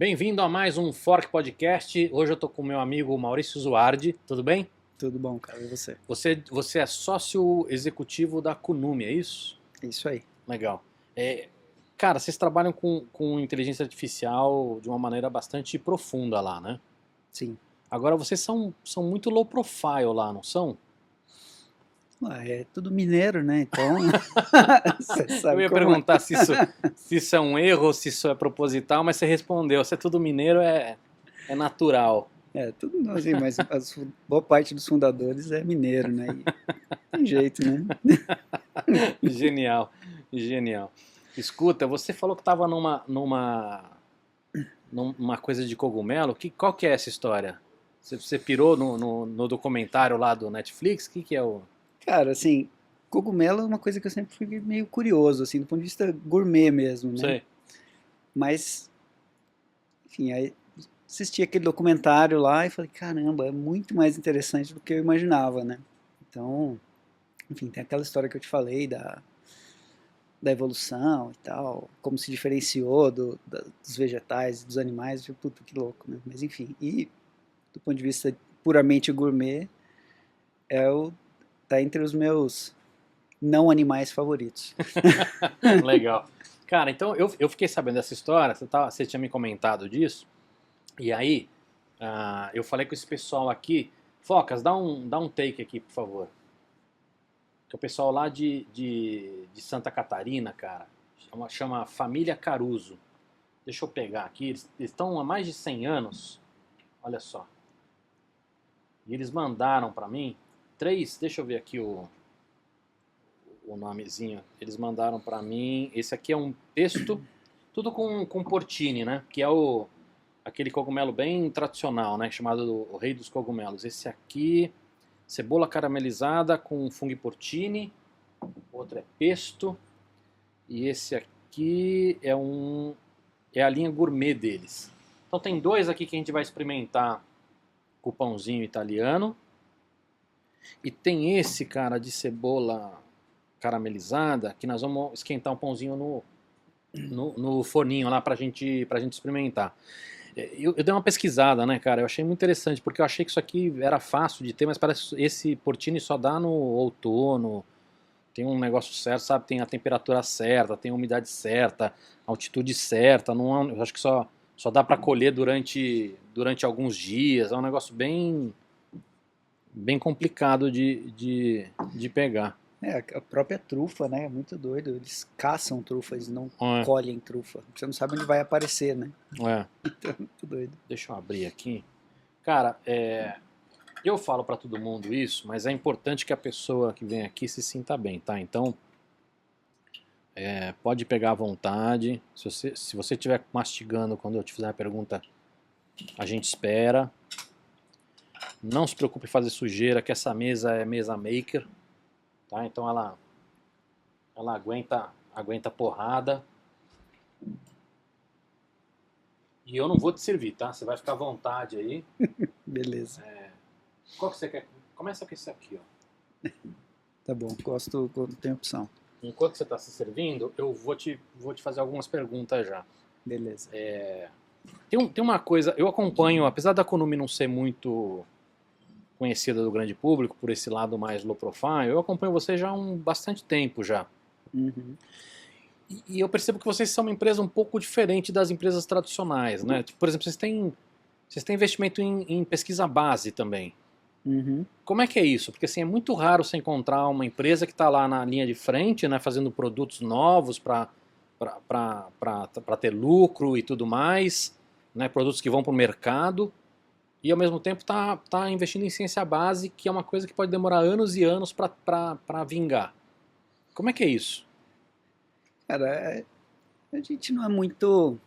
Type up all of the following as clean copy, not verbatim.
Bem-vindo a mais um Fork Podcast. Hoje eu tô com o meu amigo Maurício Zuardi. Tudo bem? Tudo bom, cara, e você? Você é sócio executivo da Kunumi, é isso? É isso aí. Legal. Cara, vocês trabalham com inteligência artificial de uma maneira bastante profunda lá, né? Sim. Agora vocês são muito low profile lá, não são? É tudo mineiro, né? Então, você Eu sabe ia como é. perguntar se isso é um erro ou se isso é proposital, mas você respondeu. Se é tudo mineiro, é natural. É, tudo assim, mas boa parte dos fundadores é mineiro, né? E tem jeito, né? Genial, genial. Escuta, você falou que estava numa coisa de cogumelo. Qual que é essa história? Você pirou no documentário lá do Netflix? O que é o... Cara, assim, cogumelo é uma coisa que eu sempre fui meio curioso, assim, do ponto de vista gourmet mesmo, né? Sei. Mas, enfim, aí assisti aquele documentário lá e falei, caramba, é muito mais interessante do que eu imaginava, né? Então, enfim, tem aquela história que eu te falei da evolução e tal, como se diferenciou dos vegetais e dos animais, tipo, puta, que louco, né? Mas enfim, e do ponto de vista puramente gourmet, tá entre os meus não animais favoritos. Legal. Cara, então eu fiquei sabendo dessa história, você tinha me comentado disso, e aí eu falei com esse pessoal aqui, Focas, dá um take aqui, por favor. Que é o pessoal lá de Santa Catarina, cara, chama Família Caruso. Deixa eu pegar aqui, eles estão há mais de 100 anos, olha só. E eles mandaram pra mim deixa eu ver aqui o nomezinho. Eles mandaram pra mim, esse aqui é um pesto, tudo com porcini, né? Que é aquele cogumelo bem tradicional, né? Chamado o rei dos cogumelos. Esse aqui, cebola caramelizada com fungo porcini, outro é pesto, e esse aqui é a linha gourmet deles. Então tem dois aqui que a gente vai experimentar com o pãozinho italiano. E tem esse, cara, de cebola caramelizada, que nós vamos esquentar um pãozinho no forninho lá pra gente experimentar. Eu dei uma pesquisada, né, cara? Eu achei muito interessante, porque eu achei que isso aqui era fácil de ter, mas parece que esse porcini só dá no outono. Tem um negócio certo, sabe? Tem a temperatura certa, tem a umidade certa, a altitude certa. Não eu acho que só dá pra colher durante alguns dias. É um negócio bem complicado de pegar. É, a própria trufa, né? É muito doido. Eles caçam trufa, eles não É, colhem trufa. Você não sabe onde vai aparecer, né? é. Então, é muito doido. Deixa eu abrir aqui. Cara, eu falo pra todo mundo isso, mas é importante que a pessoa que vem aqui se sinta bem, tá? Então, pode pegar à vontade. Se você estiver mastigando quando eu te fizer a pergunta, a gente espera. Não se preocupe em fazer sujeira, que essa mesa é mesa maker, tá? Então ela aguenta porrada. E eu não vou te servir, tá? Você vai ficar à vontade aí. Beleza. Qual que você quer? Começa com esse aqui, ó. Tá bom, gosto quando tem opção. Enquanto você está se servindo, eu vou te fazer algumas perguntas já. Beleza. Tem uma coisa, eu acompanho, apesar da Konumi não ser muito conhecida do grande público, por esse lado mais low profile, eu acompanho você já há bastante tempo já. Uhum. E eu percebo que vocês são uma empresa um pouco diferente das empresas tradicionais, né? Por exemplo, vocês têm investimento em pesquisa base também. Uhum. Como é que é isso? Porque assim, é muito raro você encontrar uma empresa que está lá na linha de frente, né, fazendo produtos novos para ter lucro e tudo mais, né, produtos que vão para o mercado, e ao mesmo tempo tá investindo em ciência base, que é uma coisa que pode demorar anos e anos para vingar. Como é que é isso? Cara, a gente não é muito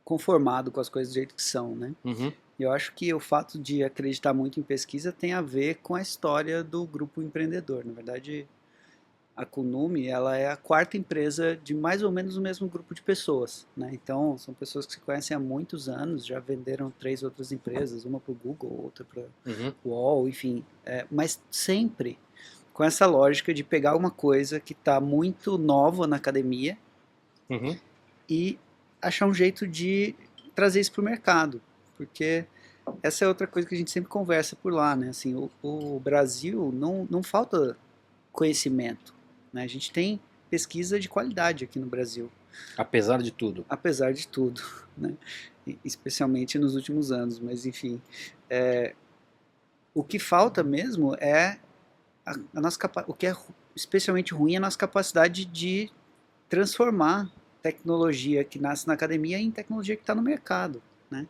conformado com as coisas do jeito que são, né? Uhum, Eu acho que o fato de acreditar muito em pesquisa tem a ver com a história do grupo empreendedor. Na verdade, a Kunumi, ela é a quarta empresa de mais ou menos o mesmo grupo de pessoas, né? Então, são pessoas que se conhecem há muitos anos, já venderam 3 outras empresas, uma para o Google, outra para uhum, o UOL, enfim. Mas sempre com essa lógica de pegar uma coisa que está muito nova na academia uhum, e achar um jeito de trazer isso para o mercado, porque essa é outra coisa que a gente sempre conversa por lá, né? Assim, o Brasil não falta conhecimento, né? A gente tem pesquisa de qualidade aqui no Brasil, Apesar de tudo. apesar de tudo, né? Especialmente nos últimos anos, mas enfim, o que falta mesmo é a nossa o que é especialmente ruim é a nossa capacidade de transformar tecnologia que nasce na academia em tecnologia que está no mercado, né?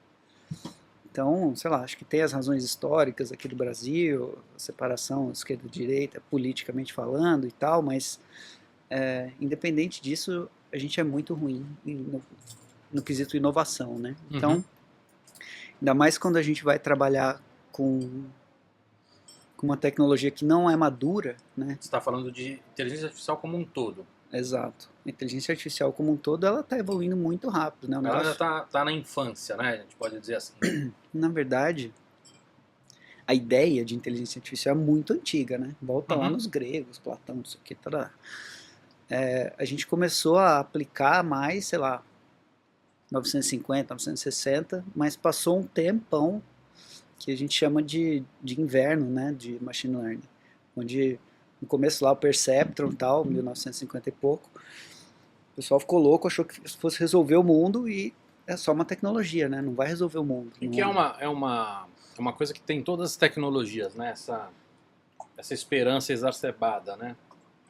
Então, sei lá, acho que tem as razões históricas aqui do Brasil, a separação esquerda-direita, politicamente falando e tal, mas independente disso, a gente é muito ruim no quesito inovação, né? Então, ainda mais quando a gente vai trabalhar com uma tecnologia que não é madura, né? Você está falando de inteligência artificial como um todo. Exato. A inteligência artificial como um todo, ela está evoluindo muito rápido, né? Ela ainda tá na infância, né? A gente pode dizer assim. Na verdade, a ideia de inteligência artificial é muito antiga, né? Volta lá nos gregos, Platão, isso aqui, tá. A gente começou a aplicar mais, sei lá, 950, 960, mas passou um tempão que a gente chama de inverno, né, de machine learning, onde no começo lá o Perceptron e tal, 1950 e pouco, o pessoal ficou louco, achou que fosse resolver o mundo e é só uma tecnologia, né, não vai resolver o mundo. E que é uma coisa que tem em todas as tecnologias, né, essa esperança exacerbada, né,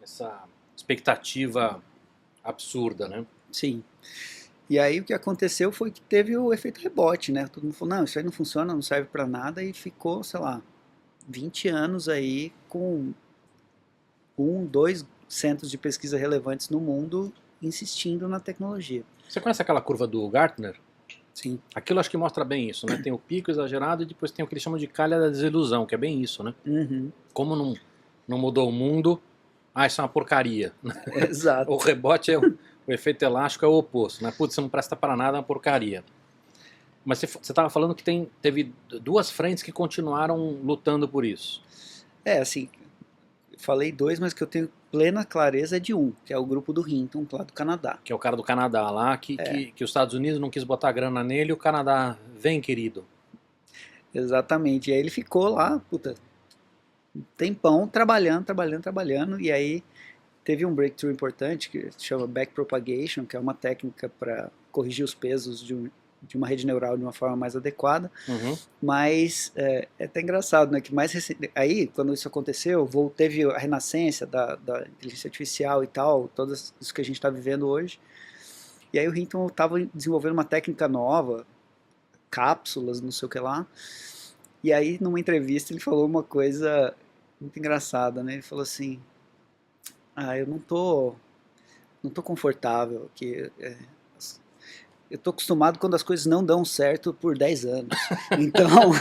essa expectativa absurda, né. Sim. E aí o que aconteceu foi que teve o efeito rebote, né? Todo mundo falou, não, isso aí não funciona, não serve para nada, e ficou, sei lá, 20 anos aí com 2 centros de pesquisa relevantes no mundo insistindo na tecnologia. Você conhece aquela curva do Gartner? Sim. Aquilo acho que mostra bem isso, né? Tem o pico exagerado e depois tem o que eles chamam de calha da desilusão, que é bem isso, né? Como não mudou o mundo, isso é uma porcaria. Exato. O rebote o efeito elástico é o oposto, né? Putz, você não presta para nada, é uma porcaria. Mas você estava falando que teve duas frentes que continuaram lutando por isso. Assim, falei 2, mas que eu tenho plena clareza é de um, que é o grupo do Hinton, lá do Canadá. Que é o cara do Canadá lá, que os Estados Unidos não quis botar grana nele e o Canadá, vem querido. Exatamente, e aí ele ficou lá, puta, um tempão trabalhando, e aí teve um breakthrough importante que se chama backpropagation, que é uma técnica para corrigir os pesos de uma rede neural de uma forma mais adequada. Mas é até engraçado, né? Que mais aí, quando isso aconteceu, teve a renascença da inteligência artificial e tal, tudo isso que a gente está vivendo hoje. E aí o Hinton estava desenvolvendo uma técnica nova, cápsulas, não sei o que lá. E aí, numa entrevista, ele falou uma coisa muito engraçada, né? Ele falou assim: eu não tô confortável aqui. Eu tô acostumado quando as coisas não dão certo por 10 anos. Então,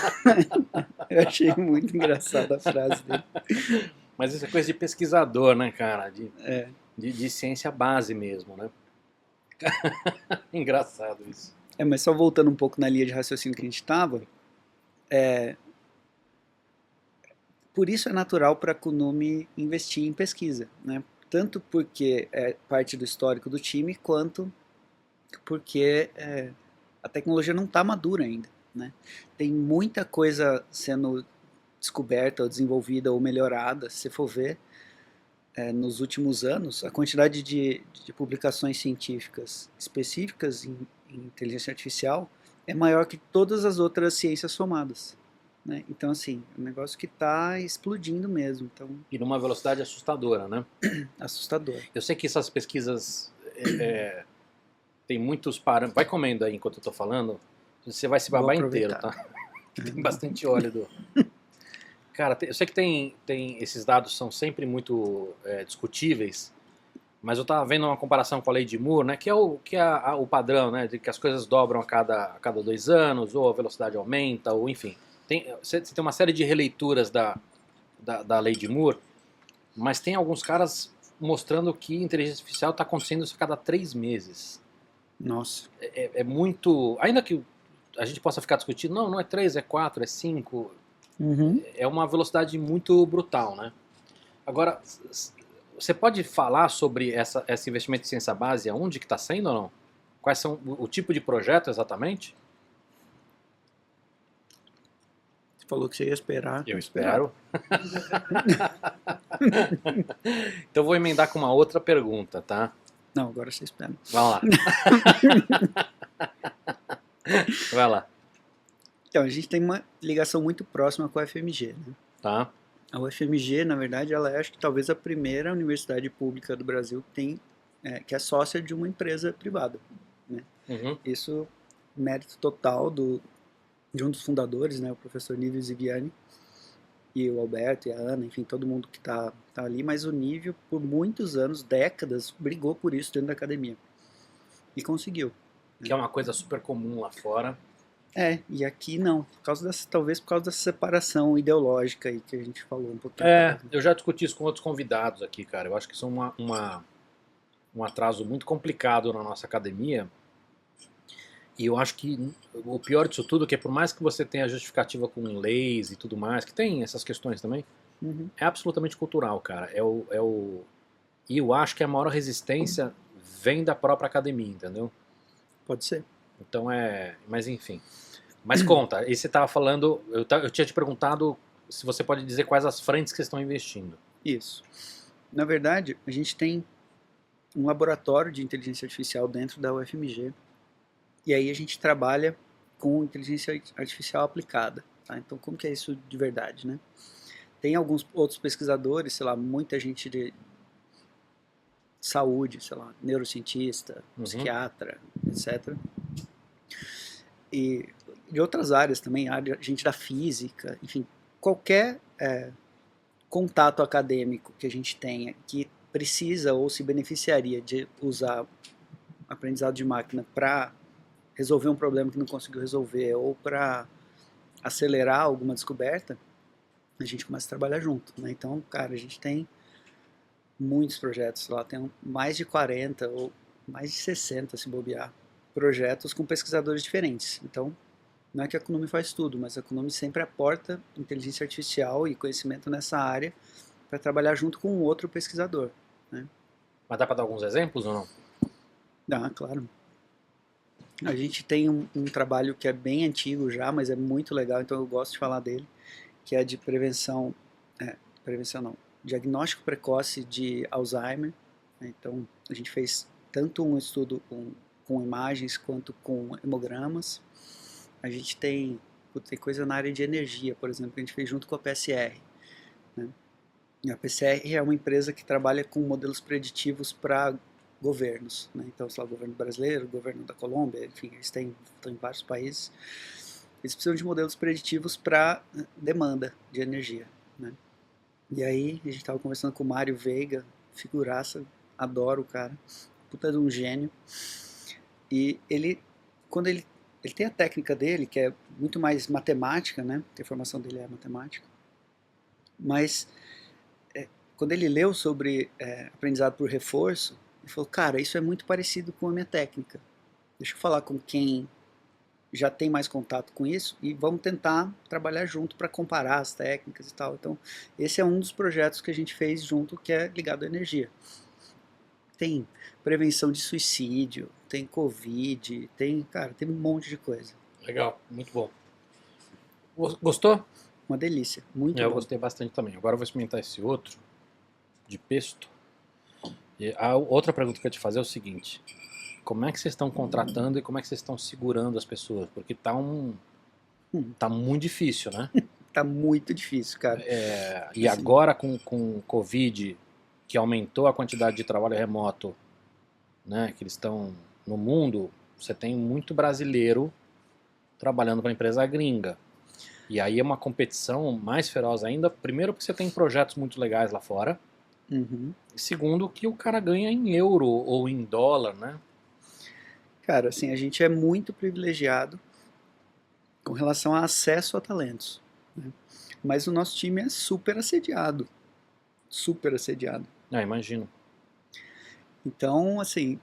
eu achei muito engraçada a frase dele. Mas isso é coisa de pesquisador, né, cara? De ciência base mesmo, né? Engraçado isso. Mas só voltando um pouco na linha de raciocínio que a gente estava, por isso é natural para a Kunume investir em pesquisa, né? Tanto porque é parte do histórico do time, quanto porque a tecnologia não está madura ainda, né? Tem muita coisa sendo descoberta, ou desenvolvida, ou melhorada, se você for ver, nos últimos anos, a quantidade de publicações científicas específicas em inteligência artificial é maior que todas as outras ciências somadas. Né? Então, assim, é um negócio que está explodindo mesmo. Então, e numa velocidade assustadora, né? Assustador. Eu sei que essas pesquisas tem muitos parâmetros. Vai comendo aí enquanto eu estou falando, você vai se babar inteiro, tá? Tem bastante óleo. Cara, eu sei que tem esses dados são sempre muito discutíveis, mas eu estava vendo uma comparação com a lei de Moore, né? Que é o padrão, né? De que as coisas dobram a cada 2 anos, ou a velocidade aumenta, ou enfim. Você tem uma série de releituras da lei de Moore, mas tem alguns caras mostrando que inteligência artificial está acontecendo isso a cada 3 meses. Nossa. É muito... Ainda que a gente possa ficar discutindo, não é 3, é 4, é 5. É uma velocidade muito brutal, né? Agora, você pode falar sobre esse investimento em ciência base, aonde que está sendo ou não? Quais são o tipo de projeto exatamente? Você falou que você ia esperar. Eu espero. Então eu vou emendar com uma outra pergunta, tá? Não, agora você espera. Vamos lá. Vai lá. Então, a gente tem uma ligação muito próxima com a UFMG, né? Tá? A UFMG, na verdade, ela é, acho que talvez a primeira universidade pública do Brasil que é sócia de uma empresa privada, né? Uhum. Isso, mérito total de um dos fundadores, né, o professor Nívio Ziviani, e o Alberto e a Ana, enfim, todo mundo que tá ali, mas o Nívio, por muitos anos, décadas, brigou por isso dentro da academia. E conseguiu. Que é uma coisa super comum lá fora. E aqui não, talvez por causa dessa separação ideológica aí que a gente falou um pouquinho. Eu já discuti isso com outros convidados aqui, cara. Eu acho que isso é um atraso muito complicado na nossa academia. E eu acho que o pior disso tudo é que por mais que você tenha justificativa com leis e tudo mais, que tem essas questões também, é absolutamente cultural, cara. E eu acho que a maior resistência vem da própria academia, entendeu? Pode ser. Então mas enfim. Mas conta, e você estava falando, eu tinha te perguntado se você pode dizer quais as frentes que vocês estão investindo. Isso. Na verdade, a gente tem um laboratório de inteligência artificial dentro da UFMG. E aí a gente trabalha com inteligência artificial aplicada. Tá? Então, como que é isso de verdade, né? Tem alguns outros pesquisadores, sei lá, muita gente de saúde, sei lá, neurocientista, psiquiatra, etc. E de outras áreas também, gente da física, enfim, qualquer contato acadêmico que a gente tenha que precisa ou se beneficiaria de usar aprendizado de máquina para resolver um problema que não conseguiu resolver ou para acelerar alguma descoberta, a gente começa a trabalhar junto, né? Então, cara, a gente tem muitos projetos lá, tem mais de 40 ou mais de 60, se bobear, projetos com pesquisadores diferentes. Então, não é que a Kunumi faz tudo, mas a Kunumi sempre aporta inteligência artificial e conhecimento nessa área para trabalhar junto com outro pesquisador, né? Mas dá para dar alguns exemplos ou não? Dá, claro. A gente tem um trabalho que é bem antigo já, mas é muito legal, então eu gosto de falar dele, que é de prevenção não, diagnóstico precoce de Alzheimer. Então, a gente fez tanto um estudo com imagens quanto com hemogramas. A gente tem coisa na área de energia, por exemplo, que a gente fez junto com a PSR. Né? E a PSR é uma empresa que trabalha com modelos preditivos para governos, né? Então, sei lá, o governo brasileiro, o governo da Colômbia, enfim, estão em vários países. Eles precisam de modelos preditivos para demanda de energia, né? E aí, a gente estava conversando com o Mário Veiga, figuraça, adoro o cara, puta de um gênio. E quando ele tem a técnica dele, que é muito mais matemática, né? A formação dele é matemática. Mas, quando ele leu sobre aprendizado por reforço, ele falou, cara, isso é muito parecido com a minha técnica. Deixa eu falar com quem já tem mais contato com isso e vamos tentar trabalhar junto para comparar as técnicas e tal. Então, esse é um dos projetos que a gente fez junto, que é ligado à energia. Tem prevenção de suicídio, tem Covid, tem um monte de coisa. Legal, muito bom. Gostou? Uma delícia, muito bom. Eu gostei bastante também. Agora eu vou experimentar esse outro, de pesto. E a outra pergunta que eu ia te fazer é o seguinte: como é que vocês estão contratando e como é que vocês estão segurando as pessoas? Porque tá muito difícil, né? Tá muito difícil, cara. E assim, agora com o Covid, que aumentou a quantidade de trabalho remoto, né, que eles estão no mundo, você tem muito brasileiro trabalhando para empresa gringa. E aí é uma competição mais feroz ainda. Primeiro porque você tem projetos muito legais lá fora. Uhum. E segundo que o cara ganha em euro ou em dólar, né? Cara, assim, a gente é muito privilegiado com relação a acesso a talentos, né? Mas o nosso time é super assediado. Super assediado. Imagino. Então, assim,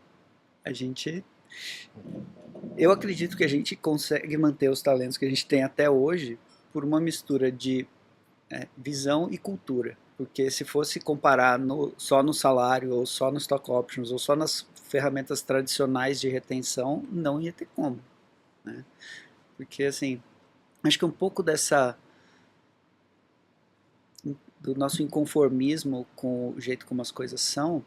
eu acredito que a gente consegue manter os talentos que a gente tem até hoje por uma mistura de visão e cultura. Porque se fosse comparar só no salário, ou só no stock options, ou só nas ferramentas tradicionais de retenção, não ia ter como, né? Porque, assim, acho que um pouco do nosso inconformismo com o jeito como as coisas são,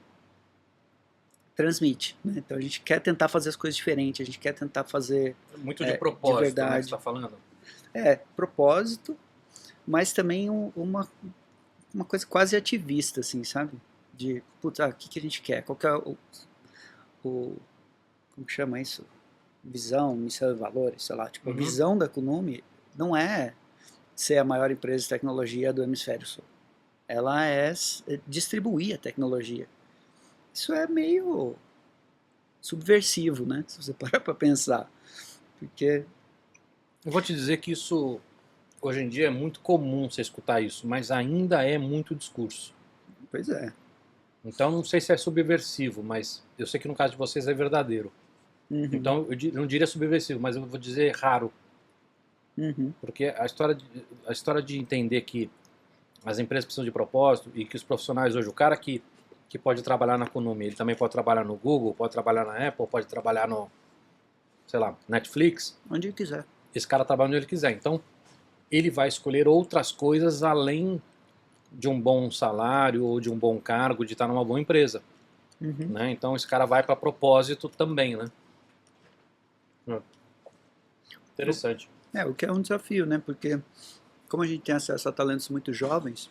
transmite, né? Então a gente quer tentar fazer as coisas diferentes, a gente quer tentar fazer Muito de de propósito, né, que você verdade. está falando. Propósito, mas também uma coisa quase ativista, assim, sabe? De, putz, o que a gente quer? Qual que é como que chama isso? Visão, missão e valores, sei lá. Tipo, a visão da Kunumi não é ser a maior empresa de tecnologia do hemisfério sul. Ela é distribuir a tecnologia. Isso é meio subversivo, né? Se você parar para pensar. Porque... Eu vou te dizer que isso, hoje em dia, é muito comum você escutar isso, mas ainda é muito discurso. Pois é. Então, não sei se é subversivo, mas eu sei que no caso de vocês é verdadeiro. Uhum. Então, eu não diria subversivo, mas eu vou dizer raro. Uhum. Porque a história de entender que as empresas precisam de propósito e que os profissionais hoje, o cara que pode trabalhar na Kunumi, ele também pode trabalhar no Google, pode trabalhar na Apple, pode trabalhar no, sei lá, Netflix. Onde ele quiser. Esse cara trabalha onde ele quiser. Então, ele vai escolher outras coisas além de um bom salário ou de um bom cargo, de estar numa boa empresa. Uhum. Né? Então, esse cara vai para propósito também, né? Interessante. O que é um desafio, né? Porque como a gente tem acesso a talentos muito jovens,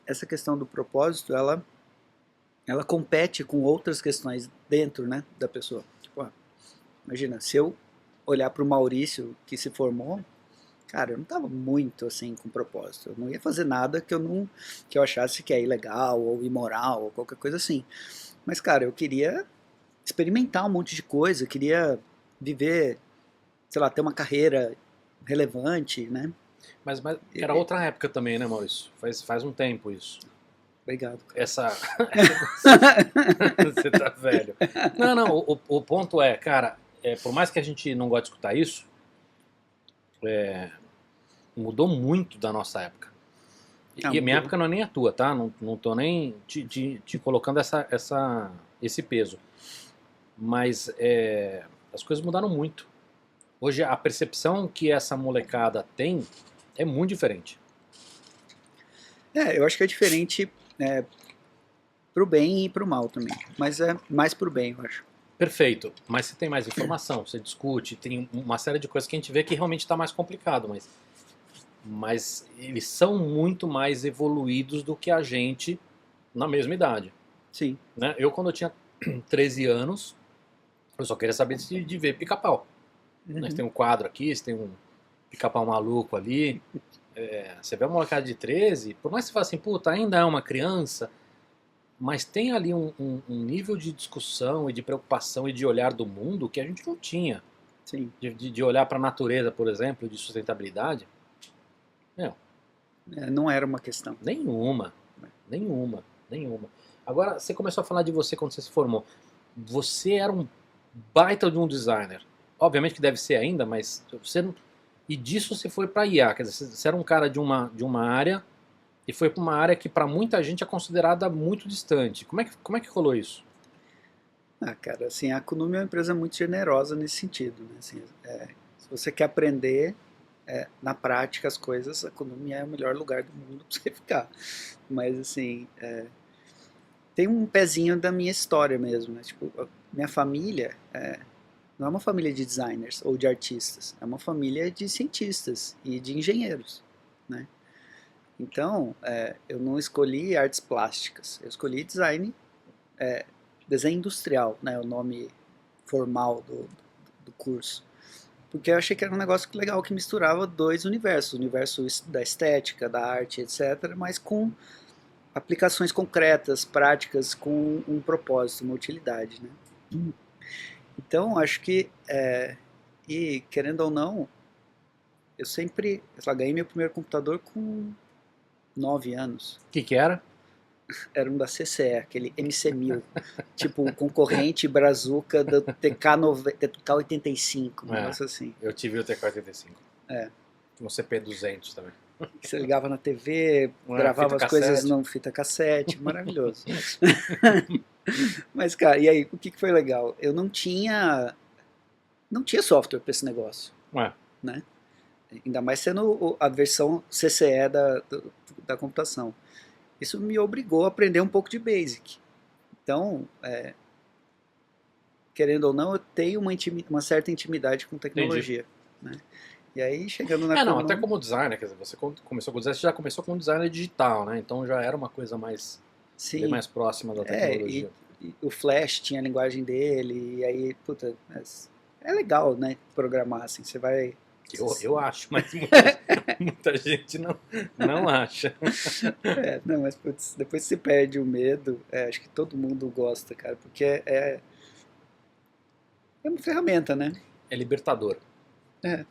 essa questão do propósito, ela compete com outras questões dentro, né, da pessoa. Tipo, imagina, se eu olhar para o Maurício que se formou, cara, eu não estava muito assim com propósito. Eu não ia fazer nada que eu achasse que é ilegal ou imoral ou qualquer coisa assim. Mas, cara, eu queria experimentar um monte de coisa, eu queria viver, sei lá, ter uma carreira relevante, né? Mas era outra época também, né, Maurício? Faz um tempo isso. Obrigado. Essa. Você tá velho. Não, o ponto é, cara, por mais que a gente não goste de escutar isso, mudou muito da nossa época. E a minha época não é nem a tua, tá? Não tô nem te colocando esse peso. Mas as coisas mudaram muito. Hoje a percepção que essa molecada tem é muito diferente. Eu acho que é diferente pro bem e pro mal também. Mas é mais pro bem, eu acho. Perfeito, mas você tem mais informação, você discute, tem uma série de coisas que a gente vê que realmente está mais complicado, mas eles são muito mais evoluídos do que a gente na mesma idade. Sim. Né? Eu, quando eu tinha 13 anos, eu só queria saber de ver pica-pau. Uhum. Você tem um quadro aqui, você tem um pica-pau maluco ali. Você vê uma molecada de 13, por mais que você fale assim, puta, ainda é uma criança, mas tem ali um nível de discussão e de preocupação e de olhar do mundo que a gente não tinha. Sim. De olhar para a natureza, por exemplo, de sustentabilidade. Não era uma questão. Nenhuma. Agora, você começou a falar de você quando você se formou. Você era um baita de um designer. Obviamente que deve ser ainda, mas você não... E disso você foi para IA. Quer dizer, você era um cara de uma área e foi para uma área que para muita gente é considerada muito distante. Como é que rolou isso? Cara, assim, a Kunumi é uma empresa muito generosa nesse sentido, né? Assim, se você quer aprender na prática as coisas, a Kunumi é o melhor lugar do mundo para você ficar. Mas, assim, tem um pezinho da minha história mesmo, né? Tipo, minha família não é uma família de designers ou de artistas, é uma família de cientistas e de engenheiros, né? Então, eu não escolhi artes plásticas, eu escolhi design industrial, né, o nome formal do curso. Porque eu achei que era um negócio legal que misturava dois universos, o universo da estética, da arte, etc., mas com aplicações concretas, práticas, com um propósito, uma utilidade, né? Então, acho que, e querendo ou não, eu sempre, ganhei meu primeiro computador com 9 anos. O que era? Era um da CCE, aquele MC1000, tipo o concorrente brazuca do TK85, um negócio assim. Eu tive o TK85. Um Um CP200 também. Você ligava na TV, Não é? gravava Fita as coisas cassete. num fita cassete, maravilhoso. Mas, cara, e aí, o que foi legal? Eu não tinha software para esse negócio, Ué, né? Ainda mais sendo a versão CCE da computação. Isso me obrigou a aprender um pouco de Basic. Então, querendo ou não, eu tenho uma certa intimidade com entendi. tecnologia, né? E aí, chegando na Não, até Konami, como designer, quer dizer, você começou com design, você já começou com designer digital, né? Então já era uma coisa bem sim, mais próxima da e tecnologia. o Flash tinha a linguagem dele, e aí, puta, é legal, né, programar, assim, você vai... Eu acho, mas muita gente não acha. Não, mas putz, depois se perde o medo, acho que todo mundo gosta, cara, porque é uma ferramenta, né? É libertador. É,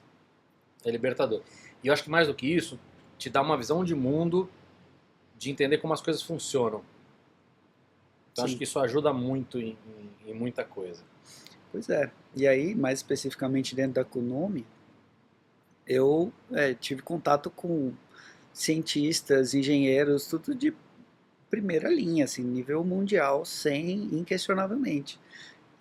É libertador. E eu acho que mais do que isso, te dá uma visão de mundo, de entender como as coisas funcionam. Então acho sim, que isso ajuda muito em muita coisa. pois é. E aí, mais especificamente dentro da Konami, eu tive contato com cientistas, engenheiros, tudo de primeira linha, assim, nível mundial, sem inquestionavelmente.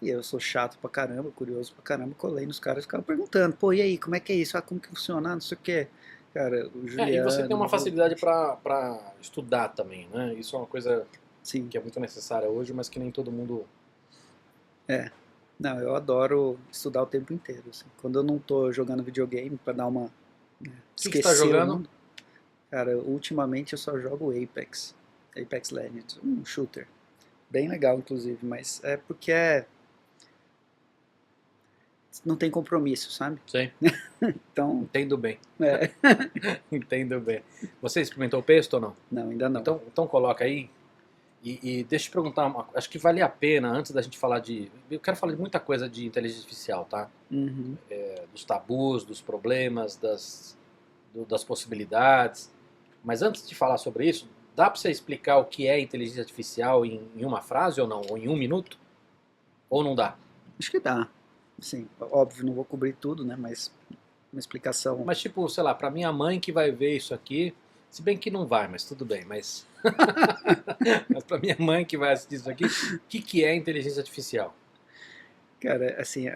E eu sou chato pra caramba, curioso pra caramba, colei nos caras e ficava perguntando, pô, e aí, como é que é isso? Ah, como que funciona? Ah, não sei o quê. Cara, o E você tem Juliano, uma facilidade para estudar também, né? Isso é uma coisa sim, que é muito necessária hoje, mas que nem todo mundo... é. Não, eu adoro estudar o tempo inteiro, assim. Quando eu não tô jogando videogame pra dar uma, né, O que você está esquecer o jogando? mundo, cara, ultimamente eu só jogo Apex, Apex Legends, um shooter. Bem legal, inclusive, mas é porque não tem compromisso, sabe? Sei. Então, Entendo bem. é, Entendo bem. Você experimentou o pesto ou não? não, ainda não. Então coloca aí. E deixa eu te perguntar, acho que vale a pena, antes da gente falar de... Eu quero falar de muita coisa de inteligência artificial, tá? Uhum. Dos tabus, dos problemas, das possibilidades. Mas antes de falar sobre isso, dá para você explicar o que é inteligência artificial em uma frase ou não? Ou em um minuto? Ou não dá? Acho que dá. Sim, óbvio, não vou cobrir tudo, né? Mas uma explicação. Mas tipo, sei lá, para minha mãe que vai ver isso aqui, se bem que não vai, mas tudo bem, mas... mas para minha mãe que vai assistir isso aqui, o que é inteligência artificial? Cara, assim,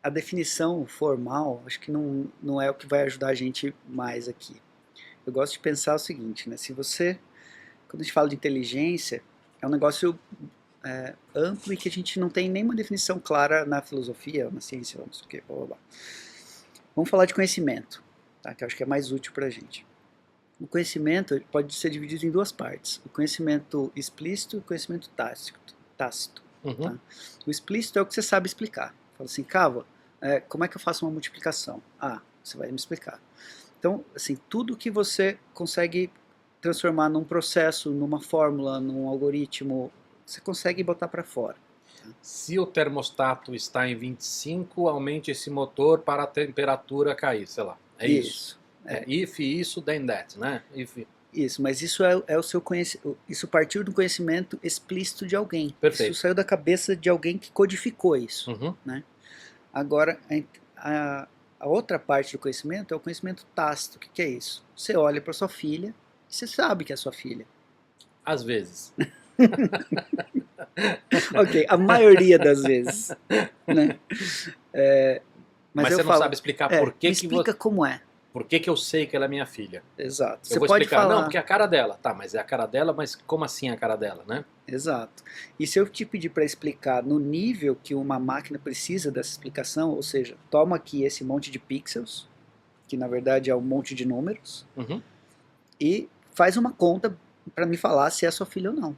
a definição formal, acho que não é o que vai ajudar a gente mais aqui. Eu gosto de pensar o seguinte, né? Se você, quando a gente fala de inteligência, é um negócio amplo e que a gente não tem nenhuma definição clara na filosofia, na ciência, não sei o quê, blá, blá, blá. Vamos falar de conhecimento, tá? Que eu acho que é mais útil para a gente. O conhecimento pode ser dividido em duas partes: o conhecimento explícito e o conhecimento tácito, Uhum. tá? O explícito é o que você sabe explicar. Fala assim, Cava, como é que eu faço uma multiplicação? Ah, você vai me explicar. Então, assim, tudo que você consegue transformar num processo, numa fórmula, num algoritmo, você consegue botar para fora. Se o termostato está em 25, aumente esse motor para a temperatura cair, sei lá. É isso. Isso. If isso, then that, né? Isso, mas isso é o seu conhecimento. Isso partiu do conhecimento explícito de alguém. Isso Perfeito. saiu da cabeça de alguém que codificou isso. Uhum. Né? Agora, a outra parte do conhecimento é o conhecimento tácito. O que é isso? Você olha para sua filha e você sabe que é sua filha. Às vezes. Ok, a maioria das vezes. Né? Mas eu você não falo, sabe explicar me explica como é. por que eu sei que ela é minha filha. Exato. Eu Você vou pode explicar, falar. não, porque é a cara dela. Tá, mas é a cara dela, mas como assim a cara dela, né? Exato. E se eu te pedir para explicar no nível que uma máquina precisa dessa explicação, ou seja, toma aqui esse monte de pixels, que na verdade é um monte de números, Uhum. e faz uma conta para me falar se é sua filha ou não.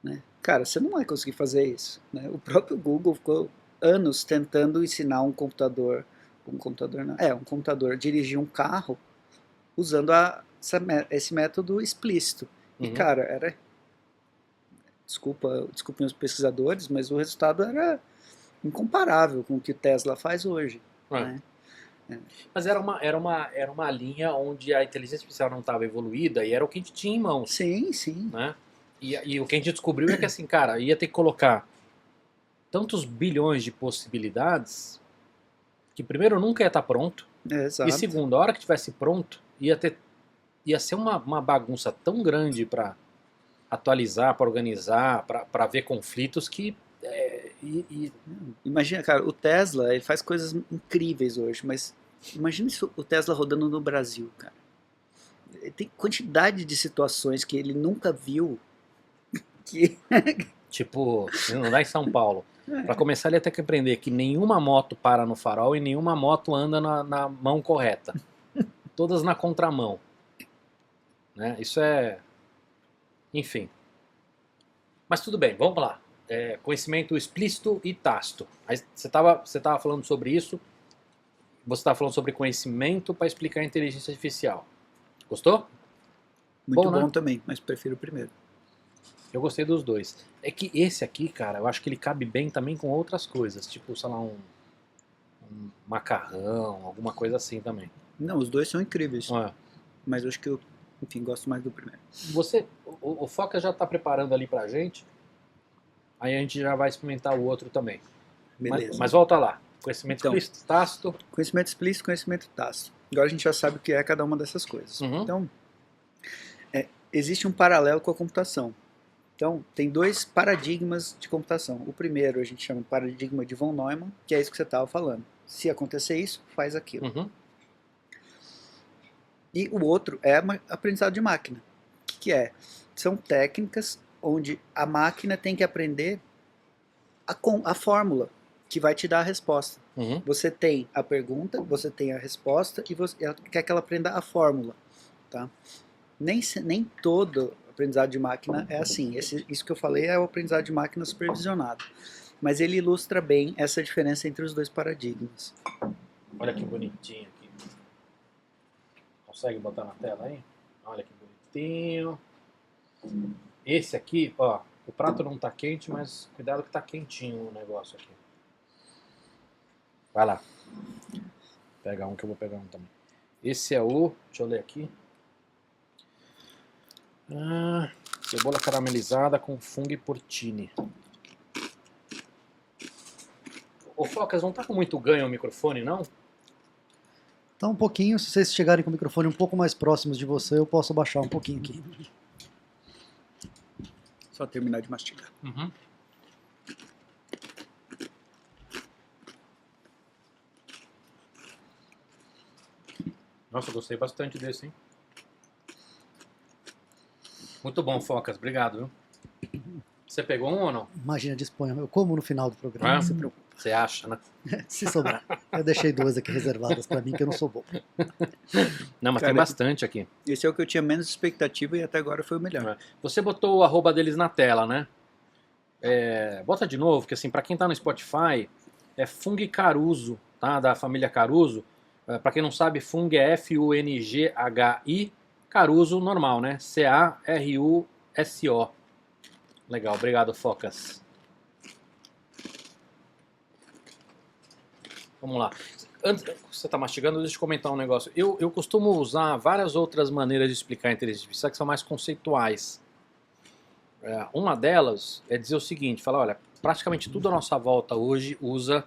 Né? Cara, você não vai conseguir fazer isso. Né? O próprio Google ficou anos tentando ensinar um computador não, um computador a dirigir um carro usando esse método explícito. E Uhum. cara, era desculpem os pesquisadores, mas o resultado era incomparável com o que o Tesla faz hoje. É. Né? Mas era uma linha onde a inteligência artificial não estava evoluída e era o que a gente tinha em mãos. Sim, sim. Né? E o que a gente descobriu é que assim, cara, ia ter que colocar tantos bilhões de possibilidades que primeiro nunca ia estar pronto. E Exato. segundo, a hora que tivesse pronto, ia ter ia ser uma bagunça tão grande para atualizar, para organizar, para ver conflitos que... Imagina, cara, o Tesla, ele faz coisas incríveis hoje, mas imagina o Tesla rodando no Brasil, cara. Tem quantidade de situações que ele nunca viu que... Tipo, não dá em São Paulo. Para começar, ele ia ter que aprender que nenhuma moto para no farol e nenhuma moto anda na mão correta. Todas na contramão. Né? Isso é... Enfim. Mas tudo bem, vamos lá. Conhecimento explícito e tácito. Aí você tava falando sobre isso. Você estava falando sobre conhecimento para explicar a inteligência artificial. Gostou? Muito Bom, bom né? também, mas prefiro o primeiro. Eu gostei dos dois. É que esse aqui, cara, eu acho que ele cabe bem também com outras coisas. Tipo, sei lá, um macarrão, alguma coisa assim também. Não, os dois são incríveis, É. mas eu acho que eu, enfim, gosto mais do primeiro. O Foca já está preparando ali pra gente. Aí a gente já vai experimentar o outro também. Beleza. Mas volta lá. Conhecimento Então, explícito, tácito. Conhecimento explícito, conhecimento tácito. Agora a gente já sabe o que é cada uma dessas coisas. Uhum. Então, existe um paralelo com a computação. Então, tem dois paradigmas de computação. O primeiro a gente chama de paradigma de von Neumann, que é isso que você estava falando. Se acontecer isso, faz aquilo. Uhum. E o outro é aprendizado de máquina. O que é? São técnicas onde a máquina tem que aprender a fórmula que vai te dar a resposta. Uhum. Você tem a pergunta, você tem a resposta e você quer que ela aprenda a fórmula. Tá? Nem todo aprendizado de máquina é assim. Isso que eu falei é o aprendizado de máquina supervisionado. Mas ele ilustra bem essa diferença entre os dois paradigmas. Olha que bonitinho aqui. Consegue botar na tela aí? Olha que bonitinho. Esse aqui, ó, o prato não tá quente, mas cuidado que tá quentinho o negócio aqui. Vai lá. Pega um que eu vou pegar um também. Esse é o... Deixa eu ler aqui. Cebola caramelizada com fungo e porcini. Ô Focas, não tá com muito ganho o microfone, não? Então, um pouquinho, se vocês chegarem com o microfone um pouco mais próximos de você, eu posso baixar um pouquinho aqui. Só terminar de mastigar. Uhum. Nossa, eu gostei bastante desse, hein? Muito bom, Focas. Obrigado, viu? Você pegou um ou não? Imagina, disponha. Eu como no final do programa, não se preocupe. Você acha, né? Se sobrar. Eu deixei duas aqui reservadas pra mim, que eu não sou bom. Não, mas Cara, tem bastante aqui. Esse é o que eu tinha menos expectativa e até agora foi o melhor. Você botou o arroba deles na tela, né? Bota de novo, que assim, pra quem tá no Spotify, é Fung Caruso, tá? Da família Caruso. Pra quem não sabe, Fung é F-U-N-G-H-I, Caruso normal, né? C-A-R-U-S-O. Legal, obrigado, Focas. Vamos lá. Antes que você está mastigando, deixa eu comentar um negócio. Eu costumo usar várias outras maneiras de explicar a inteligência artificial que são mais conceituais. Uma delas é dizer o seguinte, falar, olha, praticamente tudo à nossa volta hoje usa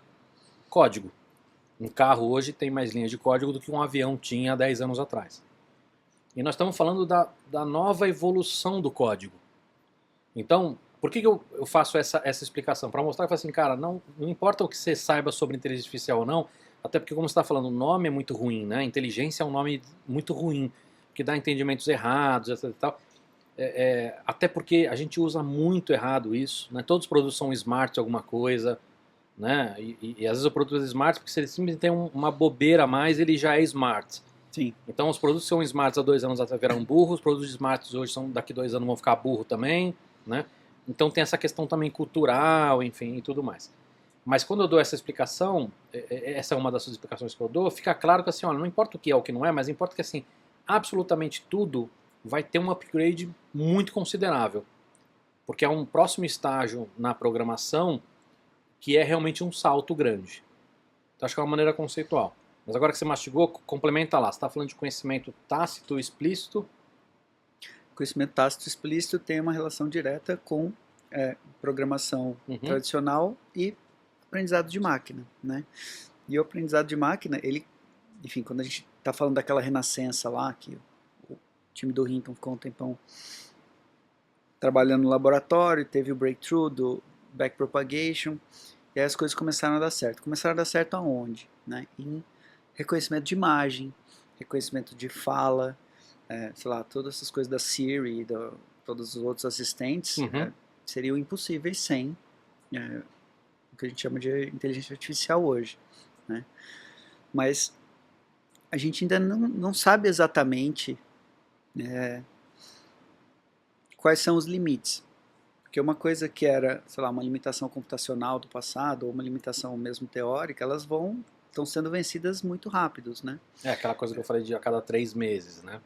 código. Um carro hoje tem mais linhas de código do que um avião tinha há 10 anos atrás. E nós estamos falando da nova evolução do código. Então, por que eu faço essa explicação? Para mostrar que assim, cara, não importa o que você saiba sobre inteligência artificial ou não, até porque, como você está falando, o nome é muito ruim, né? Inteligência é um nome muito ruim, que dá entendimentos errados, etc. E tal. Até porque a gente usa muito errado isso, né? Todos os produtos são smart alguma coisa, né? E às vezes o produto é smart porque se ele simplesmente tem uma bobeira a mais, ele já é smart. Sim. Então os produtos que são smarts há 2 anos atrás vieram burros, os produtos smarts hoje daqui 2 anos vão ficar burro também, né? Então tem essa questão também cultural, enfim, e tudo mais. Mas quando eu dou essa explicação, essa é uma das explicações que eu dou, fica claro que assim, olha, não importa o que é ou o que não é, mas importa que assim, absolutamente tudo vai ter um upgrade muito considerável. Porque é um próximo estágio na programação que é realmente um salto grande. Então acho que é uma maneira conceitual. Mas agora que você mastigou, complementa lá. Você está falando de conhecimento tácito, explícito. Conhecimento tácito explícito tem uma relação direta com programação tradicional e aprendizado de máquina, né? E o aprendizado de máquina, ele, enfim, quando a gente está falando daquela renascença lá, que time do Hinton ficou um tempão trabalhando no laboratório, teve o breakthrough do backpropagation, e aí as coisas começaram a dar certo. Começaram a dar certo aonde? Né? Em reconhecimento de imagem, reconhecimento de fala, sei lá, todas essas coisas da Siri, todos os outros assistentes, seriam impossíveis sem o que a gente chama de inteligência artificial hoje. Né? Mas a gente ainda não sabe exatamente quais são os limites. Porque uma coisa que era, sei lá, uma limitação computacional do passado, ou uma limitação mesmo teórica, elas estão sendo vencidas muito rápidos, né? É aquela coisa que eu falei de a cada 3 meses, né?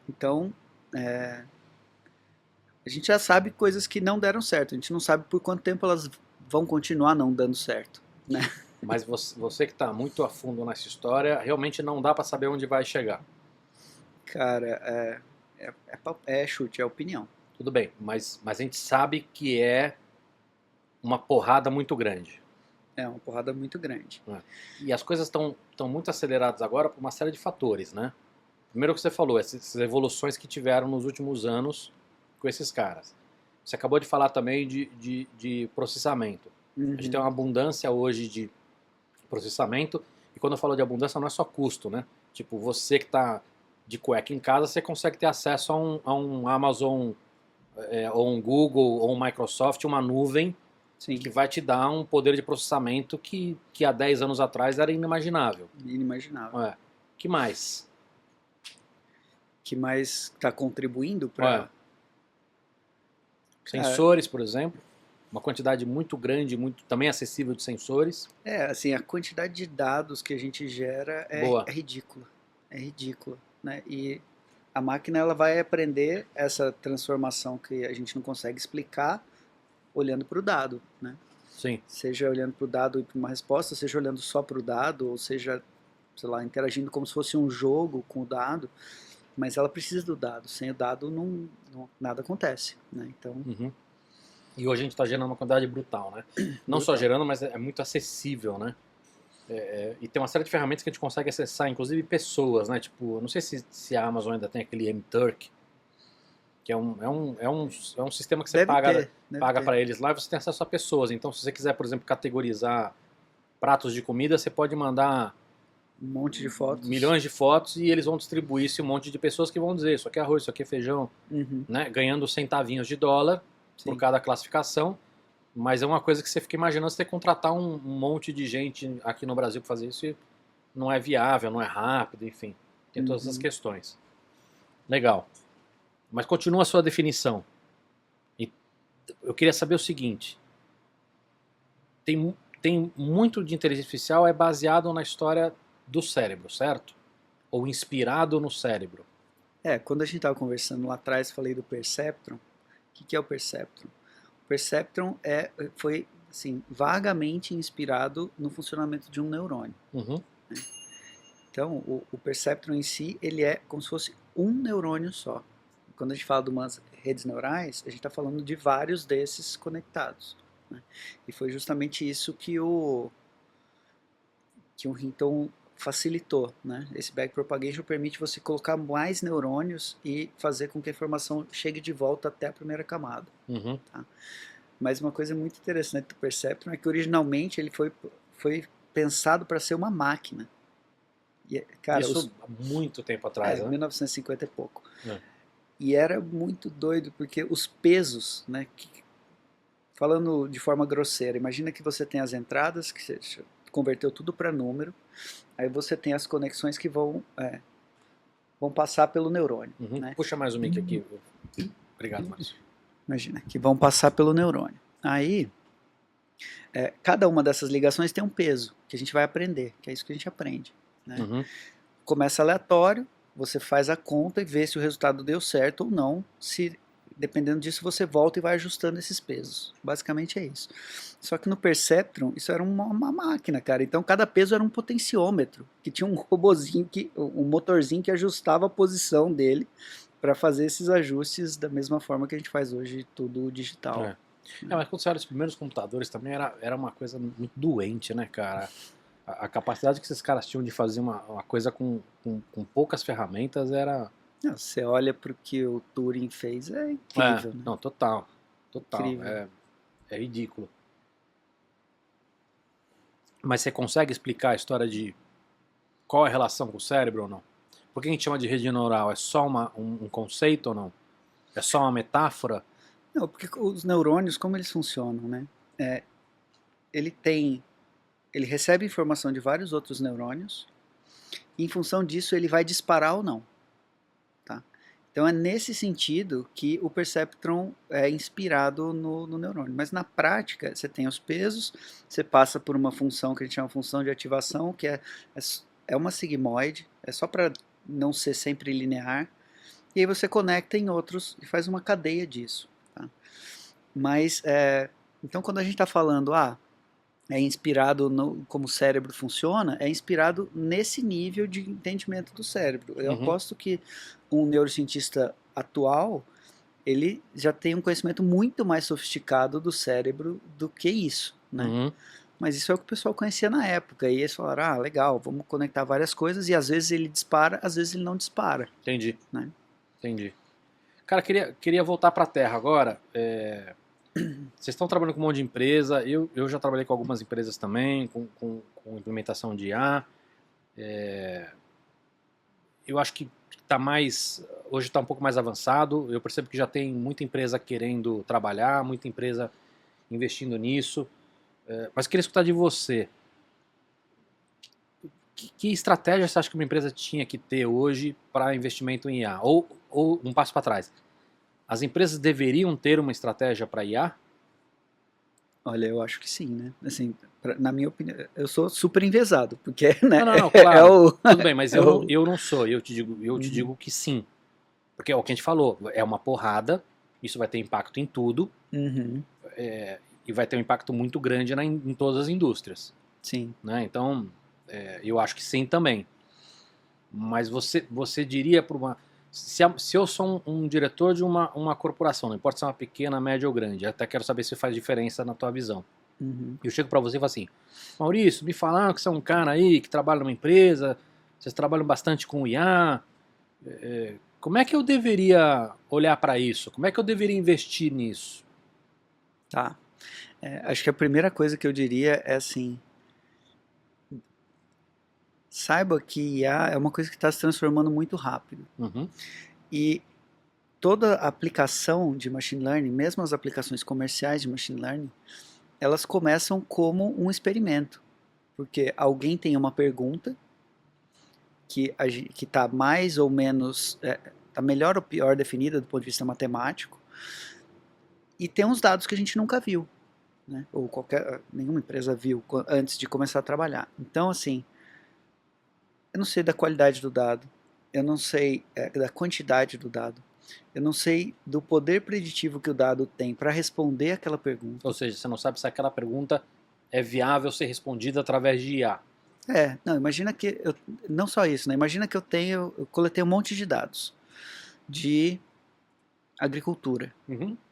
Então, a gente já sabe coisas que não deram certo, a gente não sabe por quanto tempo elas vão continuar não dando certo, né? Mas você que está muito a fundo nessa história, realmente não dá para saber onde vai chegar. Cara, é chute, é opinião. Tudo bem, mas a gente sabe que é uma porrada muito grande. É uma porrada muito grande. E as coisas estão muito aceleradas agora por uma série de fatores, né? Primeiro que você falou, essas evoluções que tiveram nos últimos anos com esses caras. Você acabou de falar também de processamento. A gente tem uma abundância hoje de processamento, e quando eu falo de abundância não é só custo, né? Tipo, você que está de cueca em casa, você consegue ter acesso a um Amazon, ou um Google, ou um Microsoft, uma nuvem, Sim. que vai te dar um poder de processamento que há 10 anos atrás era inimaginável. Inimaginável. Que mais? Que mais está contribuindo para... Sensores, por exemplo. Uma quantidade muito grande, também acessível de sensores. Assim, a quantidade de dados que a gente gera é ridícula. É ridícula, né? E a máquina ela vai aprender essa transformação que a gente não consegue explicar olhando para o dado, né? Sim. Seja olhando para o dado e para uma resposta, seja olhando só para o dado, ou seja, sei lá, interagindo como se fosse um jogo com o dado, mas ela precisa do dado. Sem o dado nada acontece, né? Então... E hoje a gente está gerando uma quantidade brutal, né? Não só gerando, mas é muito acessível, né? E tem uma série de ferramentas que a gente consegue acessar, inclusive pessoas, né? Tipo, não sei se a Amazon ainda tem aquele mTurk, que é um sistema que você paga para eles lá e você tem acesso a pessoas. Então, se você quiser, por exemplo, categorizar pratos de comida, você pode mandar um monte de fotos, milhões de fotos, e eles vão distribuir isso, um monte de pessoas que vão dizer isso aqui é arroz, isso aqui é feijão, né? Ganhando centavinhos de dólar por cada classificação. Mas é uma coisa que você fica imaginando, você ter que contratar um monte de gente aqui no Brasil para fazer isso, e não é viável, não é rápido, enfim, tem todas essas questões. Legal. Mas continua a sua definição. E eu queria saber o seguinte: tem muito de inteligência artificial baseado na história do cérebro, certo? Ou inspirado no cérebro. Quando a gente estava conversando lá atrás, falei do Perceptron. O que é o Perceptron? O Perceptron foi assim, vagamente inspirado no funcionamento de um neurônio. Né? Então, o Perceptron em si, ele é como se fosse um neurônio só. Quando a gente fala de umas redes neurais, a gente está falando de vários desses conectados. Né? E foi justamente isso que o Hinton facilitou. Né? Esse backpropagation permite você colocar mais neurônios e fazer com que a informação chegue de volta até a primeira camada. Tá? Mas uma coisa muito interessante do Perceptron é que originalmente ele foi pensado para ser uma máquina. E, cara, isso há muito tempo atrás, né? 1950 e pouco. E era muito doido, porque os pesos, né, falando de forma grosseira, imagina que você tem as entradas, que você converteu tudo para número, aí você tem as conexões que vão passar pelo neurônio. Né? Puxa mais o mic aqui. Obrigado, Márcio. Imagina, que vão passar pelo neurônio. Aí, cada uma dessas ligações tem um peso, que a gente vai aprender, que é isso que a gente aprende. Né? Começa aleatório, você faz a conta e vê se o resultado deu certo ou não. Se dependendo disso, você volta e vai ajustando esses pesos. Basicamente é isso. Só que no Perceptron, isso era uma máquina, cara. Então cada peso era um potenciômetro, que tinha um robozinho, um motorzinho que ajustava a posição dele para fazer esses ajustes da mesma forma que a gente faz hoje tudo digital. Mas quando você olha os primeiros computadores também era uma coisa muito doente, né, cara? A capacidade que esses caras tinham de fazer uma coisa com poucas ferramentas era... Não, você olha para o que o Turing fez, é incrível, né? Não, total. Incrível. É ridículo. Mas você consegue explicar a história de qual é a relação com o cérebro ou não? Por que a gente chama de rede neural? É só um conceito ou não? É só uma metáfora? Não, porque os neurônios, como eles funcionam, né? Ele recebe informação de vários outros neurônios, e em função disso ele vai disparar ou não. Tá? Então é nesse sentido que o perceptron é inspirado no neurônio. Mas na prática, você tem os pesos, você passa por uma função que a gente chama de função de ativação, que é uma sigmoide, é só para não ser sempre linear, e aí você conecta em outros e faz uma cadeia disso. Tá? Mas, então quando a gente está falando, é inspirado como o cérebro funciona, é inspirado nesse nível de entendimento do cérebro. Eu aposto que um neurocientista atual, ele já tem um conhecimento muito mais sofisticado do cérebro do que isso, né? Mas isso é o que o pessoal conhecia na época, e eles falaram, legal, vamos conectar várias coisas, e às vezes ele dispara, às vezes ele não dispara. Entendi. Né? Entendi. Cara, queria voltar para a Terra agora. Vocês estão trabalhando com um monte de empresa, eu já trabalhei com algumas empresas também, com implementação de IA. Eu acho que hoje está um pouco mais avançado, eu percebo que já tem muita empresa querendo trabalhar, muita empresa investindo nisso, mas queria escutar de você. Que estratégia você acha que uma empresa tinha que ter hoje para investimento em IA? Ou um passo para trás, as empresas deveriam ter uma estratégia para IA? Olha, eu acho que sim, né? Assim, na minha opinião, eu sou super enviesado, porque, né? Não, claro. Tudo bem, mas eu não sou. Eu te digo que sim. Porque é o que a gente falou, é uma porrada, isso vai ter impacto em tudo, e vai ter um impacto muito grande em todas as indústrias. Sim. Né? Então, eu acho que sim também. Mas você diria para uma... Se eu sou um diretor de uma corporação, não importa se é uma pequena, média ou grande, até quero saber se faz diferença na tua visão. Eu chego para você e falo assim, Maurício, me falaram que você é um cara aí que trabalha numa empresa, vocês trabalham bastante com IA, como é que eu deveria olhar para isso? Como é que eu deveria investir nisso? Tá. Acho que a primeira coisa que eu diria é assim, saiba que IA é uma coisa que está se transformando muito rápido. E toda aplicação de machine learning, mesmo as aplicações comerciais de machine learning, elas começam como um experimento. Porque alguém tem uma pergunta que está mais ou menos, está melhor ou pior definida do ponto de vista matemático, e tem uns dados que a gente nunca viu, né? Ou nenhuma empresa viu antes de começar a trabalhar. Então, assim, eu não sei da qualidade do dado, eu não sei da quantidade do dado, eu não sei do poder preditivo que o dado tem para responder aquela pergunta. Ou seja, você não sabe se aquela pergunta é viável ser respondida através de IA. Não, imagina que, não só isso, né? Imagina que eu coletei um monte de dados de agricultura.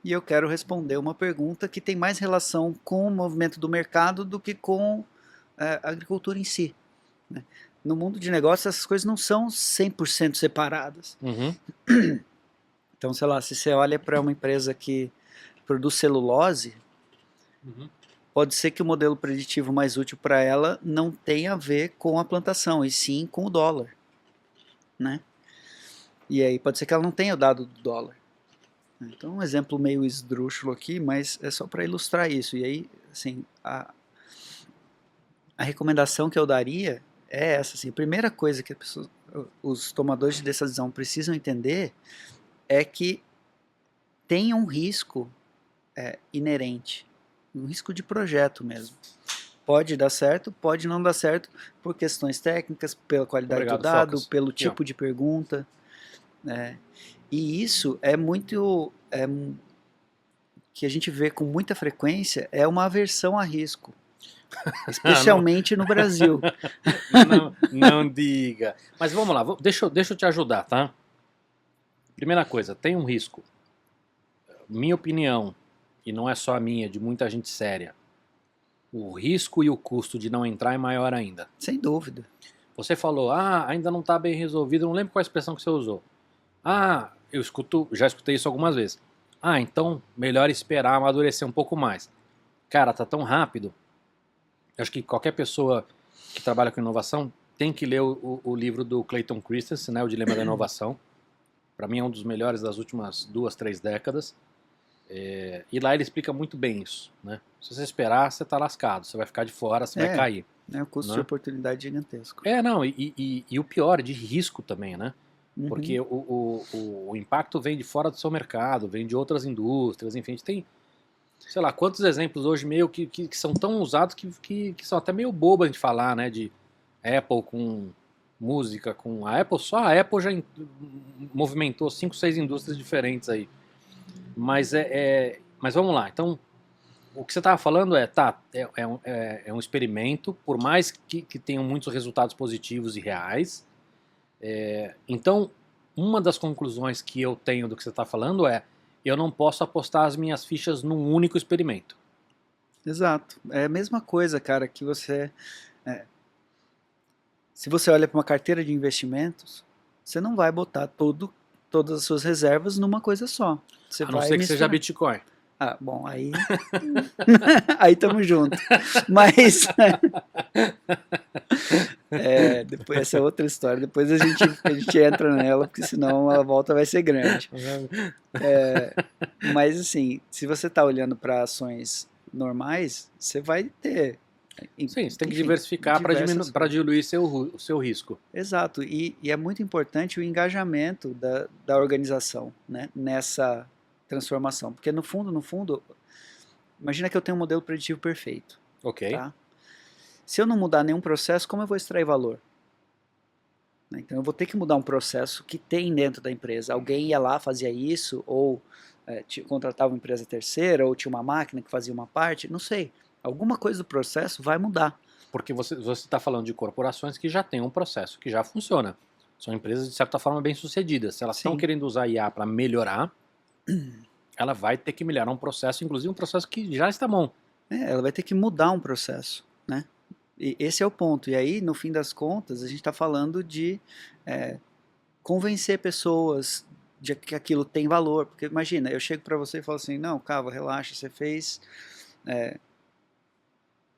E eu quero responder uma pergunta que tem mais relação com o movimento do mercado do que com a agricultura em si. Né? No mundo de negócios, essas coisas não são 100% separadas. Então, sei lá, se você olha para uma empresa que produz celulose, pode ser que o modelo preditivo mais útil para ela não tenha a ver com a plantação, e sim com o dólar. Né? E aí pode ser que ela não tenha o dado do dólar. Então, um exemplo meio esdrúxulo aqui, mas é só para ilustrar isso. E aí, assim, a recomendação que eu daria é essa. Assim, a primeira coisa que os tomadores de decisão precisam entender é que tem um risco inerente, um risco de projeto mesmo. Pode dar certo, pode não dar certo por questões técnicas, pela qualidade do dado, Focus. pelo tipo de pergunta. E isso é muito... que a gente vê com muita frequência é uma aversão a risco. Especialmente no Brasil. Não diga. Mas vamos lá, deixa eu te ajudar, tá? Primeira coisa, tem um risco. Minha opinião, e não é só a minha, de muita gente séria, o risco e o custo de não entrar é maior ainda. Sem dúvida. Você falou, ainda não está bem resolvido, eu não lembro qual a expressão que você usou. Já escutei isso algumas vezes. Então melhor esperar amadurecer um pouco mais. Cara, tá tão rápido. Eu acho que qualquer pessoa que trabalha com inovação tem que ler o livro do Clayton Christensen, né, O Dilema da Inovação. Para mim é um dos melhores das últimas 2, 3 décadas. E lá ele explica muito bem isso, né? Se você esperar, você tá lascado, você vai ficar de fora, você vai cair. O custo né? de oportunidade gigantesco. Não, e o pior, de risco também, né? Uhum. Porque o impacto vem de fora do seu mercado, vem de outras indústrias, enfim, a gente tem, sei lá, quantos exemplos hoje meio que são tão usados que são até meio bobos de falar, né? De Apple com música, com a Apple, só a Apple já movimentou 5, 6 indústrias diferentes aí. Mas mas vamos lá, então o que você estava falando é um experimento, por mais que tenham muitos resultados positivos e reais. Então, uma das conclusões que eu tenho do que você está falando eu não posso apostar as minhas fichas num único experimento. Exato. É a mesma coisa, cara, que você... se você olha para uma carteira de investimentos, você não vai botar todas as suas reservas numa coisa só. Você A não vai ser que misturar. seja Bitcoin. Bom, aí... aí tamo junto. Mas... depois, essa é outra história. Depois a gente entra nela, porque senão a volta vai ser grande. Mas assim, se você está olhando para ações normais, você vai ter... Sim, você tem que diversificar para diluir o seu risco. Exato, e é muito importante o engajamento da organização, né, nessa transformação. Porque no fundo, imagina que eu tenho um modelo preditivo perfeito. Ok. Tá? Se eu não mudar nenhum processo, como eu vou extrair valor? Então eu vou ter que mudar um processo que tem dentro da empresa. Alguém ia lá, fazia isso, ou contratava uma empresa terceira, ou tinha uma máquina que fazia uma parte, não sei. Alguma coisa do processo vai mudar. Porque você está falando de corporações que já têm um processo que já funciona. São empresas, de certa forma, bem-sucedidas. Se elas estão querendo usar IA para melhorar, ela vai ter que melhorar um processo, inclusive um processo que já está bom. Ela vai ter que mudar um processo, né? E esse é o ponto. E aí, no fim das contas, a gente está falando de convencer pessoas de que aquilo tem valor. Porque imagina, eu chego para você e falo assim, não, Cava, relaxa, você fez...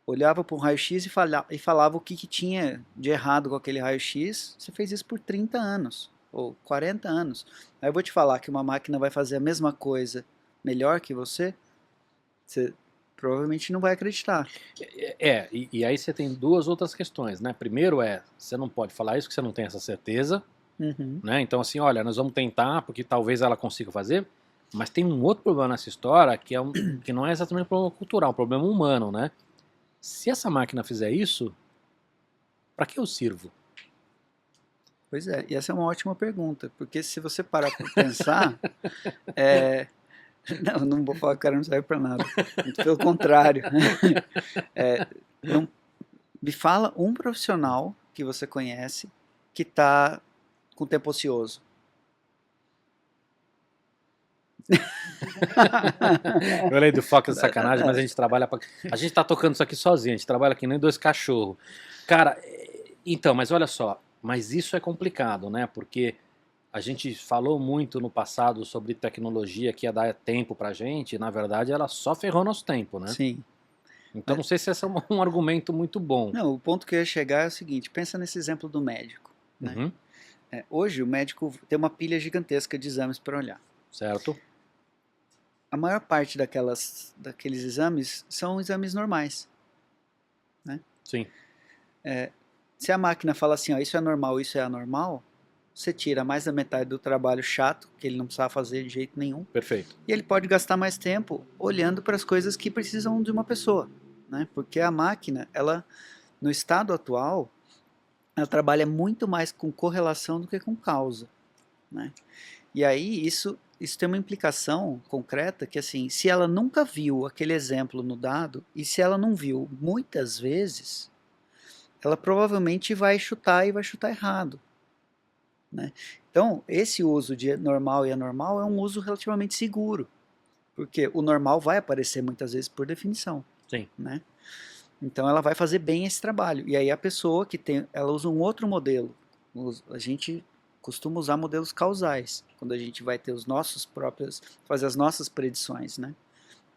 olhava para um raio-x e falava o que tinha de errado com aquele raio-x, você fez isso por 30 anos, ou 40 anos. Aí eu vou te falar que uma máquina vai fazer a mesma coisa melhor que você provavelmente não vai acreditar. E aí você tem duas outras questões, né? Primeiro você não pode falar isso, que você não tem essa certeza, né? Então assim, olha, nós vamos tentar, porque talvez ela consiga fazer, mas tem um outro problema nessa história, que não é exatamente um problema cultural, é um problema humano, né? Se essa máquina fizer isso, para que eu sirvo? Pois é, e essa é uma ótima pergunta, porque se você parar para pensar, não vou falar que o cara não serve para nada, muito pelo contrário. Me fala um profissional que você conhece que está com tempo ocioso. Eu olhei do foco de sacanagem, mas a gente trabalha a gente tá tocando isso aqui sozinho, a gente trabalha que nem dois cachorros. Cara, então, mas olha só, mas isso é complicado, né? Porque a gente falou muito no passado sobre tecnologia que ia dar tempo pra gente, e na verdade ela só ferrou nosso tempo, né? Sim. Então não sei se esse é um argumento muito bom. Não, o ponto que eu ia chegar é o seguinte, pensa nesse exemplo do médico. Né? Uhum. Hoje o médico tem uma pilha gigantesca de exames para olhar. Certo. A maior parte daqueles exames são exames normais. Né? Sim. Se a máquina fala assim, ó, isso é normal, isso é anormal, você tira mais da metade do trabalho chato, que ele não precisava fazer de jeito nenhum. Perfeito. E ele pode gastar mais tempo olhando para as coisas que precisam de uma pessoa. Né? Porque a máquina, ela, no estado atual, ela trabalha muito mais com correlação do que com causa. Né? E aí isso tem uma implicação concreta que, assim, se ela nunca viu aquele exemplo no dado, e se ela não viu muitas vezes, ela provavelmente vai chutar e vai chutar errado. Né? Então, esse uso de normal e anormal é um uso relativamente seguro, porque o normal vai aparecer muitas vezes por definição. Sim. Né? Então, ela vai fazer bem esse trabalho. E aí a pessoa ela usa um outro modelo. A gente costuma usar modelos causais, quando a gente vai ter os nossos próprios, fazer as nossas predições, né?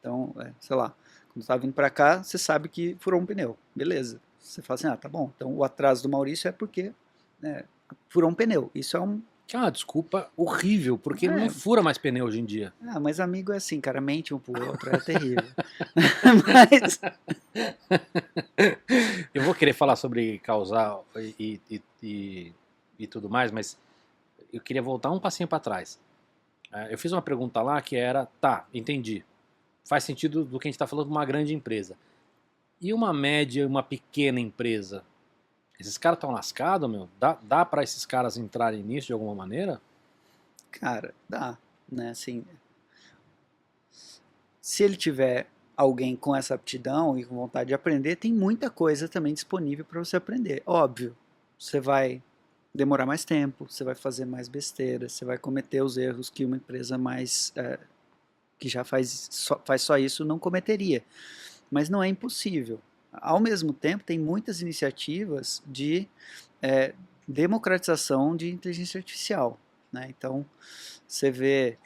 Então, sei lá, quando tá vindo para cá, você sabe que furou um pneu, beleza. Você fala assim, tá bom, então o atraso do Maurício é porque furou um pneu. Isso é um... Que é uma desculpa horrível, porque não fura mais pneu hoje em dia. mas amigo é assim, cara, mente um pro outro, é terrível. Mas... Eu vou querer falar sobre causar e tudo mais, mas eu queria voltar um passinho para trás. Eu fiz uma pergunta lá que era, tá, entendi. Faz sentido do que a gente está falando de uma grande empresa. E uma média e uma pequena empresa? Esses caras estão lascados, meu? Dá para esses caras entrarem nisso de alguma maneira? Cara, dá, né? Assim, se ele tiver alguém com essa aptidão e com vontade de aprender, tem muita coisa também disponível para você aprender. Óbvio, você vai demorar mais tempo, você vai fazer mais besteira, você vai cometer os erros que uma empresa mais que já faz só isso não cometeria. Mas não é impossível. Ao mesmo tempo, tem muitas iniciativas de democratização de inteligência artificial, né? Então, você vê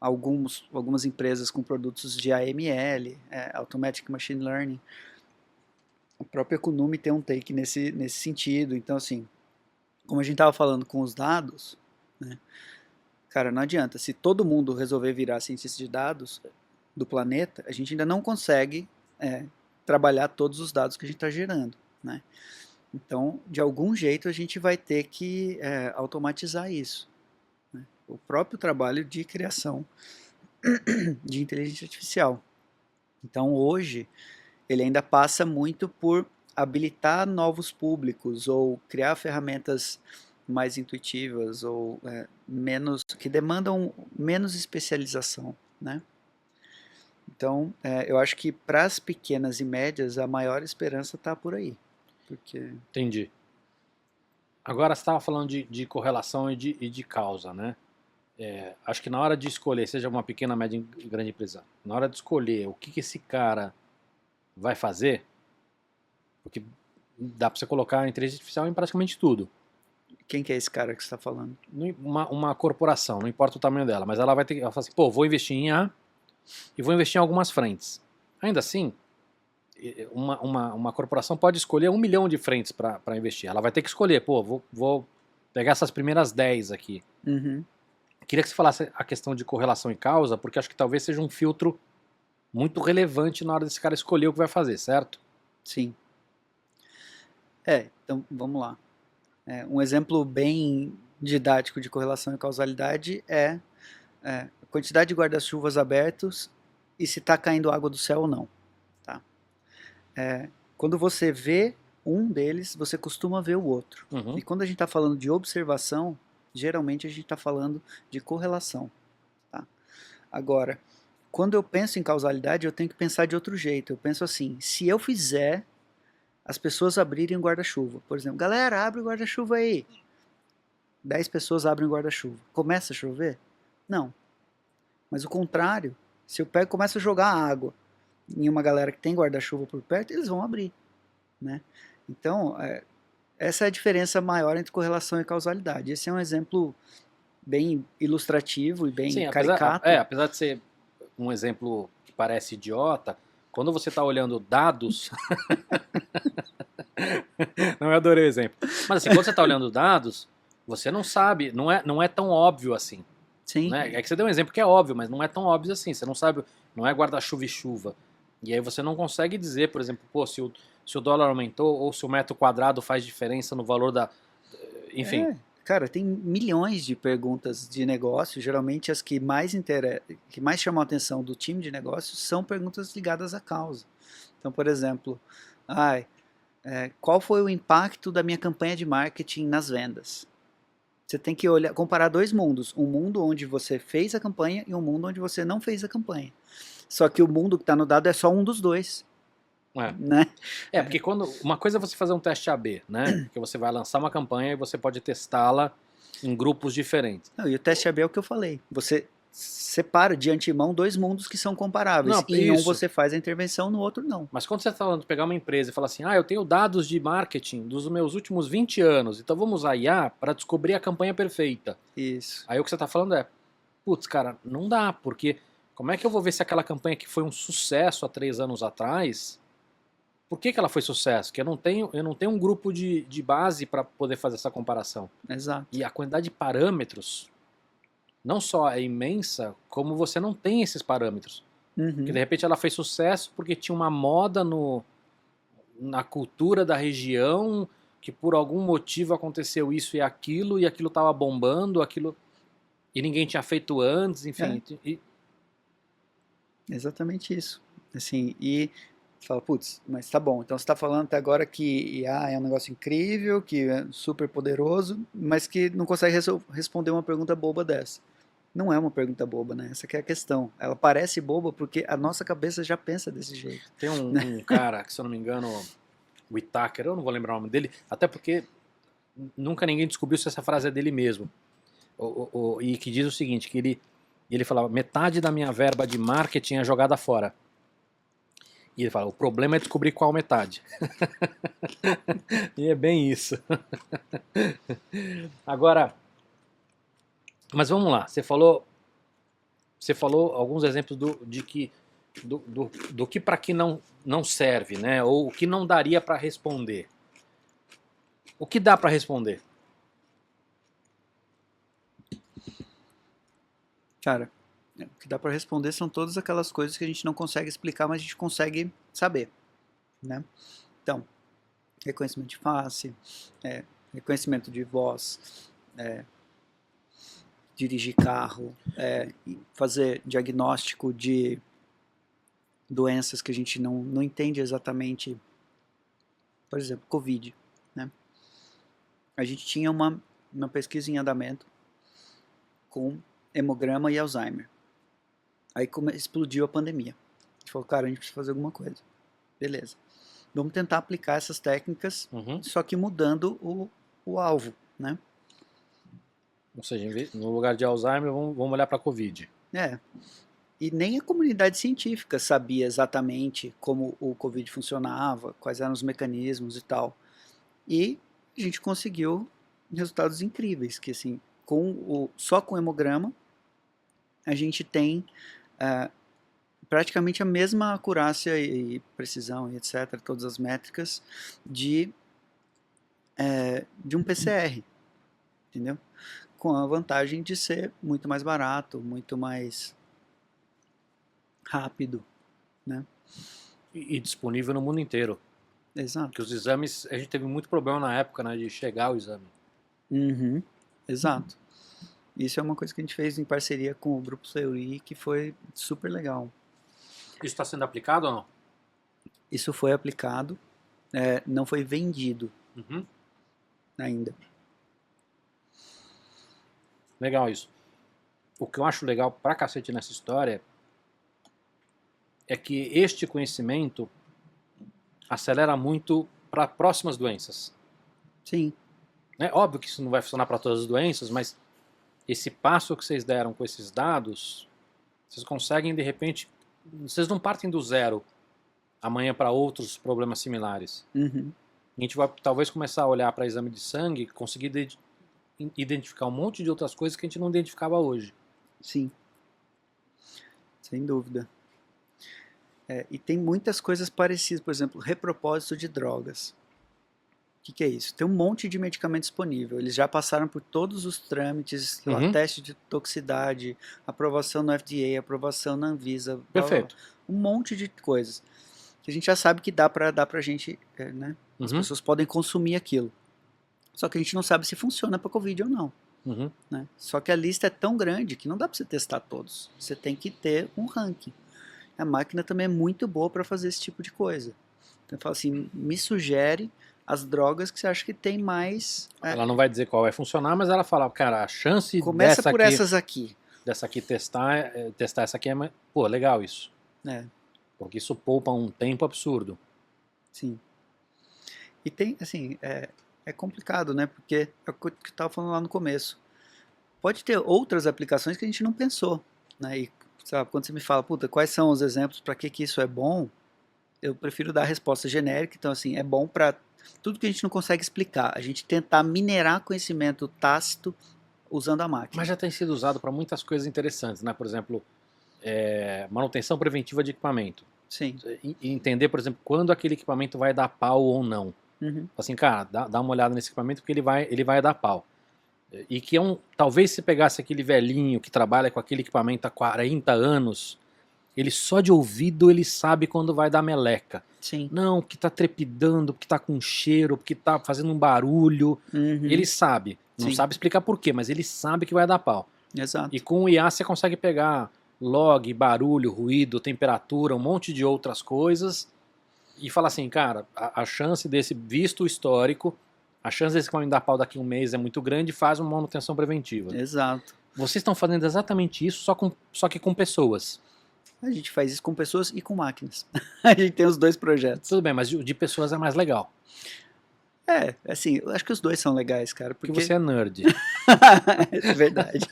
algumas empresas com produtos de AML, Automatic Machine Learning. A própria Kunumi tem um take nesse sentido. Então, assim, como a gente estava falando com os dados, né? Cara, não adianta. Se todo mundo resolver virar cientista de dados do planeta, a gente ainda não consegue trabalhar todos os dados que a gente está gerando, né? Então, de algum jeito, a gente vai ter que automatizar isso, né? O próprio trabalho de criação de inteligência artificial. Então, hoje, ele ainda passa muito por habilitar novos públicos ou criar ferramentas mais intuitivas ou que demandam menos especialização, né? Então, eu acho que para as pequenas e médias, a maior esperança está por aí. Porque... Entendi. Agora você estava falando de correlação e de causa, né? Acho que na hora de escolher, seja uma pequena, média e grande empresa, na hora de escolher o que esse cara vai fazer, porque dá para você colocar a inteligência artificial em praticamente tudo. Quem que é esse cara que você está falando? Uma corporação, não importa o tamanho dela, mas ela vai ter que falar assim, pô, vou investir em A e vou investir em algumas frentes. Ainda assim, uma corporação pode escolher 1 milhão de frentes para investir. Ela vai ter que escolher, pô, vou pegar essas primeiras 10 aqui. Uhum. Queria que você falasse a questão de correlação e causa, porque acho que talvez seja um filtro muito relevante na hora desse cara escolher o que vai fazer, certo? Sim. Então vamos lá. Um exemplo bem didático de correlação e causalidade é a quantidade de guarda-chuvas abertos e se está caindo água do céu ou não. Tá? Quando você vê um deles, você costuma ver o outro. Uhum. E quando a gente está falando de observação, geralmente a gente está falando de correlação. Tá? Agora, quando eu penso em causalidade, eu tenho que pensar de outro jeito. Eu penso assim, se eu fizer as pessoas abrirem o guarda-chuva, por exemplo, galera, abre o guarda-chuva aí. 10 pessoas abrem o guarda-chuva. Começa a chover? Não. Mas o contrário, se eu pego e começo a jogar água em uma galera que tem guarda-chuva por perto, eles vão abrir, né? Então, essa é a diferença maior entre correlação e causalidade. Esse é um exemplo bem ilustrativo e bem caricato. Apesar de ser um exemplo que parece idiota, quando você está olhando dados... Não, eu adorei o exemplo. Mas assim, quando você está olhando dados, você não sabe, não é tão óbvio assim. Sim. Né? É que você deu um exemplo que é óbvio, mas não é tão óbvio assim. Você não sabe, não é guarda-chuva e chuva. E aí você não consegue dizer, por exemplo, pô, se o dólar aumentou ou se o metro quadrado faz diferença no valor da... Enfim. Cara, tem milhões de perguntas de negócio. Geralmente as que mais chamam a atenção do time de negócios são perguntas ligadas à causa. Então, por exemplo, qual foi o impacto da minha campanha de marketing nas vendas? Você tem que comparar dois mundos. Um mundo onde você fez a campanha e um mundo onde você não fez a campanha. Só que o mundo que está no dado é só um dos dois. Né? Porque uma coisa é você fazer um teste AB, né? Porque você vai lançar uma campanha e você pode testá-la em grupos diferentes. Não, e o teste AB é o que eu falei. Você separa de antemão dois mundos que são comparáveis. Não, Em um isso. você faz a intervenção, no outro não. Mas quando você está falando de pegar uma empresa e falar assim, eu tenho dados de marketing dos meus últimos 20 anos, então vamos usar IA para descobrir a campanha perfeita. Isso. Aí o que você está falando é, putz, cara, não dá, porque como é que eu vou ver se aquela campanha que foi um sucesso há 3 anos atrás, por que ela foi sucesso? Porque eu não tenho um grupo de base para poder fazer essa comparação. Exato. E a quantidade de parâmetros não só é imensa, como você não tem esses parâmetros. Porque de repente ela fez sucesso porque tinha uma moda na cultura da região, que por algum motivo aconteceu isso e aquilo estava bombando, e ninguém tinha feito antes, enfim. Exatamente isso. Assim, e você fala, putz, mas tá bom, então você está falando até agora que IA é um negócio incrível, que é super poderoso, mas que não consegue responder uma pergunta boba dessa. Não é uma pergunta boba, né? Essa que é a questão. Ela parece boba porque a nossa cabeça já pensa desse jeito. Tem um cara, que se eu não me engano, o Whittaker, eu não vou lembrar o nome dele, até porque nunca ninguém descobriu se essa frase é dele mesmo. E que diz o seguinte, que ele falava, metade da minha verba de marketing é jogada fora. E ele fala, o problema é descobrir qual metade. E é bem isso. Agora, mas vamos lá, você falou alguns exemplos do que para que não serve, né? Ou o que não daria para responder. O que dá para responder? Cara, o que dá para responder são todas aquelas coisas que a gente não consegue explicar, mas a gente consegue saber, né? Então, reconhecimento de face, reconhecimento de voz, dirigir carro, fazer diagnóstico de doenças que a gente não entende exatamente, por exemplo, Covid, né? A gente tinha uma pesquisa em andamento com hemograma e Alzheimer. Aí explodiu a pandemia. A gente falou, cara, a gente precisa fazer alguma coisa. Beleza. Vamos tentar aplicar essas técnicas, só que mudando o alvo, né? Ou seja, no lugar de Alzheimer, vamos olhar para Covid. E nem a comunidade científica sabia exatamente como o Covid funcionava, quais eram os mecanismos e tal. E a gente conseguiu resultados incríveis, que assim, só com hemograma, a gente tem praticamente a mesma acurácia e precisão e etc., todas as métricas de um PCR, entendeu? Com a vantagem de ser muito mais barato, muito mais rápido, né? E disponível no mundo inteiro. Exato. Porque os exames, a gente teve muito problema na época, né, de chegar ao exame. Exato. Isso é uma coisa que a gente fez em parceria com o Grupo Fleury, que foi super legal. Isso está sendo aplicado ou não? Isso foi aplicado, não foi vendido ainda. Legal isso. O que eu acho legal pra cacete nessa história é que este conhecimento acelera muito para próximas doenças. Sim. É óbvio que isso não vai funcionar para todas as doenças, mas esse passo que vocês deram com esses dados, vocês conseguem de repente, vocês não partem do zero amanhã para outros problemas similares. A gente vai talvez começar a olhar para exame de sangue, conseguir identificar um monte de outras coisas que a gente não identificava hoje. Sim. Sem dúvida. E tem muitas coisas parecidas, por exemplo, repropósito de drogas. O que é isso? Tem um monte de medicamento disponível. Eles já passaram por todos os trâmites, teste de toxicidade, aprovação no FDA, aprovação na Anvisa. Perfeito. Um monte de coisas. Que a gente já sabe que dá pra gente, né? As pessoas podem consumir aquilo. Só que a gente não sabe se funciona para Covid ou não. Né? Só que a lista é tão grande que não dá para você testar todos. Você tem que ter um ranking. A máquina também é muito boa para fazer esse tipo de coisa. Então eu falo assim, me sugere as drogas que você acha que tem mais... Ela não vai dizer qual vai funcionar, mas ela fala, cara, a chance começa por essas aqui. Dessa aqui testar essa aqui é mais... Pô, legal isso. Porque isso poupa um tempo absurdo. Sim. E tem, assim, é complicado, né? Porque é o que eu estava falando lá no começo. Pode ter outras aplicações que a gente não pensou. né? E sabe, quando você me fala, puta, quais são os exemplos para que isso é bom, eu prefiro dar a resposta genérica. Então, assim, é bom para tudo que a gente não consegue explicar, a gente tentar minerar conhecimento tácito usando a máquina. Mas já tem sido usado para muitas coisas interessantes, né? Por exemplo, manutenção preventiva de equipamento. Sim. E entender, por exemplo, quando aquele equipamento vai dar pau ou não. Uhum. Assim, cara, dá uma olhada nesse equipamento porque ele vai dar pau. E que talvez se pegasse aquele velhinho que trabalha com aquele equipamento há 40 anos, ele só de ouvido ele sabe quando vai dar meleca. Sim. Não, que tá trepidando, porque tá com cheiro, porque tá fazendo um barulho. Uhum. Ele sabe. Não Sim. sabe explicar por quê, mas ele sabe que vai dar pau. Exato. E com o IA você consegue pegar log, barulho, ruído, temperatura, um monte de outras coisas e falar assim, cara, a chance desse, visto o histórico, a chance desse equipamento dar pau daqui a um mês é muito grande, faz uma manutenção preventiva. Exato. Vocês estão fazendo exatamente isso, só que com pessoas. A gente faz isso com pessoas e com máquinas. A gente tem os dois projetos. Tudo bem, mas de pessoas é mais legal. Assim, eu acho que os dois são legais, cara. Porque você é nerd. É verdade.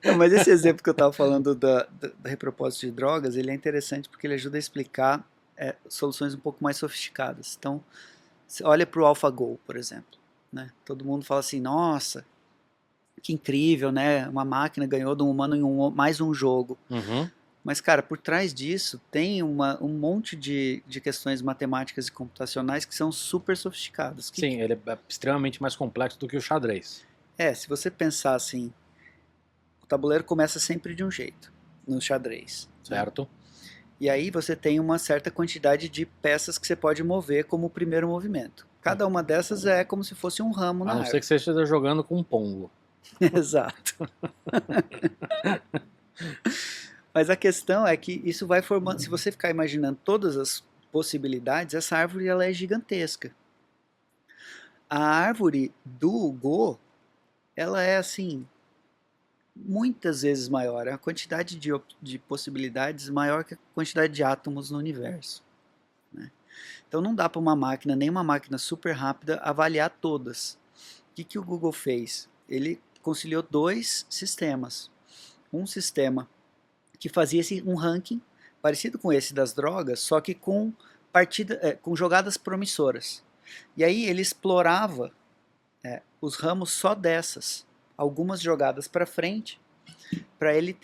Não, mas esse exemplo que eu estava falando da repropósito de drogas, ele é interessante porque ele ajuda a explicar soluções um pouco mais sofisticadas. Então, você olha para o AlphaGo, por exemplo. Né? Todo mundo fala assim, nossa, que incrível, né? Uma máquina ganhou de um humano em mais um jogo. Uhum. Mas, cara, por trás disso tem um monte de questões matemáticas e computacionais que são super sofisticadas. Sim, ele é extremamente mais complexo do que o xadrez. Se você pensar assim, o tabuleiro começa sempre de um jeito, no xadrez. Certo? Né? E aí você tem uma certa quantidade de peças que você pode mover como o primeiro movimento. Cada uma dessas é como se fosse um ramo na A não árvore. ser que você esteja jogando com um pombo. Exato. Mas a questão é que isso vai formando, se você ficar imaginando todas as possibilidades, essa árvore ela é gigantesca. A árvore do Go, ela é assim, muitas vezes maior. A quantidade de possibilidades maior que a quantidade de átomos no universo. Né? Então não dá para uma máquina, nem uma máquina super rápida, avaliar todas. O que o Google fez? Ele conciliou dois sistemas. Um sistema que fazia um ranking parecido com esse das drogas, só que com jogadas promissoras. E aí ele explorava os ramos só dessas, algumas jogadas para frente, para ele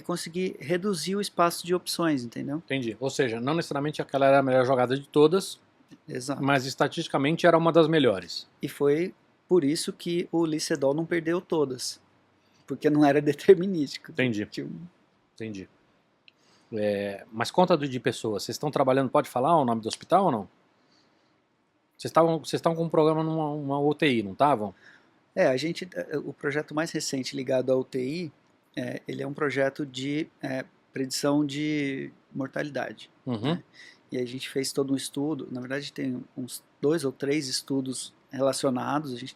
conseguir reduzir o espaço de opções, entendeu? Entendi. Ou seja, não necessariamente aquela era a melhor jogada de todas, Exato. mas estatisticamente era uma das melhores. E foi por isso que o Lee Sedol não perdeu todas, porque não era determinístico. Entendi. Entendi. Mas conta de pessoas. Vocês estão trabalhando, pode falar o nome do hospital ou não? Vocês estavam com um programa numa UTI, não estavam? O projeto mais recente ligado à UTI, ele é um projeto de predição de mortalidade. Uhum. Né? E a gente fez todo um estudo, na verdade tem uns 2 ou 3 estudos relacionados, a gente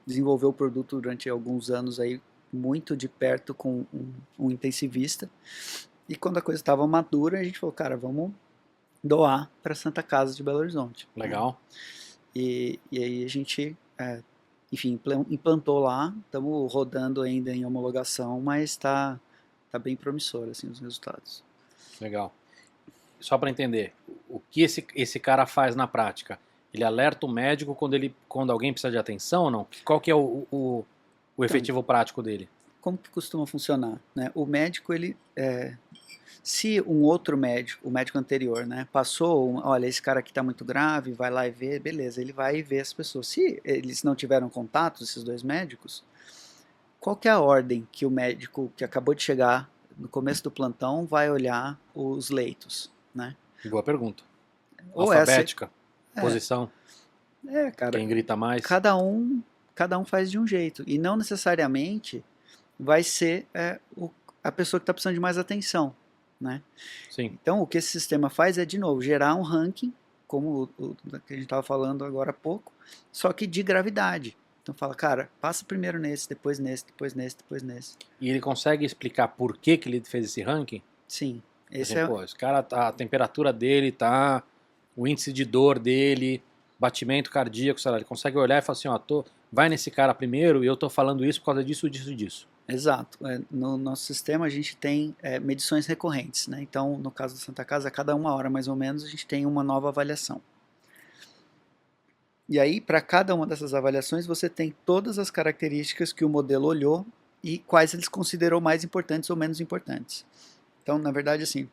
desenvolveu o produto durante alguns anos aí, muito de perto com um intensivista, e quando a coisa estava madura, a gente falou, cara, vamos doar para a Santa Casa de Belo Horizonte. Legal. E aí a gente, enfim, implantou lá, estamos rodando ainda em homologação, mas está bem promissor assim, os resultados. Legal. Só para entender, o que esse cara faz na prática? Ele alerta o médico quando alguém precisa de atenção ou não? Qual que é o efetivo prático dele? Como que costuma funcionar? Né? O médico, se um outro médico, o médico anterior, né, passou, olha, esse cara aqui está muito grave, vai lá e vê, beleza, ele vai e vê as pessoas. Se eles não tiveram contato, esses dois médicos, qual que é a ordem que o médico que acabou de chegar no começo do plantão vai olhar os leitos? Né? Boa pergunta. Ou alfabética, posição, cara, quem grita mais. Cada um faz de um jeito, e não necessariamente vai ser a pessoa que está precisando de mais atenção. Né? Sim. Então o que esse sistema faz é, de novo, gerar um ranking, como o que a gente estava falando agora há pouco, só que de gravidade. Então fala, cara, passa primeiro nesse, depois nesse, depois nesse, depois nesse. E ele consegue explicar por que ele fez esse ranking? Sim. Esse cara, a temperatura dele tá, o índice de dor dele, batimento cardíaco, sei lá, ele consegue olhar e falar assim, ó, vai nesse cara primeiro e eu tô falando isso por causa disso, disso e disso. Exato. No nosso sistema a gente tem medições recorrentes, né? Então, no caso da Santa Casa, a cada 1 hora mais ou menos a gente tem uma nova avaliação. E aí, para cada uma dessas avaliações, você tem todas as características que o modelo olhou e quais eles considerou mais importantes ou menos importantes. Então, na verdade, assim,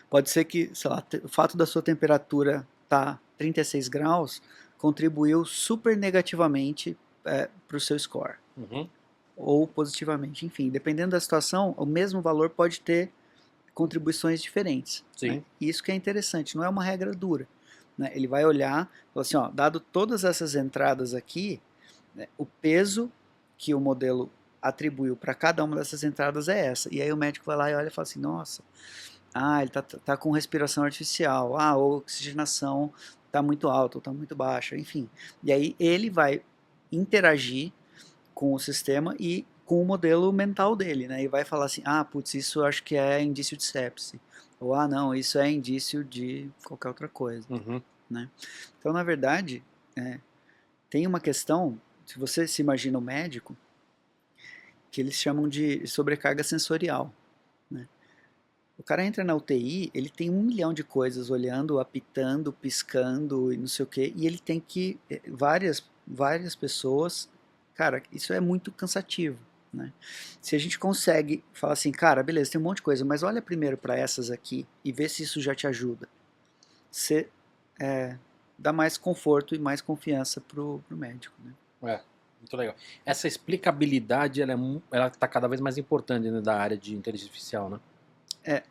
pode ser que, sei lá, o fato da sua temperatura estar 36 graus contribuiu super negativamente para o seu score. Uhum. Ou positivamente. Enfim, dependendo da situação, o mesmo valor pode ter contribuições diferentes. Sim. Né? E isso que é interessante, não é uma regra dura. Né? Ele vai olhar, falar assim, ó, dado todas essas entradas aqui, né, o peso que o modelo atribuiu para cada uma dessas entradas é essa. E aí o médico vai lá e olha e fala assim, nossa, ele tá com respiração artificial, a oxigenação está muito alta ou está muito baixa, enfim. E aí ele vai interagir com o sistema e com o modelo mental dele, né? E vai falar assim, putz, isso eu acho que é indício de sepse. Ou, não, isso é indício de qualquer outra coisa. Uhum. Né? Então, na verdade, tem uma questão, se você se imagina um médico, que eles chamam de sobrecarga sensorial. Né? O cara entra na UTI, ele tem 1 milhão de coisas olhando, apitando, piscando e não sei o quê, e ele tem que, várias pessoas, cara, isso é muito cansativo. Né? Se a gente consegue falar assim, cara, beleza, tem um monte de coisa, mas olha primeiro para essas aqui e vê se isso já te ajuda. Você dá mais conforto e mais confiança pro médico. Né? Muito legal. Essa explicabilidade, ela está cada vez mais importante dentro da área de inteligência artificial, né?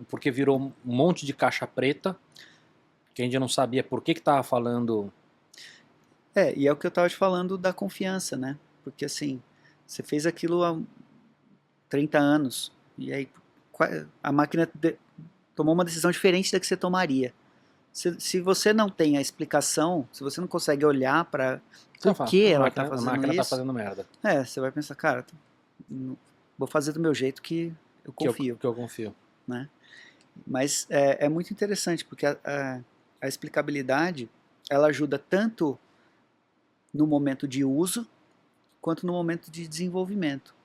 Porque virou um monte de caixa preta, que a gente não sabia por que estava falando. E é o que eu estava te falando da confiança, né? Porque assim, você fez aquilo há 30 anos, e aí a máquina tomou uma decisão diferente da que você tomaria. Se você não tem a explicação, se você não consegue olhar para por que ela está fazendo isso, a máquina está fazendo merda. Você vai pensar, cara, vou fazer do meu jeito que eu confio. Que eu confio. Né? Mas é muito interessante, porque a explicabilidade, ela ajuda tanto no momento de uso, quanto no momento de desenvolvimento.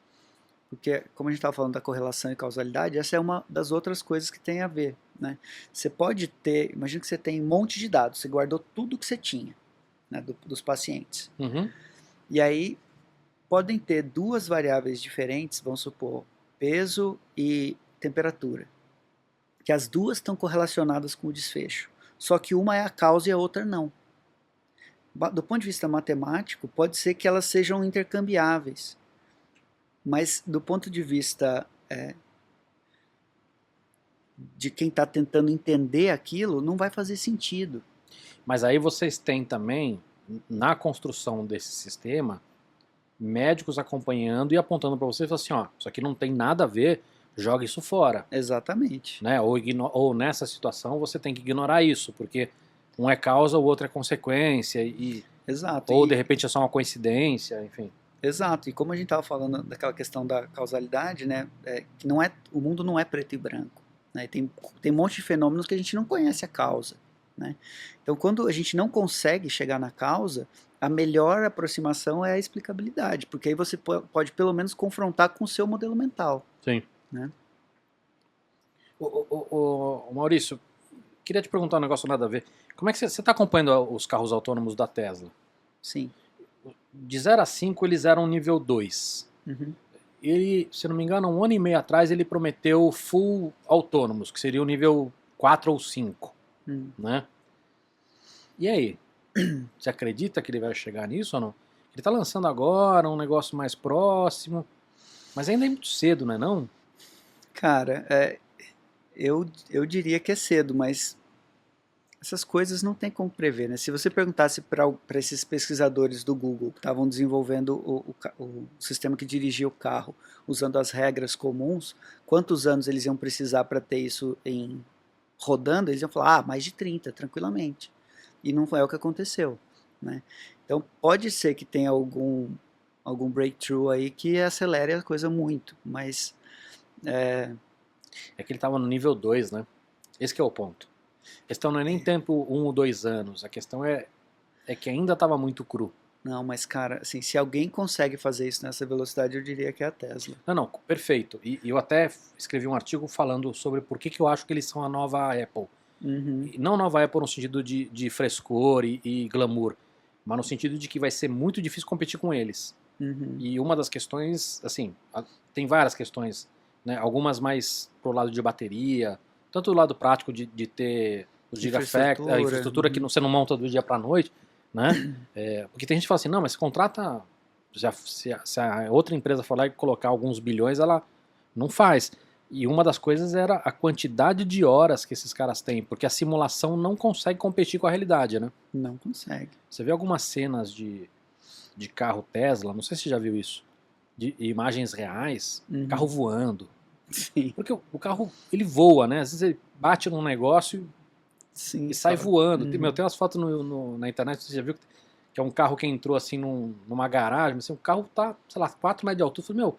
Porque, como a gente estava falando da correlação e causalidade, essa é uma das outras coisas que tem a ver. Né? Você pode ter, imagina que você tem um monte de dados, você guardou tudo que você tinha, né, dos pacientes. Uhum. E aí, podem ter duas variáveis diferentes, vamos supor, peso e temperatura, que as duas estão correlacionadas com o desfecho. Só que uma é a causa e a outra não. Do ponto de vista matemático, pode ser que elas sejam intercambiáveis. Mas do ponto de vista de quem está tentando entender aquilo, não vai fazer sentido. Mas aí vocês têm também, na construção desse sistema, médicos acompanhando e apontando para vocês, assim, ó, isso aqui não tem nada a ver, joga isso fora. Exatamente. Né? Ou nessa situação você tem que ignorar isso, porque um é causa, o outro é consequência, Exato. Ou de repente é só uma coincidência, enfim. Exato, e como a gente estava falando daquela questão da causalidade, né, que o mundo não é preto e branco. Né, tem um monte de fenômenos que a gente não conhece a causa. Né? Então, quando a gente não consegue chegar na causa, a melhor aproximação é a explicabilidade, porque aí você pode pelo menos confrontar com o seu modelo mental. Sim. Né? Maurício, queria te perguntar um negócio nada a ver. Como é que você está acompanhando os carros autônomos da Tesla? Sim. De 0 a 5 eles eram nível 2. Uhum. Ele, se não me engano, 1 ano e meio atrás ele prometeu full autônomos, que seria o nível 4 ou 5. Né? E aí? Você acredita que ele vai chegar nisso ou não? Ele está lançando agora um negócio mais próximo, mas ainda é muito cedo, não é não? Cara, eu diria que é cedo, mas essas coisas não tem como prever, né? Se você perguntasse para esses pesquisadores do Google que estavam desenvolvendo o sistema que dirigia o carro, usando as regras comuns, quantos anos eles iam precisar para ter isso rodando, eles iam falar, mais de 30, tranquilamente. E não foi o que aconteceu. Né? Então pode ser que tenha algum breakthrough aí que acelere a coisa muito, mas... É que ele estava no nível 2, né? Esse que é o ponto. A questão não é nem tempo 1 ou 2 anos, a questão é que ainda estava muito cru. Não, mas cara, assim, se alguém consegue fazer isso nessa velocidade, eu diria que é a Tesla. Não, perfeito. E eu até escrevi um artigo falando sobre por que eu acho que eles são a nova Apple. Uhum, E não nova Apple no sentido de frescor e glamour, mas no sentido de que vai ser muito difícil competir com eles. uhum. E uma das questões, assim, tem várias questões, né? Algumas mais pro lado de bateria, tanto do lado prático de ter os gigafactories, a infraestrutura que Uhum. você não monta do dia para noite, né? Porque tem gente que fala assim, não, mas você contrata, se a outra empresa for lá e colocar alguns bilhões, ela não faz. E uma das coisas era a quantidade de horas que esses caras têm, porque a simulação não consegue competir com a realidade, né? Não consegue. Você vê algumas cenas de carro Tesla, não sei se você já viu isso, de imagens reais, Uhum. carro voando. Sim, Porque o carro, ele voa, né? Às vezes ele bate num negócio sim. e sai Fala. voando. Uhum. Tem umas fotos na internet, você já viu, que é um carro que entrou assim numa garagem, assim, o carro tá, sei lá, 4 metros de altura. Eu falei, meu,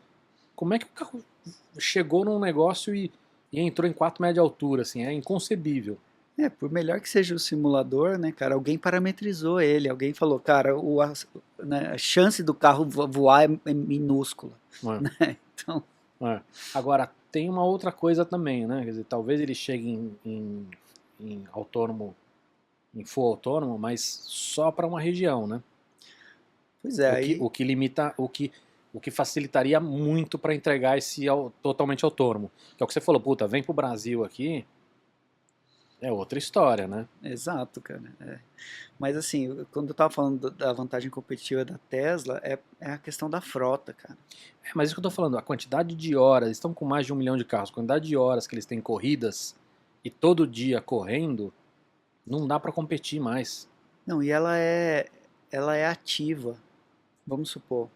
como é que o carro chegou num negócio e entrou em 4 metros de altura, assim, é inconcebível. Por melhor que seja o simulador, né, cara, alguém parametrizou ele, alguém falou, cara, né, a chance do carro voar é minúscula, Não é? né? Então, É. Agora, tem uma outra coisa também, né? Quer dizer, talvez ele chegue em autônomo, em full autônomo, mas só para uma região, né? pois é, aí, O que limita, o que facilitaria muito para entregar esse totalmente autônomo. Que é o que você falou, puta, vem pro Brasil aqui, é outra história, né? exato, cara. Mas assim, quando eu tava falando da vantagem competitiva da Tesla, é a questão da frota, cara. Mas isso que eu tô falando, a quantidade de horas, eles estão com mais de 1 milhão de carros, a quantidade de horas que eles têm corridas e todo dia correndo, não dá para competir mais. Não, e ela é ativa. Vamos supor,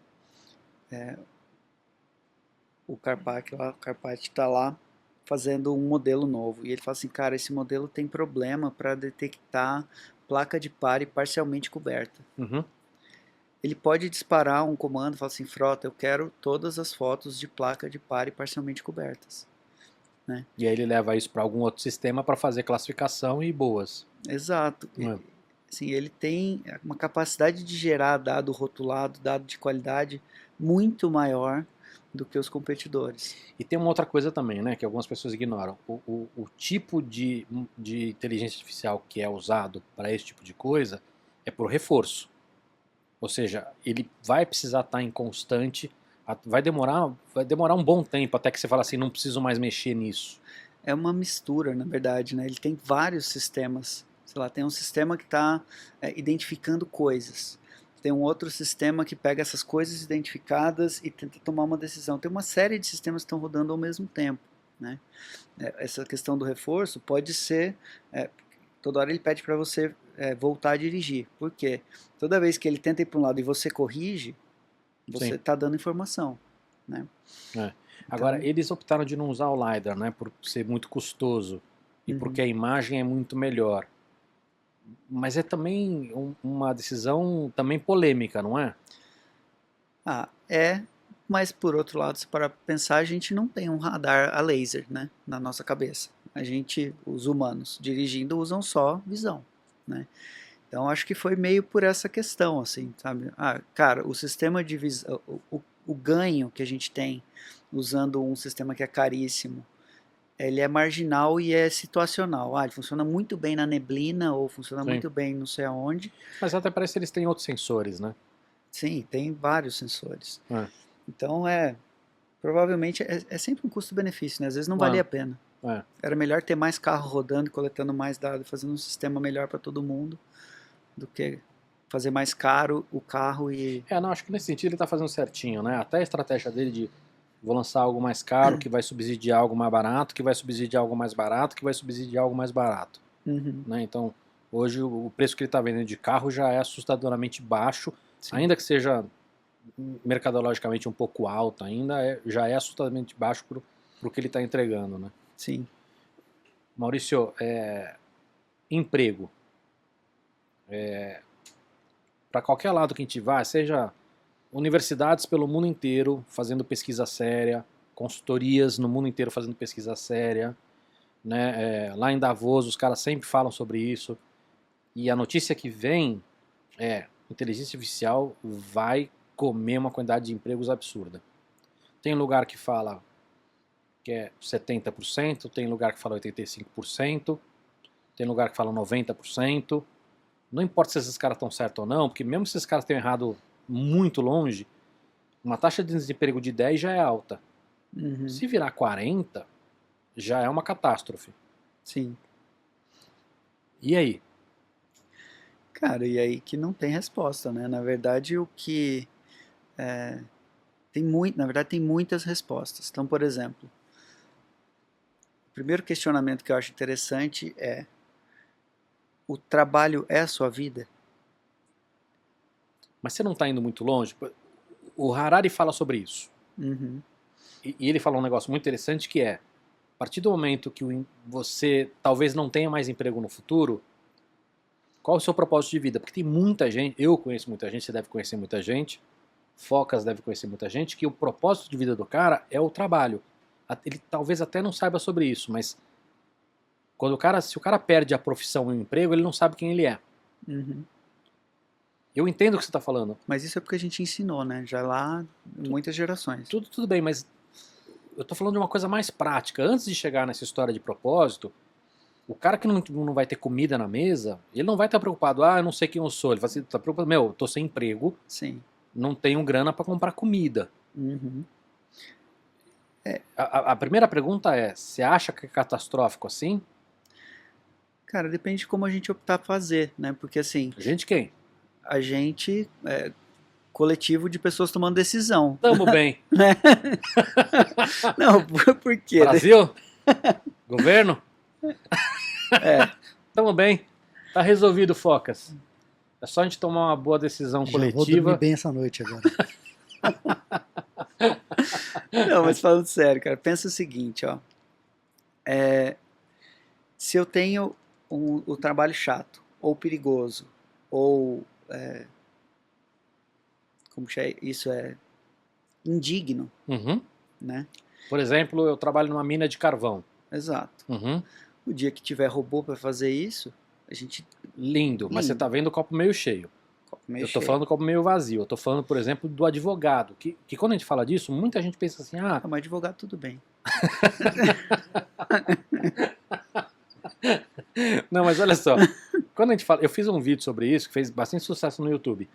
o Carpac lá, o Carpath tá lá fazendo um modelo novo. E ele fala assim, cara, esse modelo tem problema para detectar placa de pare parcialmente coberta. Uhum. Ele pode disparar um comando e falar assim, frota, eu quero todas as fotos de placa de pare parcialmente cobertas. Né? E aí ele leva isso para algum outro sistema para fazer classificação e boas. Exato. É. Assim, ele tem uma capacidade de gerar dado rotulado, dado de qualidade muito maior do que os competidores. E tem uma outra coisa também, né, que algumas pessoas ignoram. O tipo de inteligência artificial que é usado para esse tipo de coisa é por reforço. Ou seja, ele vai precisar estar em constante, vai demorar um bom tempo até que você fala assim, não preciso mais mexer nisso. É uma mistura, na verdade, né? Ele tem vários sistemas. Sei lá, tem um sistema que está identificando coisas. Tem um outro sistema que pega essas coisas identificadas e tenta tomar uma decisão. Tem uma série de sistemas que estão rodando ao mesmo tempo, né? Essa questão do reforço pode ser... toda hora ele pede para você voltar a dirigir. Por quê? Toda vez que ele tenta ir para um lado e você corrige, você Sim. está dando informação, né? É. Então, Agora, eles optaram de não usar o LiDAR, né, por ser muito custoso e porque a imagem é muito melhor. Mas é também uma decisão também polêmica, não é? mas por outro lado, se para pensar, a gente não tem um radar a laser, né, na nossa cabeça. A gente, os humanos, dirigindo, usam só visão, né? Então acho que foi meio por essa questão, assim, sabe? Cara, o sistema de visão, o ganho que a gente tem usando um sistema que é caríssimo, ele é marginal e é situacional. Ele funciona muito bem na neblina ou funciona Sim. muito bem não sei aonde. Mas até parece que eles têm outros sensores, né? Sim, tem vários sensores. É. Então provavelmente é sempre um custo-benefício, né? Às vezes não valia a pena. É. Era melhor ter mais carro rodando, coletando mais dados, fazendo um sistema melhor para todo mundo, do que fazer mais caro o carro e... Não, acho que nesse sentido ele está fazendo certinho, né? Até a estratégia dele de vou lançar algo mais caro, que vai subsidiar algo mais barato, que vai subsidiar algo mais barato, que vai subsidiar algo mais barato. Uhum, Né? Então, hoje o preço que ele está vendendo de carro já é assustadoramente baixo, sim. ainda que seja mercadologicamente um pouco alto ainda, já é assustadoramente baixo para o que ele está entregando, né? Sim. Maurício, emprego. Para qualquer lado que a gente vá, seja universidades pelo mundo inteiro fazendo pesquisa séria, consultorias no mundo inteiro fazendo pesquisa séria, né? Lá em Davos os caras sempre falam sobre isso, e a notícia que vem é inteligência artificial vai comer uma quantidade de empregos absurda. Tem lugar que fala que é 70%, tem lugar que fala 85%, tem lugar que fala 90%. Não importa se esses caras estão certos ou não, porque mesmo se esses caras tenham errado muito longe, uma taxa de desemprego de 10 já é alta. Uhum. Se virar 40, já é uma catástrofe. Sim. E aí? Cara, e aí que não tem resposta, né? Na verdade, o que na verdade tem muitas respostas. Então, por exemplo, o primeiro questionamento que eu acho interessante é: o trabalho é a sua vida? Mas você não está indo muito longe? O Harari fala sobre isso. Uhum. E ele fala um negócio muito interessante que é, a partir do momento que você talvez não tenha mais emprego no futuro, qual é o seu propósito de vida? Porque tem muita gente, eu conheço muita gente, você deve conhecer muita gente, Focas deve conhecer muita gente, que o propósito de vida do cara é o trabalho. Ele talvez até não saiba sobre isso, mas se o cara perde a profissão e o emprego, ele não sabe quem ele é. Uhum. Eu entendo o que você está falando. Mas isso é porque a gente ensinou, né? Já lá, muitas gerações. Tudo bem, mas eu estou falando de uma coisa mais prática. Antes de chegar nessa história de propósito, o cara que não vai ter comida na mesa, ele não vai estar preocupado, eu não sei quem eu sou. Ele vai estar preocupado, eu tô sem emprego, Sim. não tenho grana para comprar comida. Uhum. A primeira pergunta é, você acha que é catastrófico assim? Cara, depende de como a gente optar fazer, né? Porque assim, Gente quem? a gente coletivo de pessoas tomando decisão. Tamo bem. Não, por quê? Brasil? Governo? É, Tamo bem. Tá resolvido, Focas. É só a gente tomar uma boa decisão Já vou dormir coletiva. bem essa noite agora. não, mas falando sério, cara, pensa o seguinte, ó. Se eu tenho o trabalho chato, ou perigoso, ou como isso é indigno, Uhum. né? Por exemplo, eu trabalho numa mina de carvão. Exato. Uhum. O dia que tiver robô para fazer isso, a gente Lindo, mas você tá vendo o copo meio cheio. meio Eu tô cheio. falando do copo meio vazio. Eu tô falando, por exemplo, do advogado. Que quando a gente fala disso, muita gente pensa assim, Mas advogado tudo bem. Não, mas olha só. Quando a gente fala, eu fiz um vídeo sobre isso que fez bastante sucesso no YouTube.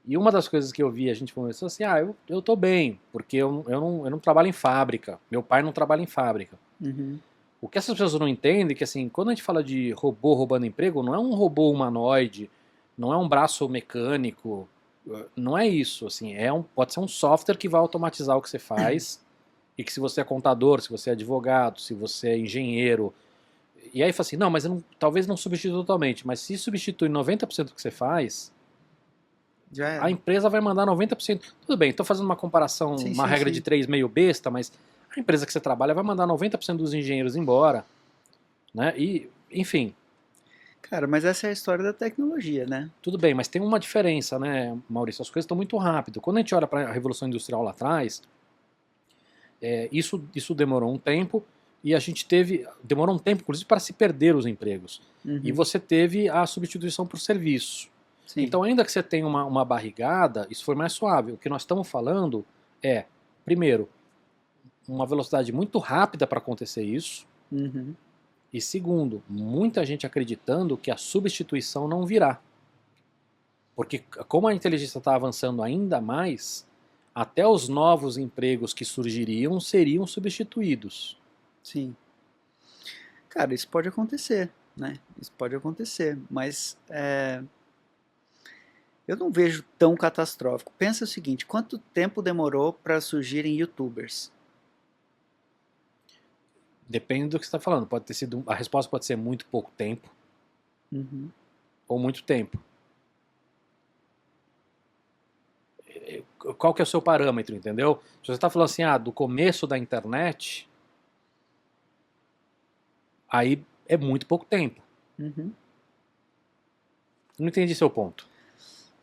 E uma das coisas que eu vi, a gente conversou assim, eu tô bem, porque eu não trabalho em fábrica. Meu pai não trabalha em fábrica. Uhum. O que essas pessoas não entendem é que, assim, quando a gente fala de robô roubando emprego, não é um robô humanoide, não é um braço mecânico, não é isso, assim, pode ser um software que vai automatizar o que você faz, e que se você é contador, se você é advogado, se você é engenheiro, e aí fala assim, não, mas talvez não substitua totalmente, mas se substitui 90% do que você faz, Já é. a empresa vai mandar 90%. Tudo bem, estou fazendo uma comparação, Sim, uma sim, regra sim. de 3 meio besta, mas a empresa que você trabalha vai mandar 90% dos engenheiros embora, né? E, enfim, Cara, mas essa é a história da tecnologia, né? tudo bem, mas tem uma diferença, né, Maurício? As coisas estão muito rápido. Quando a gente olha para a Revolução Industrial lá atrás, isso demorou um tempo e a gente demorou um tempo, inclusive, para se perder os empregos. Uhum. E você teve a substituição por serviço. Sim. Então, ainda que você tenha uma barrigada, isso foi mais suave. O que nós estamos falando é, primeiro, uma velocidade muito rápida para acontecer isso. Uhum. E segundo, muita gente acreditando que a substituição não virá. Porque como a inteligência está avançando ainda mais, até os novos empregos que surgiriam seriam substituídos. Sim. Cara, isso pode acontecer, né? Isso pode acontecer, mas eu não vejo tão catastrófico. Pensa o seguinte, quanto tempo demorou para surgirem YouTubers? Depende do que você está falando. A resposta pode ser muito pouco tempo Uhum. ou muito tempo. Qual que é o seu parâmetro, entendeu? Se você está falando assim, do começo da internet, aí é muito pouco tempo. Uhum. Não entendi seu ponto.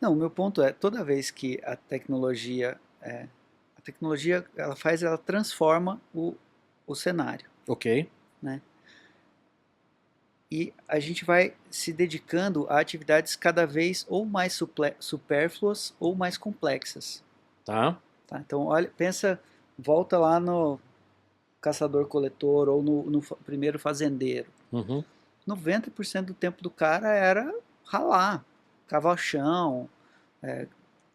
Não, o meu ponto é, toda vez que a tecnologia ela transforma o cenário, Ok. né? e a gente vai se dedicando a atividades cada vez ou mais supérfluas ou mais complexas. Tá? Tá? Então, olha, pensa, volta lá no caçador-coletor ou no primeiro fazendeiro. Uhum. 90% do tempo do cara era ralar, cavar o chão,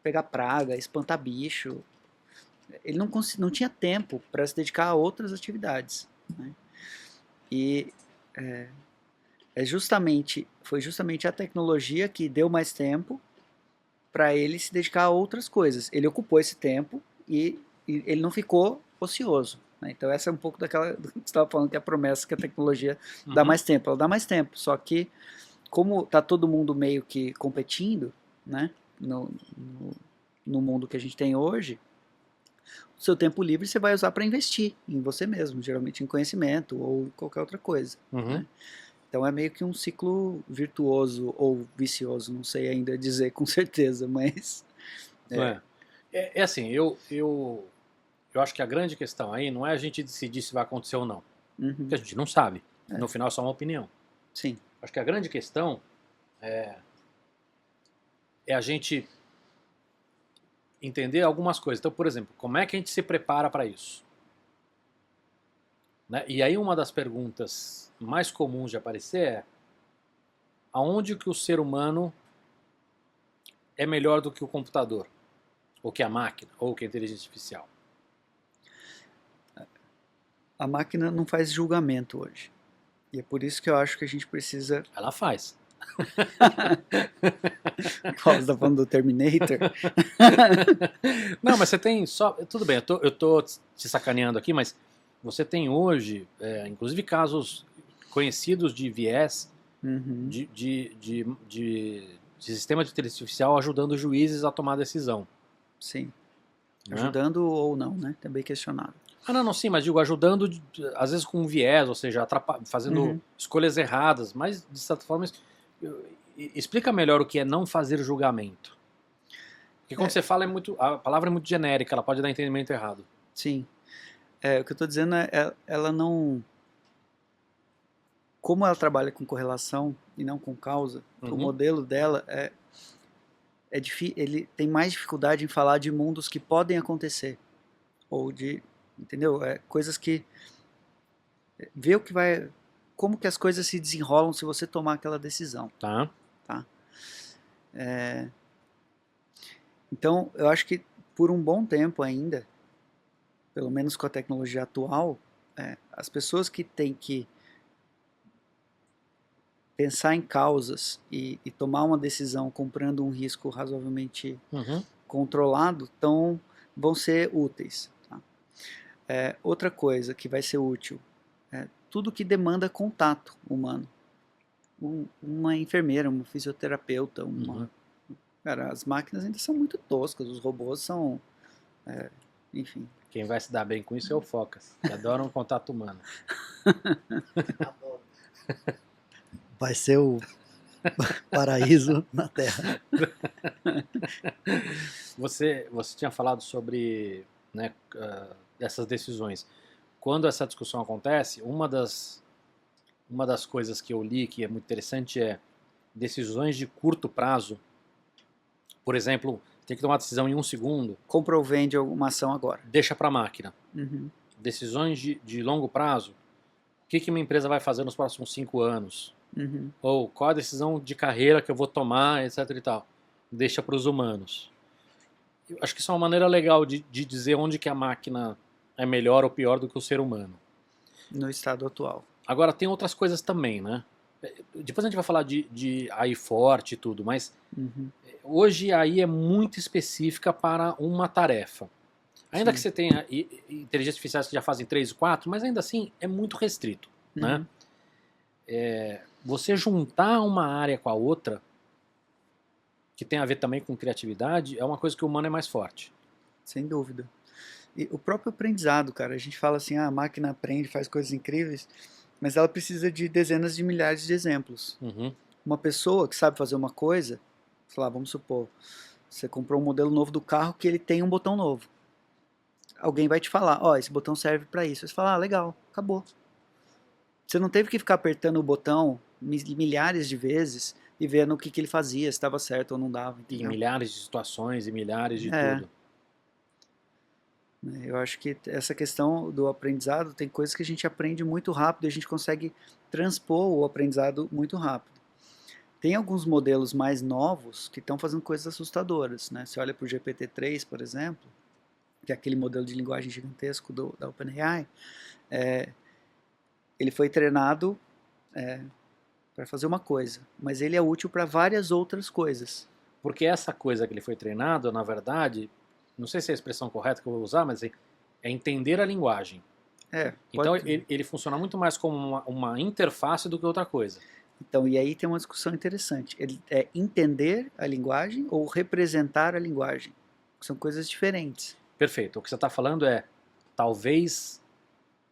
pegar praga, espantar bicho. Ele não tinha tempo para se dedicar a outras atividades, né? E foi justamente a tecnologia que deu mais tempo para ele se dedicar a outras coisas. Ele ocupou esse tempo e ele não ficou ocioso, né? Então essa é um pouco daquela do que você estava falando, que é a promessa que a tecnologia dá Uhum. mais tempo. Ela dá mais tempo, só que como está todo mundo meio que competindo, né, no mundo que a gente tem hoje, o seu tempo livre você vai usar para investir em você mesmo, geralmente em conhecimento ou qualquer outra coisa, Uhum. né? Então é meio que um ciclo virtuoso ou vicioso, não sei ainda dizer com certeza, mas É assim, eu acho que a grande questão aí não é a gente decidir se vai acontecer ou não, uhum, porque a gente não sabe. É. No final é só uma opinião. sim, Acho que a grande questão é a gente entender algumas coisas. Então, por exemplo, como é que a gente se prepara para isso? Né? E aí uma das perguntas mais comuns de aparecer é: aonde que o ser humano é melhor do que o computador? Ou que a máquina? Ou que a inteligência artificial? a máquina não faz julgamento hoje. E é por isso que eu acho que a gente precisa. Ela faz. Você está falando do Terminator? Não, mas você tem só... Tudo bem, eu tô te sacaneando aqui, mas você tem hoje, inclusive casos conhecidos de viés Uhum, de sistema de inteligência artificial ajudando juízes a tomar decisão. sim. Né? Ajudando ou não, né? Também questionável. Ah, não, sim, mas digo, ajudando, às vezes com viés, ou seja, fazendo Uhum. escolhas erradas, mas de certa forma, explica melhor o que é não fazer julgamento. Porque quando você fala, a palavra é muito genérica, ela pode dar entendimento errado. Sim. O que eu estou dizendo ela não. Como ela trabalha com correlação e não com causa, o Uhum. modelo dela ele tem mais dificuldade em falar de mundos que podem acontecer. Ou de. Entendeu? Coisas que. Ver o que vai. Como que as coisas se desenrolam se você tomar aquela decisão. Tá? Então, eu acho que por um bom tempo ainda, pelo menos com a tecnologia atual, as pessoas que têm que pensar em causas e tomar uma decisão comprando um risco razoavelmente Uhum. controlado vão ser úteis. Tá? Outra coisa que vai ser útil é tudo que demanda contato humano. Uma enfermeira, uma fisioterapeuta, Uhum. Cara, as máquinas ainda são muito toscas, os robôs são. Enfim. Quem vai se dar bem com isso é o Focas, que adora um contato humano. Vai ser o paraíso na Terra. Você tinha falado sobre, né, essas decisões. Quando essa discussão acontece, uma das coisas que eu li que é muito interessante é decisões de curto prazo. Por exemplo, tem que tomar uma decisão em 1 segundo, Compra ou vende alguma ação agora. deixa para a máquina. Uhum. Decisões de longo prazo, o que uma empresa vai fazer nos próximos 5 anos? Uhum. Ou qual a decisão de carreira que eu vou tomar, etc e tal. Deixa para os humanos. Eu acho que isso é uma maneira legal de dizer onde que a máquina é melhor ou pior do que o ser humano. No estado atual. Agora, tem outras coisas também, né? Depois a gente vai falar de AI forte e tudo, mas Uhum. hoje a AI é muito específica para uma tarefa. Ainda Sim. que você tenha inteligências artificiais que já fazem 3 e 4, mas ainda assim é muito restrito, né? Uhum. Você juntar uma área com a outra, que tem a ver também com criatividade, é uma coisa que o humano é mais forte. Sem dúvida. E o próprio aprendizado, cara, a gente fala assim, a máquina aprende, faz coisas incríveis, mas ela precisa de dezenas de milhares de exemplos. Uhum. Uma pessoa que sabe fazer uma coisa, sei lá, vamos supor, você comprou um modelo novo do carro que ele tem um botão novo. Alguém vai te falar, ó, esse botão serve para isso. Você fala, legal, acabou. Você não teve que ficar apertando o botão milhares de vezes e vendo o que ele fazia, se estava certo ou não dava. E Entendeu? milhares de situações e milhares de É. tudo. Eu acho que essa questão do aprendizado tem coisas que a gente aprende muito rápido e a gente consegue transpor o aprendizado muito rápido. Tem alguns modelos mais novos que estão fazendo coisas assustadoras, né? Você olha para o GPT-3, por exemplo, que é aquele modelo de linguagem gigantesco da OpenAI, ele foi treinado para fazer uma coisa, mas ele é útil para várias outras coisas. Porque essa coisa que ele foi treinado, na verdade, não sei se é a expressão correta que eu vou usar, mas é entender a linguagem. Então ele funciona muito mais como uma interface do que outra coisa. Então, e aí tem uma discussão interessante. Ele é entender a linguagem ou representar a linguagem? São coisas diferentes. Perfeito. O que você está falando é, talvez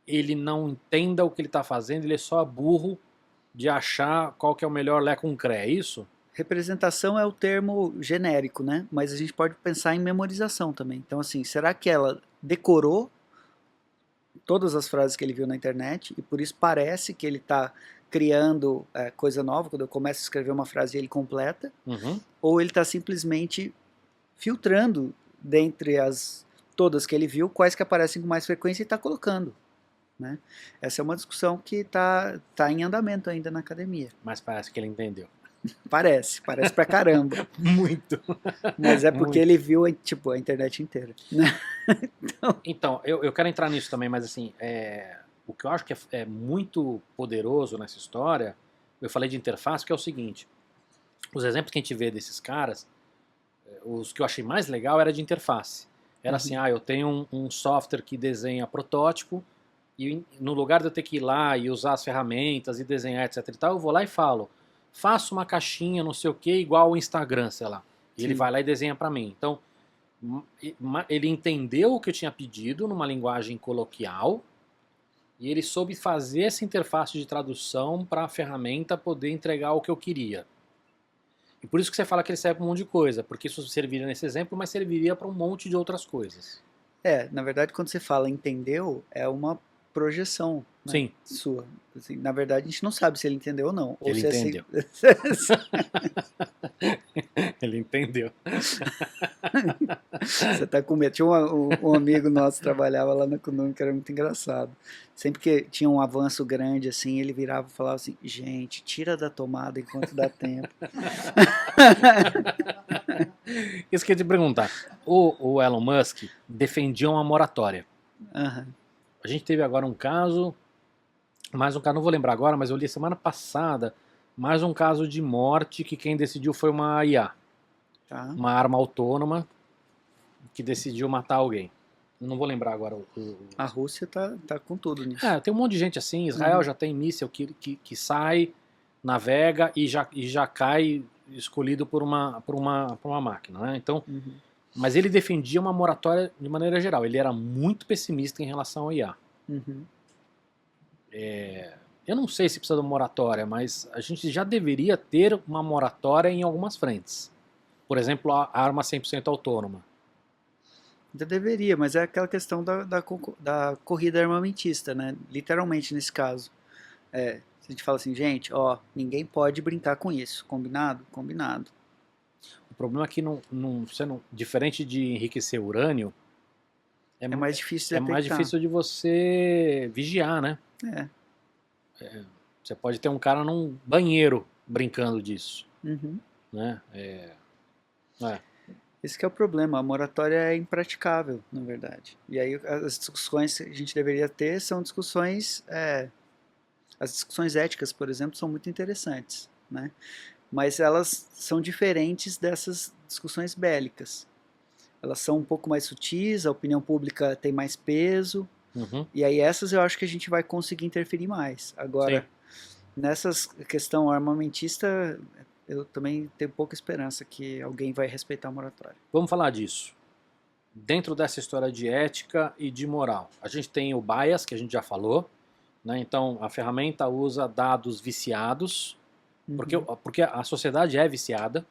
ele não entenda o que ele está fazendo, ele é só burro de achar qual que é o melhor Lé com Cré, é isso? Representação é o termo genérico, né? Mas a gente pode pensar em memorização também. Então, assim, será que ela decorou todas as frases que ele viu na internet e por isso parece que ele está criando coisa nova, quando eu começo a escrever uma frase ele completa, ou ele está simplesmente filtrando dentre as todas que ele viu, quais que aparecem com mais frequência e está colocando. Né? Essa é uma discussão que está em andamento ainda na academia. Mas parece que ele entendeu. Parece pra caramba. Muito. Mas é porque ele viu tipo, a internet inteira. Né? Então, eu quero entrar nisso também, mas assim, o que eu acho que é muito poderoso nessa história, eu falei de interface, que é o seguinte, os exemplos que a gente vê desses caras, os que eu achei mais legal era de interface. Era assim, eu tenho um software que desenha protótipo, e no lugar de eu ter que ir lá e usar as ferramentas e desenhar, etc e tal, eu vou lá e falo, faço uma caixinha, não sei o que, igual o Instagram, sei lá. E ele vai lá e desenha para mim. Então, ele entendeu o que eu tinha pedido numa linguagem coloquial e ele soube fazer essa interface de tradução para a ferramenta poder entregar o que eu queria. E por isso que você fala que ele serve para um monte de coisa, porque isso serviria nesse exemplo, mas serviria para um monte de outras coisas. Na verdade, quando você fala entendeu, é uma projeção, né, Sim. sua. Assim, na verdade, a gente não sabe se ele entendeu ou não. Ele ou entendeu. Ele entendeu. Você tá com medo. Tinha um amigo nosso que trabalhava lá na Kunumi que era muito engraçado. Sempre que tinha um avanço grande assim, ele virava e falava assim, gente, tira da tomada enquanto dá tempo. Isso que eu ia te perguntar. O Elon Musk defendia uma moratória. A gente teve agora um caso, mais um caso, não vou lembrar agora, mas eu li semana passada, mais um caso de morte que quem decidiu foi uma IA. Uma arma autônoma que decidiu matar alguém. Não vou lembrar agora A Rússia tá com tudo nisso. Tem um monte de gente assim. Israel já tem míssil que sai, navega e já cai escolhido por uma máquina, né? Então, mas ele defendia uma moratória de maneira geral. Ele era muito pessimista em relação ao IA. Eu não sei se precisa de uma moratória, mas a gente já deveria ter uma moratória em algumas frentes. Por exemplo, a arma 100% autônoma. Ainda deveria, mas é aquela questão da corrida armamentista, né? Literalmente nesse caso. Se a gente fala assim, gente, ninguém pode brincar com isso. Combinado? Combinado. O problema é que diferente de enriquecer urânio, é mais difícil de detectar. É mais difícil de você vigiar, né? Você pode ter um cara num banheiro brincando disso. Né? Esse que é o problema, a moratória é impraticável, na verdade. E aí as discussões que a gente deveria ter são discussões... as discussões éticas, por exemplo, são muito interessantes, né? Mas elas são diferentes dessas discussões bélicas. Elas são um pouco mais sutis, a opinião pública tem mais peso, e aí essas eu acho que a gente vai conseguir interferir mais. Agora, nessas questão armamentista, eu também tenho pouca esperança que alguém vai respeitar a moratória. Vamos falar disso. Dentro dessa história de ética e de moral, a gente tem o bias, que a gente já falou, né? Então a ferramenta usa dados viciados, porque a sociedade é viciada,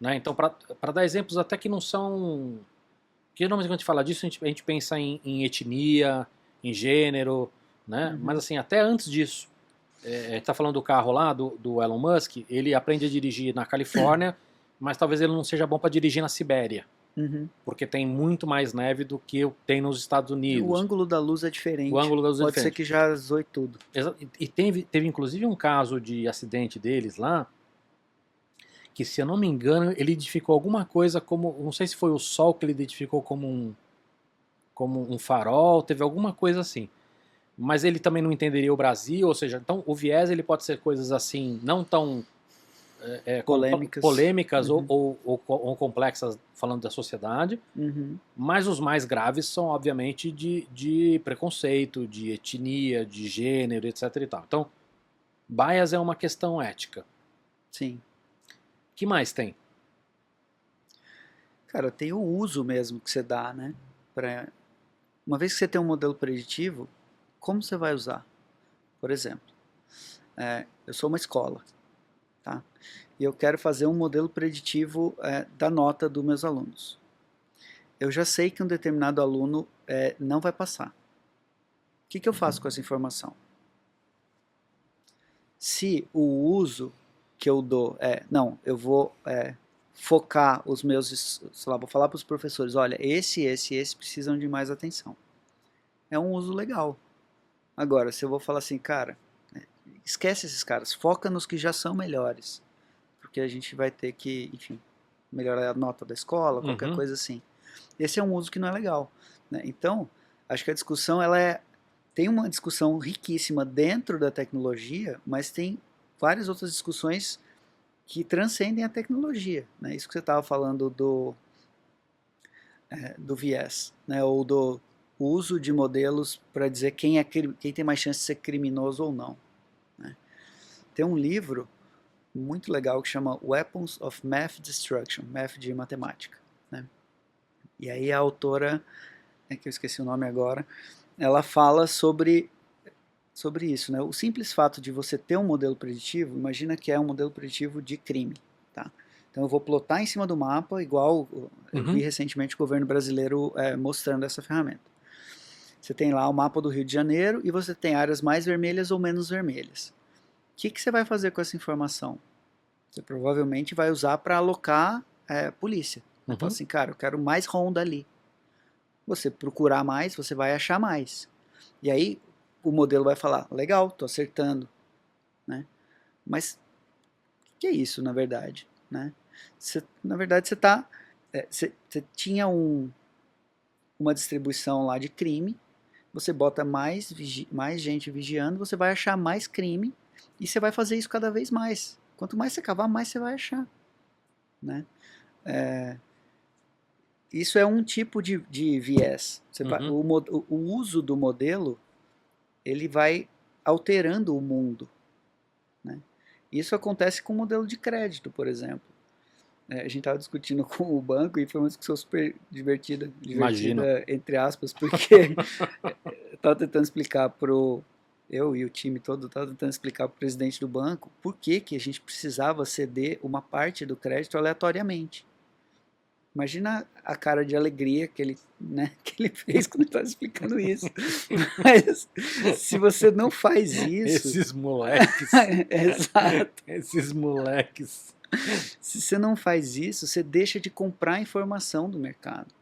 né? Então para dar exemplos até que não são... Que normalmente quando a gente fala disso, a gente pensa em etnia, em gênero, né? Mas assim, até antes disso, a gente tá falando do carro lá, do Elon Musk, ele aprende a dirigir na Califórnia, mas talvez ele não seja bom para dirigir na Sibéria, Uhum. porque tem muito mais neve do que tem nos Estados Unidos. O ângulo da luz é diferente. O ângulo da luz é Pode ser diferente. que já zoe tudo. E teve inclusive um caso de acidente deles lá, que se eu não me engano, ele identificou alguma coisa como, não sei se foi o sol que ele identificou como um farol, teve alguma coisa assim. Mas ele também não entenderia o Brasil, ou seja, então o viés ele pode ser coisas assim, não tão polêmicas Uhum. ou complexas falando da sociedade, Uhum. mas os mais graves são obviamente de preconceito, de etnia, de gênero, etc e tal. Então, bias é uma questão ética. Sim. O que mais tem? Cara, tem o uso mesmo que você dá, né? Uma vez que você tem um modelo preditivo, como você vai usar? Por exemplo, eu sou uma escola, tá? E eu quero fazer um modelo preditivo da nota dos meus alunos. Eu já sei que um determinado aluno não vai passar. O que eu faço com essa informação? Se o uso que eu dou não, eu vou focar os meus, sei lá, vou falar para os professores, olha, esse precisam de mais atenção. É um uso legal. Agora, se eu vou falar assim, cara, esquece esses caras, foca nos que já são melhores, porque a gente vai ter que, enfim, melhorar a nota da escola, qualquer coisa assim. Esse é um uso que não é legal, né? Então, acho que a discussão, tem uma discussão riquíssima dentro da tecnologia, mas tem várias outras discussões que transcendem a tecnologia, né? Isso que você estava falando do viés, né? Ou do uso de modelos para dizer quem tem mais chance de ser criminoso ou não, né? Tem um livro muito legal que chama Weapons of Math Destruction, math de matemática, né? E aí a autora, que eu esqueci o nome agora, ela fala sobre isso, né? O simples fato de você ter um modelo preditivo, imagina que é um modelo preditivo de crime, tá? Então eu vou plotar em cima do mapa, igual eu vi recentemente o governo brasileiro mostrando essa ferramenta. Você tem lá o mapa do Rio de Janeiro e você tem áreas mais vermelhas ou menos vermelhas. O que você vai fazer com essa informação? Você provavelmente vai usar para alocar polícia. Então assim, cara, eu quero mais ronda ali. Você procurar mais, você vai achar mais. E aí o modelo vai falar, legal, estou acertando, né? Mas o que é isso, na verdade, né? Na verdade, você tinha uma distribuição lá de crime, você bota mais gente vigiando, você vai achar mais crime e você vai fazer isso cada vez mais. Quanto mais você cavar, mais você vai achar, né? Isso é um tipo de viés. O uso do modelo, ele vai alterando o mundo, né? Isso acontece com o modelo de crédito, por exemplo. A gente estava discutindo com o banco e foi uma discussão super divertida entre aspas, porque eu estava tentando explicar eu e o time todo estava tentando explicar para o presidente do banco por que a gente precisava ceder uma parte do crédito aleatoriamente. Imagina a cara de alegria que ele fez quando estava explicando isso. Mas se você não faz isso... Esses moleques. Exato. Esses moleques. Se você não faz isso, você deixa de comprar informação do mercado.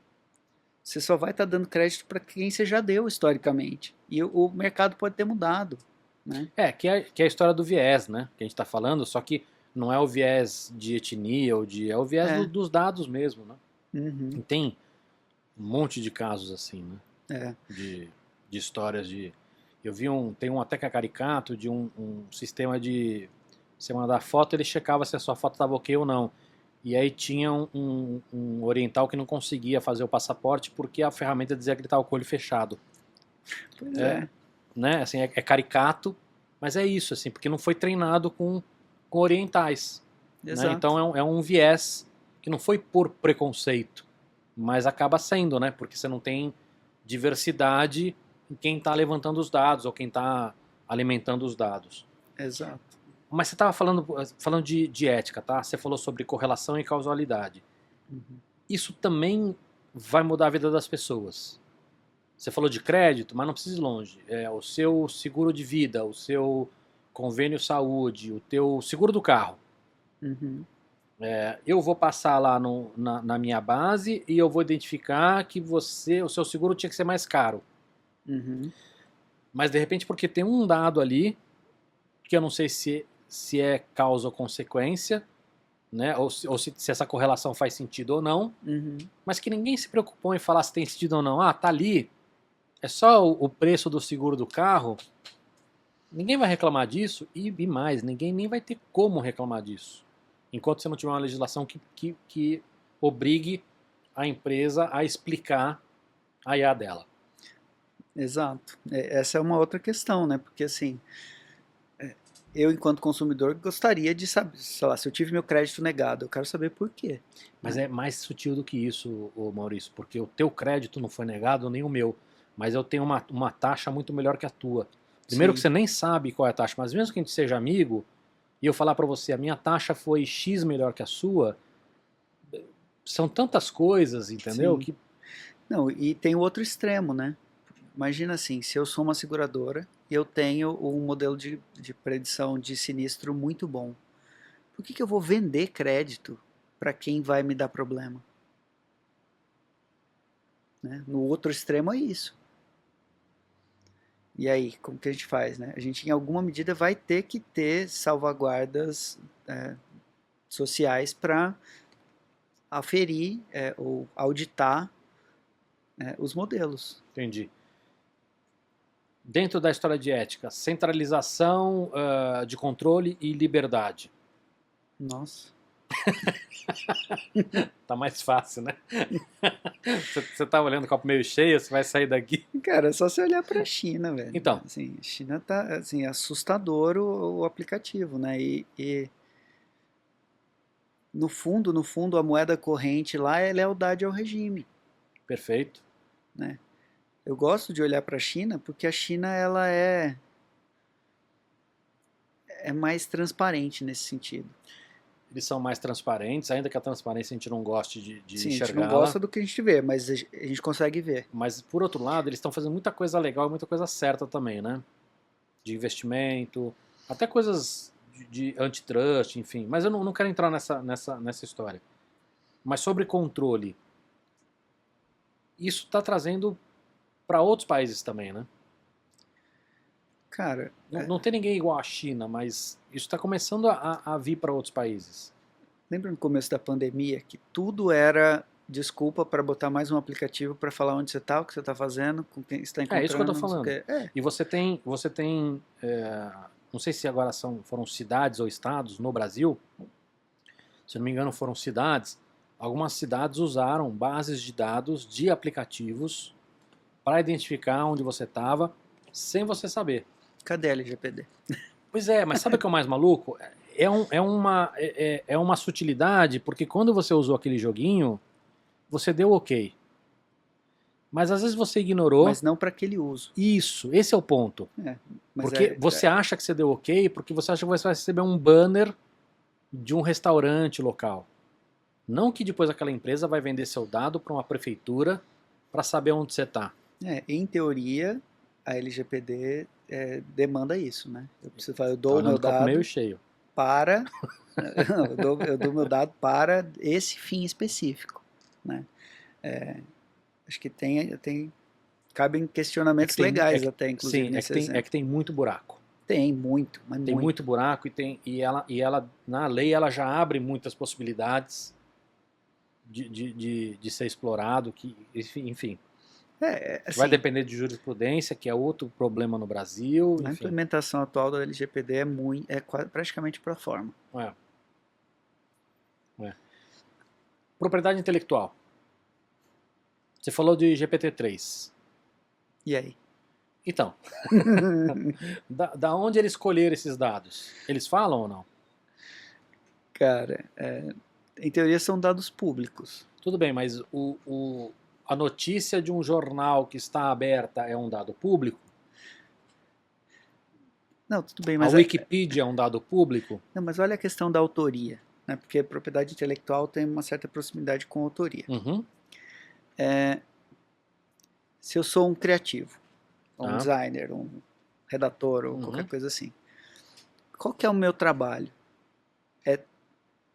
Você só vai estar dando crédito para quem você já deu historicamente. E o mercado pode ter mudado, né? Que é a história do viés, né? Que a gente está falando, só que não é o viés de etnia é o viés dos dados mesmo, né? Uhum. E tem um monte de casos assim, né? De histórias de... Eu vi tem um até que é caricato de um sistema de... Você mandar foto, ele checava se a sua foto estava ok ou não. E aí tinha um oriental que não conseguia fazer o passaporte porque a ferramenta dizia que ele estava com o olho fechado. Pois é. Né? Assim, é caricato, mas é isso, assim, porque não foi treinado com orientais. Né? Então é um viés que não foi por preconceito, mas acaba sendo, né? Porque você não tem diversidade em quem está levantando os dados ou quem está alimentando os dados. Exato. Mas você estava falando de ética, tá? Você falou sobre correlação e causalidade. Uhum. Isso também vai mudar a vida das pessoas. Você falou de crédito, mas não precisa ir longe. O seu seguro de vida, o seu convênio saúde, o teu seguro do carro. Uhum. Eu vou passar lá na minha base e eu vou identificar que o seu seguro tinha que ser mais caro. Uhum. Mas de repente porque tem um dado ali, que eu não sei se é causa ou consequência, né? Ou se essa correlação faz sentido ou não, Uhum. mas que ninguém se preocupou em falar se tem sentido ou não. Ah, tá ali, é só o preço do seguro do carro, ninguém vai reclamar disso e mais, ninguém nem vai ter como reclamar disso. Enquanto você não tiver uma legislação que obrigue a empresa a explicar a IA dela. Exato. Essa é uma outra questão, né? Porque assim, eu enquanto consumidor gostaria de saber, sei lá, se eu tive meu crédito negado, eu quero saber por quê. Mas é mais sutil do que isso, ô Maurício, porque o teu crédito não foi negado, nem o meu. Mas eu tenho uma taxa muito melhor que a tua. Primeiro que Sim. você nem sabe qual é a taxa, mas mesmo que a gente seja amigo, e eu falar pra você, a minha taxa foi X melhor que a sua, são tantas coisas, entendeu? Sim. Que Não, e tem o outro extremo, né? Imagina assim, se eu sou uma seguradora e eu tenho um modelo de predição de sinistro muito bom, por que eu vou vender crédito para quem vai me dar problema? Né? No outro extremo é isso. E aí, como que a gente faz? Né? A gente, em alguma medida, vai ter que ter salvaguardas sociais para aferir ou auditar os modelos. entendi. Dentro da história de ética, centralização de controle e liberdade. Nossa. Tá mais fácil, né? Você tá olhando o copo meio cheio, você vai sair daqui. Cara, é só você olhar para a China, velho. Então. Assim, a China tá assim, assustador o aplicativo, né? E no fundo, a moeda corrente lá é lealdade ao regime, Perfeito. né? Eu gosto de olhar para a China porque a China ela é mais transparente nesse sentido. Eles são mais transparentes, ainda que a transparência a gente não goste de Sim, a gente não enxergá-la. gosta do que a gente vê, mas a gente consegue ver. Mas, por outro lado, eles estão fazendo muita coisa legal e muita coisa certa também, né? De investimento, até coisas de antitrust, enfim. Mas eu não quero entrar nessa história. Mas sobre controle, isso está trazendo para outros países também, né? Cara, Não tem ninguém igual à China, mas isso está começando a vir para outros países. lembra no começo da pandemia que tudo era desculpa para botar mais um aplicativo para falar onde você está, o que você está fazendo, com quem você está encontrando. É isso que eu tô não sei o falando. quê. E você tem não sei se agora foram cidades ou estados no Brasil, se não me engano foram cidades, algumas cidades usaram bases de dados de aplicativos para identificar onde você estava sem você saber. Cadê a LGPD? Pois é, mas sabe o que é o mais maluco? É uma sutilidade, porque quando você usou aquele joguinho, você deu ok. Mas às vezes você ignorou. Mas não para aquele uso. Isso, esse é o ponto. Mas Porque você acha que você deu ok, porque você acha que você vai receber um banner de um restaurante local. Não que depois aquela empresa vai vender seu dado para uma prefeitura para saber onde você está. em teoria, a LGPD demanda isso, né? Eu dou o Olhando meu o copo dado meio cheio. para eu dou meu dado para esse fim específico, né? Acho que cabem questionamentos legais até, inclusive, Sim, nesse exemplo. é que tem muito buraco. Tem muito, mas Tem muito buraco e ela na lei ela já abre muitas possibilidades de ser explorado, que enfim. Assim, Vai depender de jurisprudência, que é outro problema no Brasil. a Enfim. implementação atual da LGPD é praticamente pro forma. Propriedade intelectual. Você falou de GPT-3. E aí? Então, da onde eles escolheram esses dados? Eles falam ou não? Cara, em teoria são dados públicos. Tudo bem, mas a notícia de um jornal que está aberta é um dado público? Não, tudo bem, mas a Wikipedia é um dado público? Não, mas olha a questão da autoria, né? Porque a propriedade intelectual tem uma certa proximidade com a autoria. Uhum. Se eu sou um criativo, um Tá. designer, um redator ou qualquer coisa assim, qual que é o meu trabalho?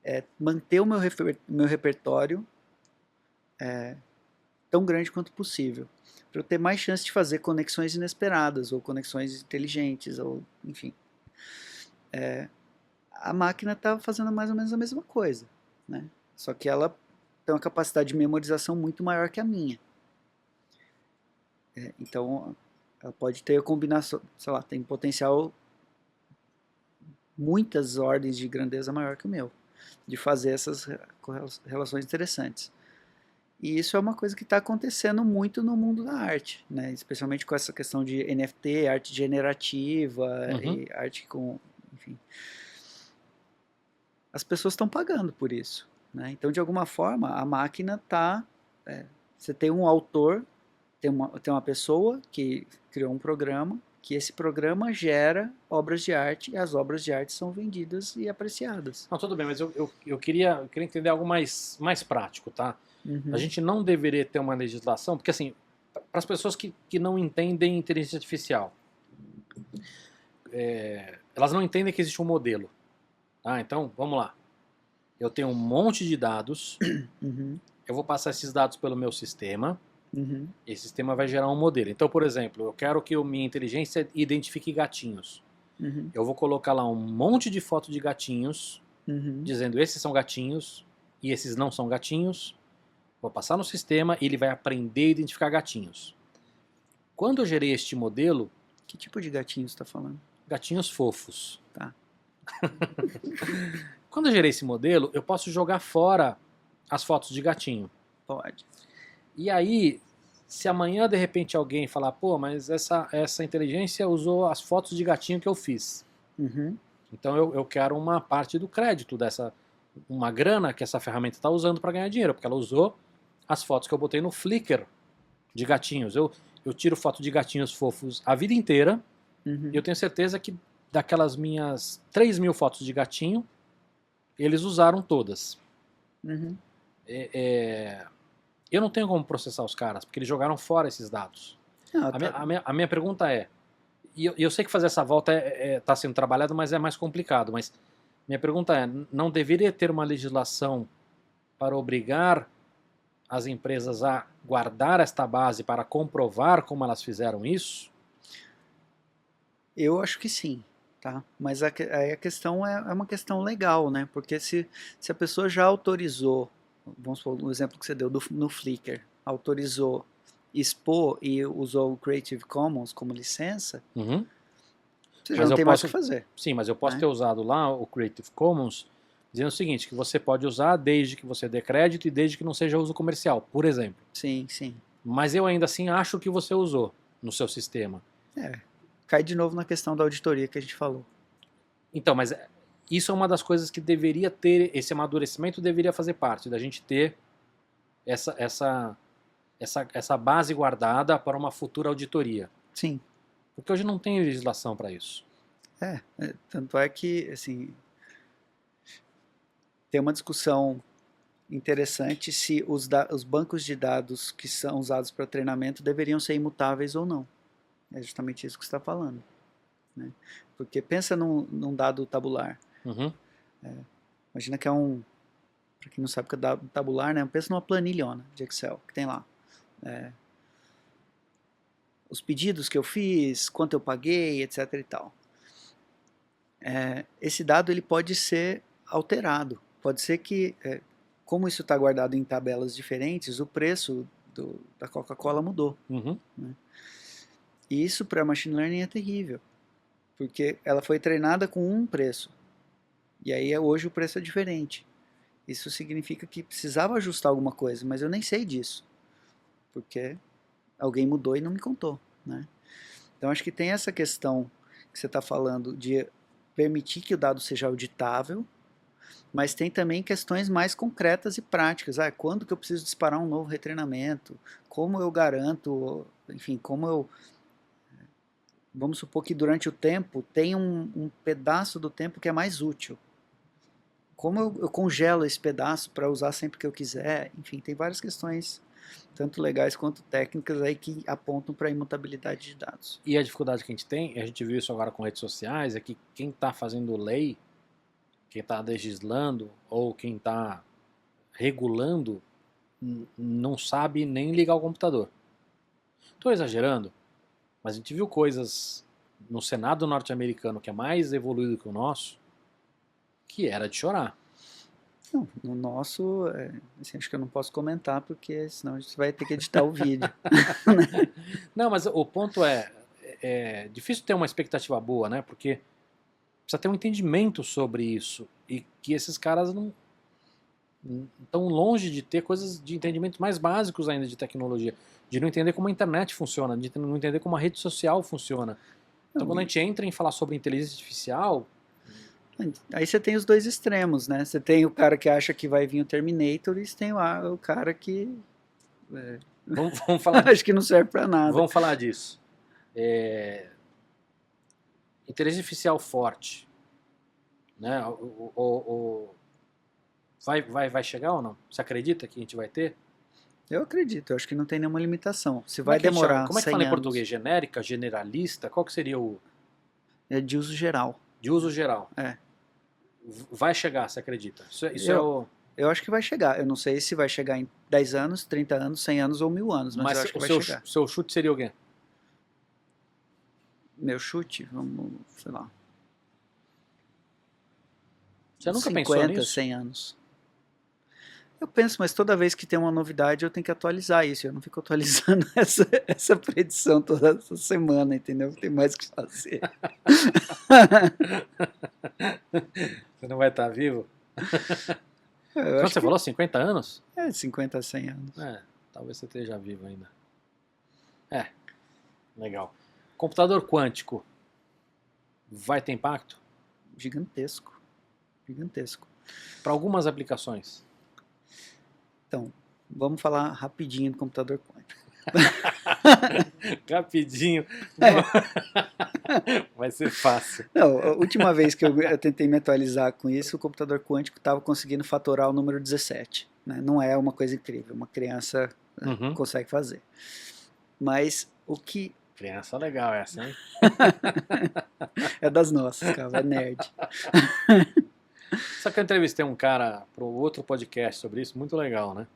É manter o meu repertório tão grande quanto possível, para eu ter mais chance de fazer conexões inesperadas, ou conexões inteligentes, ou enfim. A máquina está fazendo mais ou menos a mesma coisa, né? Só que ela tem uma capacidade de memorização muito maior que a minha. Então, ela pode ter a combinação, sei lá, tem potencial muitas ordens de grandeza maior que o meu, de fazer essas relações interessantes. E isso é uma coisa que está acontecendo muito no mundo da arte, né? Especialmente com essa questão de NFT, arte generativa, e arte com, enfim. As pessoas estão pagando por isso, né? Então, de alguma forma, a máquina está... você tem um autor, tem uma pessoa que criou um programa, que esse programa gera obras de arte, e as obras de arte são vendidas e apreciadas. Não, tudo bem, mas eu queria entender algo mais prático, tá? A gente não deveria ter uma legislação, porque assim, para as pessoas que não entendem inteligência artificial, elas não entendem que existe um modelo. Tá? Então, vamos lá. Eu tenho um monte de dados, eu vou passar esses dados pelo meu sistema, esse sistema vai gerar um modelo. Então, por exemplo, eu quero que a minha inteligência identifique gatinhos. Eu vou colocar lá um monte de fotos de gatinhos, dizendo esses são gatinhos e esses não são gatinhos. Vou passar no sistema e ele vai aprender a identificar gatinhos. Quando eu gerei este modelo... Que tipo de gatinhos você está falando? Gatinhos fofos. Tá. Quando eu gerei esse modelo, eu posso jogar fora as fotos de gatinho. Pode. E aí, se amanhã de repente alguém falar, pô, mas essa inteligência usou as fotos de gatinho que eu fiz. Então eu quero uma parte do crédito dessa, uma grana que essa ferramenta está usando para ganhar dinheiro, porque ela usou as fotos que eu botei no Flickr de gatinhos. Eu tiro foto de gatinhos fofos a vida inteira, e eu tenho certeza que daquelas minhas 3.000 fotos de gatinho, eles usaram todas. Eu não tenho como processar os caras, porque eles jogaram fora esses dados. A minha pergunta é, e eu sei que fazer essa volta está sendo trabalhado, mas é mais complicado, mas minha pergunta é, não deveria ter uma legislação para obrigar as empresas a guardar esta base para comprovar como elas fizeram isso? Eu acho que sim, tá? Mas aí a questão é uma questão legal, né? Porque se a pessoa já autorizou, vamos supor, o exemplo que você deu no Flickr, autorizou expor e usou o Creative Commons como licença, você já não tem mais o que fazer. Sim, mas eu posso ter usado lá o Creative Commons dizendo o seguinte, que você pode usar desde que você dê crédito e desde que não seja uso comercial, por exemplo. Sim, sim. Mas eu ainda assim acho que você usou no seu sistema. Cai de novo na questão da auditoria que a gente falou. Então, mas isso é uma das coisas que deveria ter, esse amadurecimento deveria fazer parte, da gente ter essa base guardada para uma futura auditoria. Sim. Porque hoje não tem legislação para isso. Tanto é que, assim, tem uma discussão interessante se os bancos de dados que são usados para treinamento deveriam ser imutáveis ou não. É justamente isso que você está falando. Né? Porque pensa num dado tabular. Imagina que para quem não sabe o que é dado tabular, né? Pensa numa planilhona de Excel que tem lá. Os pedidos que eu fiz, quanto eu paguei, etc. e tal. Esse dado ele pode ser alterado. Pode ser que, como isso está guardado em tabelas diferentes, o preço da Coca-Cola mudou. Né? E isso para machine learning é terrível, porque ela foi treinada com um preço, e aí hoje o preço é diferente. Isso significa que precisava ajustar alguma coisa, mas eu nem sei disso, porque alguém mudou e não me contou. Né? Então acho que tem essa questão que você está falando de permitir que o dado seja auditável, mas tem também questões mais concretas e práticas. Quando que eu preciso disparar um novo retreinamento? Como eu garanto, enfim, vamos supor que durante o tempo tem um pedaço do tempo que é mais útil. Como eu congelo esse pedaço para usar sempre que eu quiser? Enfim, tem várias questões tanto legais quanto técnicas aí que apontam para a imutabilidade de dados. E a dificuldade que a gente tem, e a gente viu isso agora com redes sociais, é que quem está fazendo lei, quem está legislando ou quem está regulando não sabe nem ligar o computador. Estou exagerando, mas a gente viu coisas no Senado norte-americano que é mais evoluído que o nosso, que era de chorar. Não, no nosso, assim, acho que eu não posso comentar, porque senão a gente vai ter que editar o vídeo. Não, mas o ponto é difícil ter uma expectativa boa, né? Porque precisa ter um entendimento sobre isso. E que esses caras não estão longe de ter coisas de entendimento mais básicos ainda de tecnologia. De não entender como a internet funciona, de não entender como a rede social funciona. Então, quando a gente entra em falar sobre inteligência artificial, Aí você tem os dois extremos, né? Você tem o cara que acha que vai vir o Terminator e você tem o cara que vamos falar acho que não serve para nada. Vamos falar disso. Inteligência artificial forte, né? Vai chegar ou não? Você acredita que a gente vai ter? Eu acredito, eu acho que não tem nenhuma limitação. Se Como vai é que a gente demorar chama? Como é que 100 fala em anos, português? Genérica, generalista? Qual que seria o é de uso geral. de uso geral? É. Vai chegar, você acredita? Isso é o... Eu acho que vai chegar. Eu não sei se vai chegar em 10 anos, 30 anos, 100 anos ou 1000 anos, mas eu acho que vai chegar. Seu chute seria o quê? Meu chute, vamos, sei lá. Você nunca 50, pensou nisso? 100 anos. Eu penso, mas toda vez que tem uma novidade eu tenho que atualizar isso. Eu não fico atualizando essa predição toda semana, entendeu? Tem mais o que fazer. Você não vai estar vivo? Eu Quando acho você que falou 50 anos? é 50 a 100 anos. Talvez você esteja vivo ainda. Legal. Computador quântico vai ter impacto? Gigantesco. Gigantesco. Para algumas aplicações. Então, vamos falar rapidinho do computador quântico. Rapidinho. Vai ser fácil. Não, a última vez que eu tentei me atualizar com isso, o computador quântico estava conseguindo fatorar o número 17. Né? Não é uma coisa incrível, uma criança consegue fazer. Mas o que... Criança legal essa, hein? É das nossas, cara, é nerd. Só que eu entrevistei um cara para outro podcast sobre isso, muito legal, né?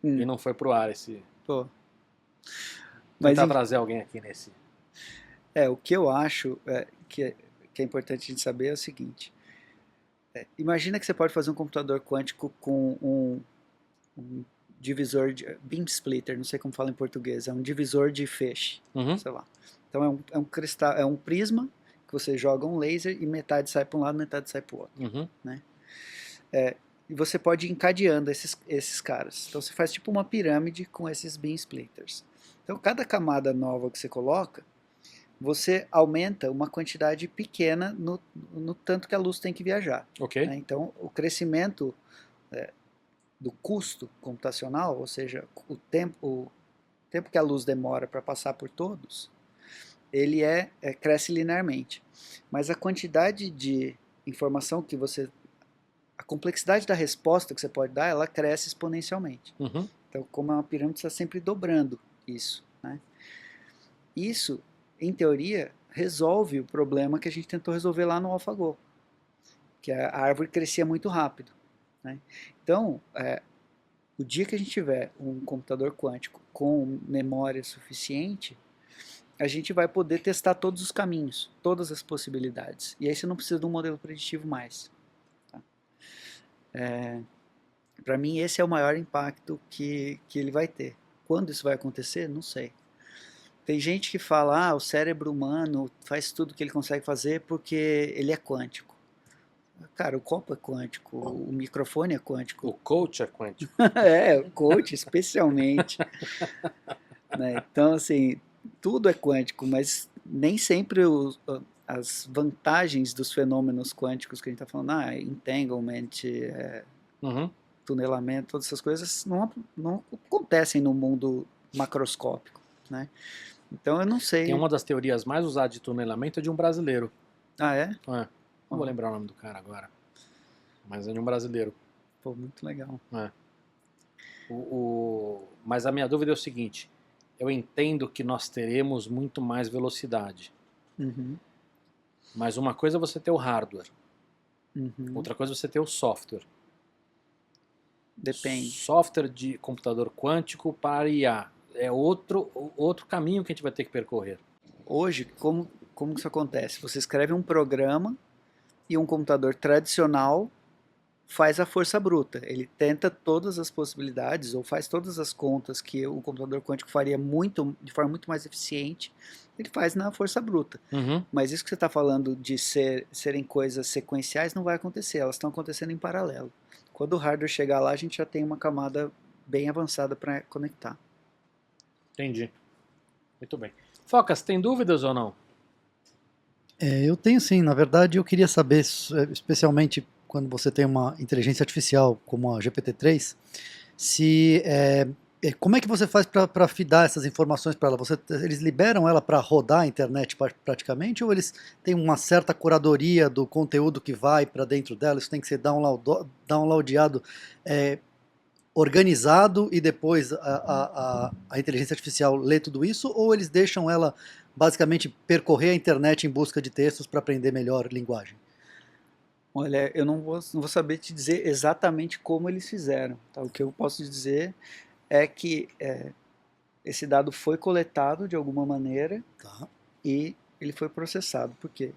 E não foi pro ar esse... Pô. Tentar trazer alguém aqui nesse... O que eu acho que é importante a gente saber é o seguinte. Imagina que você pode fazer um computador quântico com um divisor de... beam splitter, não sei como fala em português, é um divisor de feixe, sei lá. Então é um cristal, é um prisma que você joga um laser e metade sai para um lado, metade sai para o outro. Né? E você pode ir encadeando esses caras. Então você faz tipo uma pirâmide com esses beam splitters. Então cada camada nova que você coloca, você aumenta uma quantidade pequena no tanto que a luz tem que viajar. Ok. Né? Então o crescimento do custo computacional, ou seja, o tempo que a luz demora para passar por todos, ele cresce linearmente. Mas a quantidade de informação que a complexidade da resposta que você pode dar, ela cresce exponencialmente. Então, como é uma pirâmide, você está sempre dobrando isso. Né? Isso, em teoria, resolve o problema que a gente tentou resolver lá no AlphaGo, que a árvore crescia muito rápido. Né? Então, o dia que a gente tiver um computador quântico com memória suficiente, a gente vai poder testar todos os caminhos, todas as possibilidades. E aí você não precisa de um modelo preditivo mais. Tá? Para mim, esse é o maior impacto que ele vai ter. Quando isso vai acontecer, não sei. Tem gente que fala, o cérebro humano faz tudo que ele consegue fazer porque ele é quântico. Cara, o copo é quântico, o microfone é quântico. O coach é quântico. O coach especialmente. Né? Então, assim, tudo é quântico, mas nem sempre as vantagens dos fenômenos quânticos que a gente está falando, entanglement, tunelamento, todas essas coisas não acontecem no mundo macroscópico. Né? Então eu não sei. Tem uma das teorias mais usadas de tunelamento de um brasileiro. Ah, é? Não vou lembrar o nome do cara agora. Mas é de um brasileiro. Pô, muito legal. Mas a minha dúvida é o seguinte, eu entendo que nós teremos muito mais velocidade, Uhum, mas uma coisa é você ter o hardware, uhum. outra coisa é você ter o software. Depende. Software de computador quântico para IA. É outro caminho que a gente vai ter que percorrer. Hoje, como que isso acontece? Você escreve um programa e um computador tradicional faz a força bruta. Ele tenta todas as possibilidades ou faz todas as contas que o computador quântico faria de forma muito mais eficiente. Ele faz na força bruta. Uhum. Mas isso que você está falando de serem coisas sequenciais não vai acontecer. Elas estão acontecendo em paralelo. Quando o hardware chegar lá, a gente já tem uma camada bem avançada para conectar. Entendi. Muito bem. Focas, tem dúvidas ou não? Eu tenho sim, na verdade eu queria saber, especialmente quando você tem uma inteligência artificial como a GPT-3, se como é que você faz para fidar essas informações para ela? Eles liberam ela para rodar a internet praticamente, ou eles têm uma certa curadoria do conteúdo que vai para dentro dela? Isso tem que ser downloadado, organizado, e depois a inteligência artificial lê tudo isso, ou eles deixam ela basicamente percorrer a internet em busca de textos para aprender melhor linguagem? Olha, eu não vou saber te dizer exatamente como eles fizeram. Tá? O que eu posso dizer é que esse dado foi coletado de alguma maneira Tá. e ele foi processado. Por quê?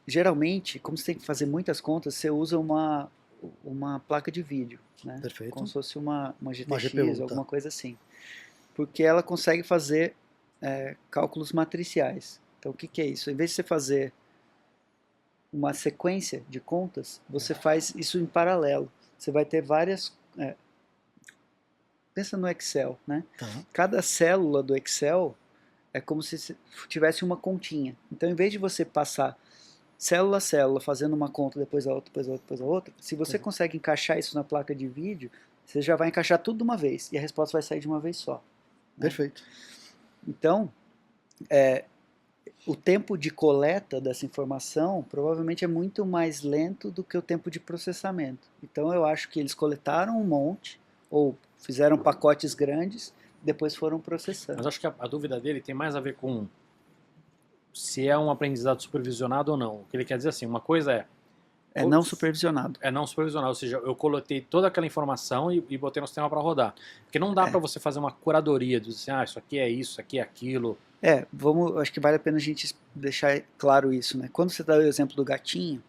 Geralmente, como você tem que fazer muitas contas, você usa uma placa de vídeo, né? Perfeito. Como se fosse uma GTX, GPU, tá. alguma coisa assim. Porque ela consegue fazer cálculos matriciais. Então, o que é isso? Em vez de você fazer uma sequência de contas, você faz isso em paralelo. Você vai ter várias... pensa no Excel, né? Tá. Cada célula do Excel é como se tivesse uma continha. Então, em vez de você passar célula a célula, fazendo uma conta, depois a outra, depois a outra, depois a outra, se você consegue encaixar isso na placa de vídeo, você já vai encaixar tudo de uma vez, e a resposta vai sair de uma vez só. Né? Perfeito. Então, o tempo de coleta dessa informação provavelmente é muito mais lento do que o tempo de processamento. Então, eu acho que eles coletaram um monte, ou fizeram pacotes grandes, depois foram processando. Mas acho que a dúvida dele tem mais a ver com se é um aprendizado supervisionado ou não. O que ele quer dizer assim, uma coisa é não supervisionado. É não supervisionado, ou seja, eu coletei toda aquela informação e botei no sistema para rodar. Porque não dá para você fazer uma curadoria, dizer assim, isso aqui é isso aqui é aquilo. Acho que vale a pena a gente deixar claro isso, né? Quando você dá o exemplo do gatinho,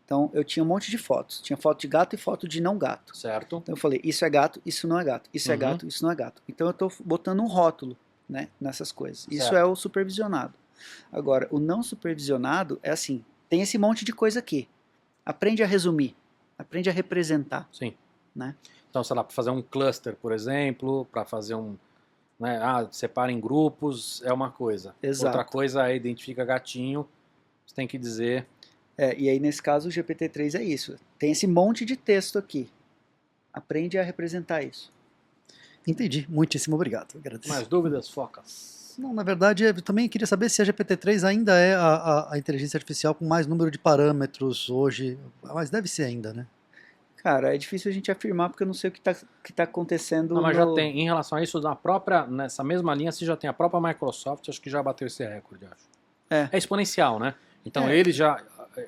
então eu tinha um monte de fotos. Tinha foto de gato e foto de não gato. Certo. Então eu falei, isso é gato, isso não é gato. Isso é gato, isso não é gato. Então eu estou botando um rótulo, né, nessas coisas. Certo. Isso é o supervisionado. Agora, o não supervisionado é assim, tem esse monte de coisa aqui. Aprende a resumir, aprende a representar. Sim. Né? Então, sei lá, para fazer um cluster, por exemplo, para fazer um... Né, separa em grupos, é uma coisa. Exato. Outra coisa é identifica gatinho, você tem que dizer... e aí, nesse caso, o GPT-3 é isso. Tem esse monte de texto aqui. Aprende a representar isso. Entendi. Muitíssimo obrigado. Agradeço. Mais dúvidas, Focas? Não, na verdade, eu também queria saber se a GPT-3 ainda é a inteligência artificial com mais número de parâmetros hoje, mas deve ser ainda, né? Cara, é difícil a gente afirmar porque eu não sei o que tá acontecendo. Não, mas já tem, em relação a isso, nessa mesma linha, você já tem a própria Microsoft, acho que já bateu esse recorde, acho. É exponencial, né? Então ele já,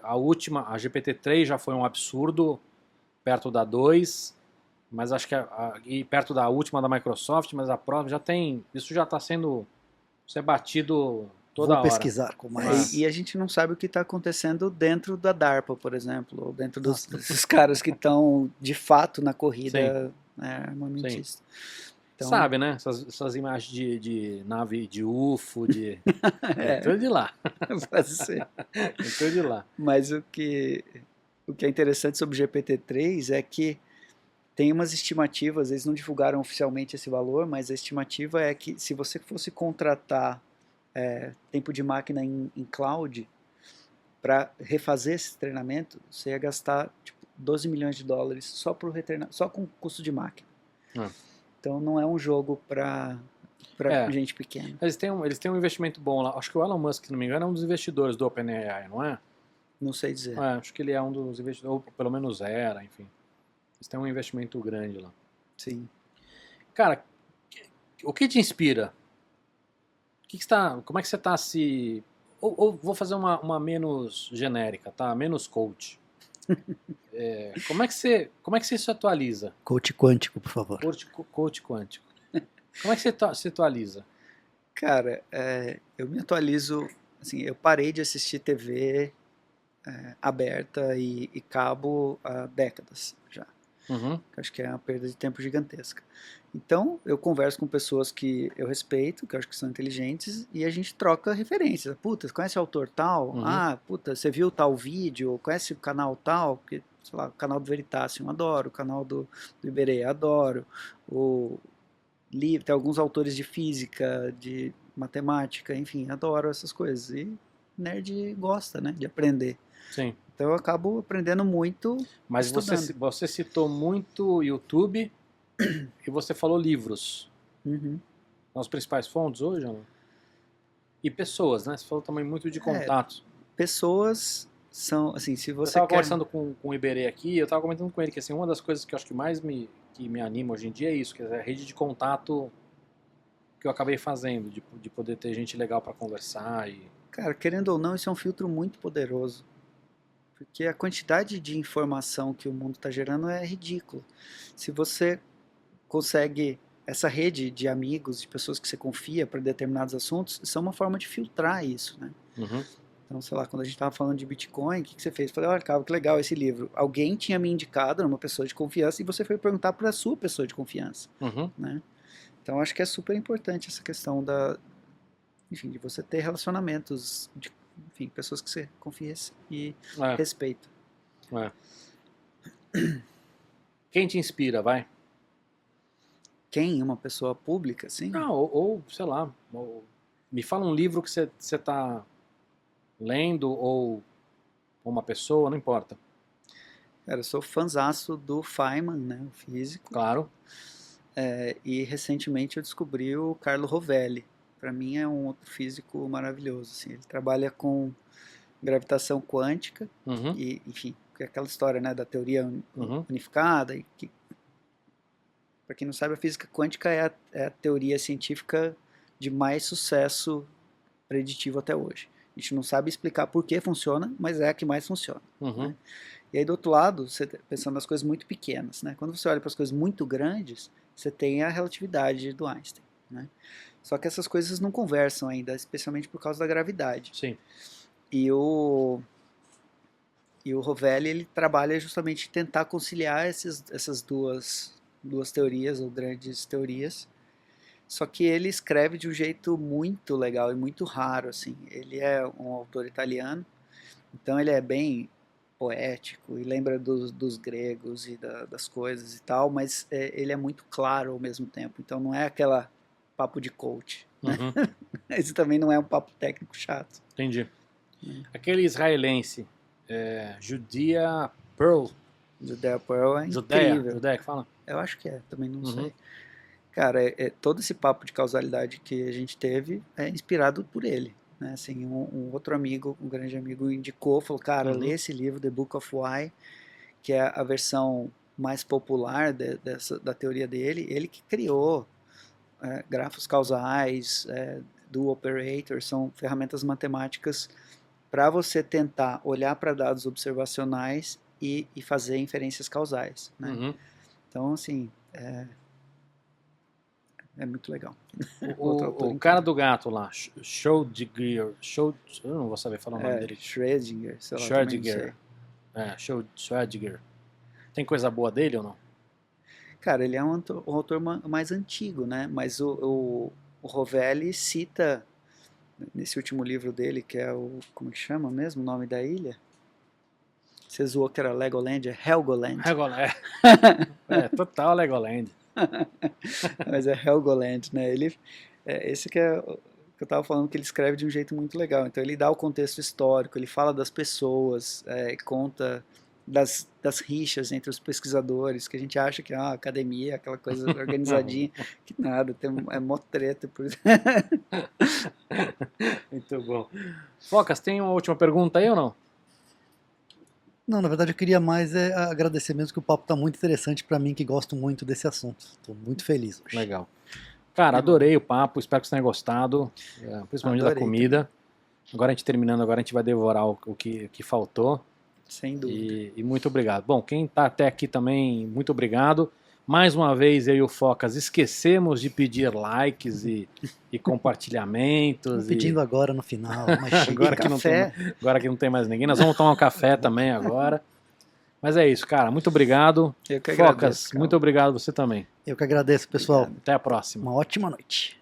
a GPT-3 já foi um absurdo, perto da 2, mas acho que e perto da última da Microsoft, mas a próxima já tem, isso já está sendo batido toda hora. Vou pesquisar com mais. E a gente não sabe o que está acontecendo dentro da DARPA, por exemplo, ou dentro dos caras que estão de fato na corrida armamentista. Então, sabe, né? Essas imagens de nave de UFO, de. Tudo de lá. Pode ser. Tudo de lá. Mas o que é interessante sobre o GPT-3 é que tem umas estimativas, eles não divulgaram oficialmente esse valor, mas a estimativa é que se você fosse contratar tempo de máquina em cloud para refazer esse treinamento, você ia gastar tipo, $12 milhões só com custo de máquina. Então não é um jogo para gente pequena. Eles têm um investimento bom lá. Acho que o Elon Musk, se não me engano, é um dos investidores do OpenAI, não é? Não sei dizer. Acho que ele é um dos investidores, ou pelo menos era, enfim. Vocês têm um investimento grande lá. Sim. Cara, o que te inspira? Como é que você está se... Ou vou fazer uma menos genérica, tá? Menos coach. Como é que você se atualiza? Coach quântico, por favor. Coach quântico. Como é que você se atualiza? Cara, eu me atualizo, assim, eu parei de assistir TV aberta e cabo há décadas já. Uhum, Acho que é uma perda de tempo gigantesca. Então, eu converso com pessoas que eu respeito, que eu acho que são inteligentes, e a gente troca referências. Puta, conhece o autor tal? Uhum. Ah, puta, você viu tal vídeo? Conhece o canal tal? Porque, sei lá, o canal do Veritasium, adoro. O canal do Iberê, adoro. Tem alguns autores de física, de matemática, enfim, adoro essas coisas. E nerd gosta, né, de aprender. sim. Então eu acabo aprendendo muito Mas estudando. você citou muito YouTube e você falou livros. Uhum. São as principais fontes hoje ou não? E pessoas, né? Você falou também muito de contatos. Pessoas são, assim, se Eu você estava quer... conversando com o Iberê aqui, eu estava comentando com ele que assim, uma das coisas que eu acho que mais me anima hoje em dia é isso, que é a rede de contato que eu acabei fazendo, de poder ter gente legal para conversar e... Cara, querendo ou não, isso é um filtro muito poderoso. Porque a quantidade de informação que o mundo está gerando é ridícula. Se você consegue essa rede de amigos, de pessoas que você confia para determinados assuntos, isso é uma forma de filtrar isso, né? Uhum, Então, sei lá, quando a gente estava falando de Bitcoin, o que você fez? Eu falei, olha, cara, que legal esse livro. Alguém tinha me indicado, era uma pessoa de confiança, e você foi perguntar para a sua pessoa de confiança, uhum. né? Então, acho que é super importante essa questão enfim, de você ter relacionamentos, enfim, pessoas que você confia e É, respeita. é. Quem te inspira, vai? Quem? Uma pessoa pública, assim? Não, sei lá, me fala um livro que você está lendo ou uma pessoa, não importa. Cara, eu sou fãzaço do Feynman, né, o físico, Claro. e recentemente eu descobri o Carlo Rovelli. Para mim é um outro físico maravilhoso, assim. Ele trabalha com gravitação quântica Uhum, e, enfim, é aquela história, né, da teoria uhum, unificada e que, para quem não sabe, a física quântica é a teoria científica de mais sucesso preditivo até hoje. A gente não sabe explicar por que funciona, mas é a que mais funciona, uhum. né? E aí do outro lado, você pensando nas coisas muito pequenas, né? Quando você olha para as coisas muito grandes, você tem a relatividade do Einstein, né? Só que essas coisas não conversam ainda, especialmente por causa da gravidade. Sim. E o Rovelli, ele trabalha justamente em tentar conciliar essas duas teorias, ou grandes teorias. Só que ele escreve de um jeito muito legal e muito raro, assim. Ele é um autor italiano, então ele é bem poético e lembra dos gregos e das coisas e tal, mas ele é muito claro ao mesmo tempo. Então não é aquela papo de coach, né? Uhum, Esse também não é um papo técnico chato. entendi. Aquele israelense, Judea Pearl, Judea Pearl é Judeia incrível. que fala? Eu acho que é, também não Uhum. sei. Cara, todo esse papo de causalidade que a gente teve é inspirado por ele. Né? Assim, um outro amigo, um grande amigo, indicou, falou, cara, Uhum. lê esse livro, The Book of Why, que é a versão mais popular da teoria dele. Ele que criou grafos causais, do operator, são ferramentas matemáticas para você tentar olhar para dados observacionais e fazer inferências causais. Né? Uhum. Então, assim, é muito legal. O cara do gato lá, Schrödinger, eu não vou saber falar o nome dele. Schrödinger, sei lá, também não sei. Schrödinger. Schrödinger. Tem coisa boa dele ou não? Cara, ele é um autor mais antigo, né? Mas o Rovelli cita, nesse último livro dele, que é como que chama mesmo o nome da ilha? Você zoou que era Legoland, é Helgoland. Legoland. Total Legoland. Mas é Helgoland, né? Esse que é o que eu estava falando, que ele escreve de um jeito muito legal. Então ele dá o contexto histórico, ele fala das pessoas, conta das rixas entre os pesquisadores, que a gente acha que é uma academia, aquela coisa organizadinha, que nada, é mó treta. Muito bom. Focas, tem uma última pergunta aí ou não? Não, na verdade eu queria mais agradecer mesmo, que o papo tá muito interessante para mim, que gosto muito desse assunto. Estou muito feliz hoje. Legal. Cara, adorei o papo, espero que você tenha gostado, principalmente da Adorei comida. Agora a gente terminando, agora a gente vai devorar o que faltou. Sem dúvida. E muito obrigado. Bom, quem está até aqui também, muito obrigado. Mais uma vez, eu e o Focas esquecemos de pedir likes e compartilhamentos. Tô pedindo agora no final, mas Agora chega que não tem, café. agora que não tem mais ninguém. Nós vamos tomar um café também agora. Mas é isso, cara. Muito obrigado. Eu que Focas, agradeço, Carl. muito obrigado você também. Eu que agradeço, pessoal. Obrigado. Até a próxima. Uma ótima noite.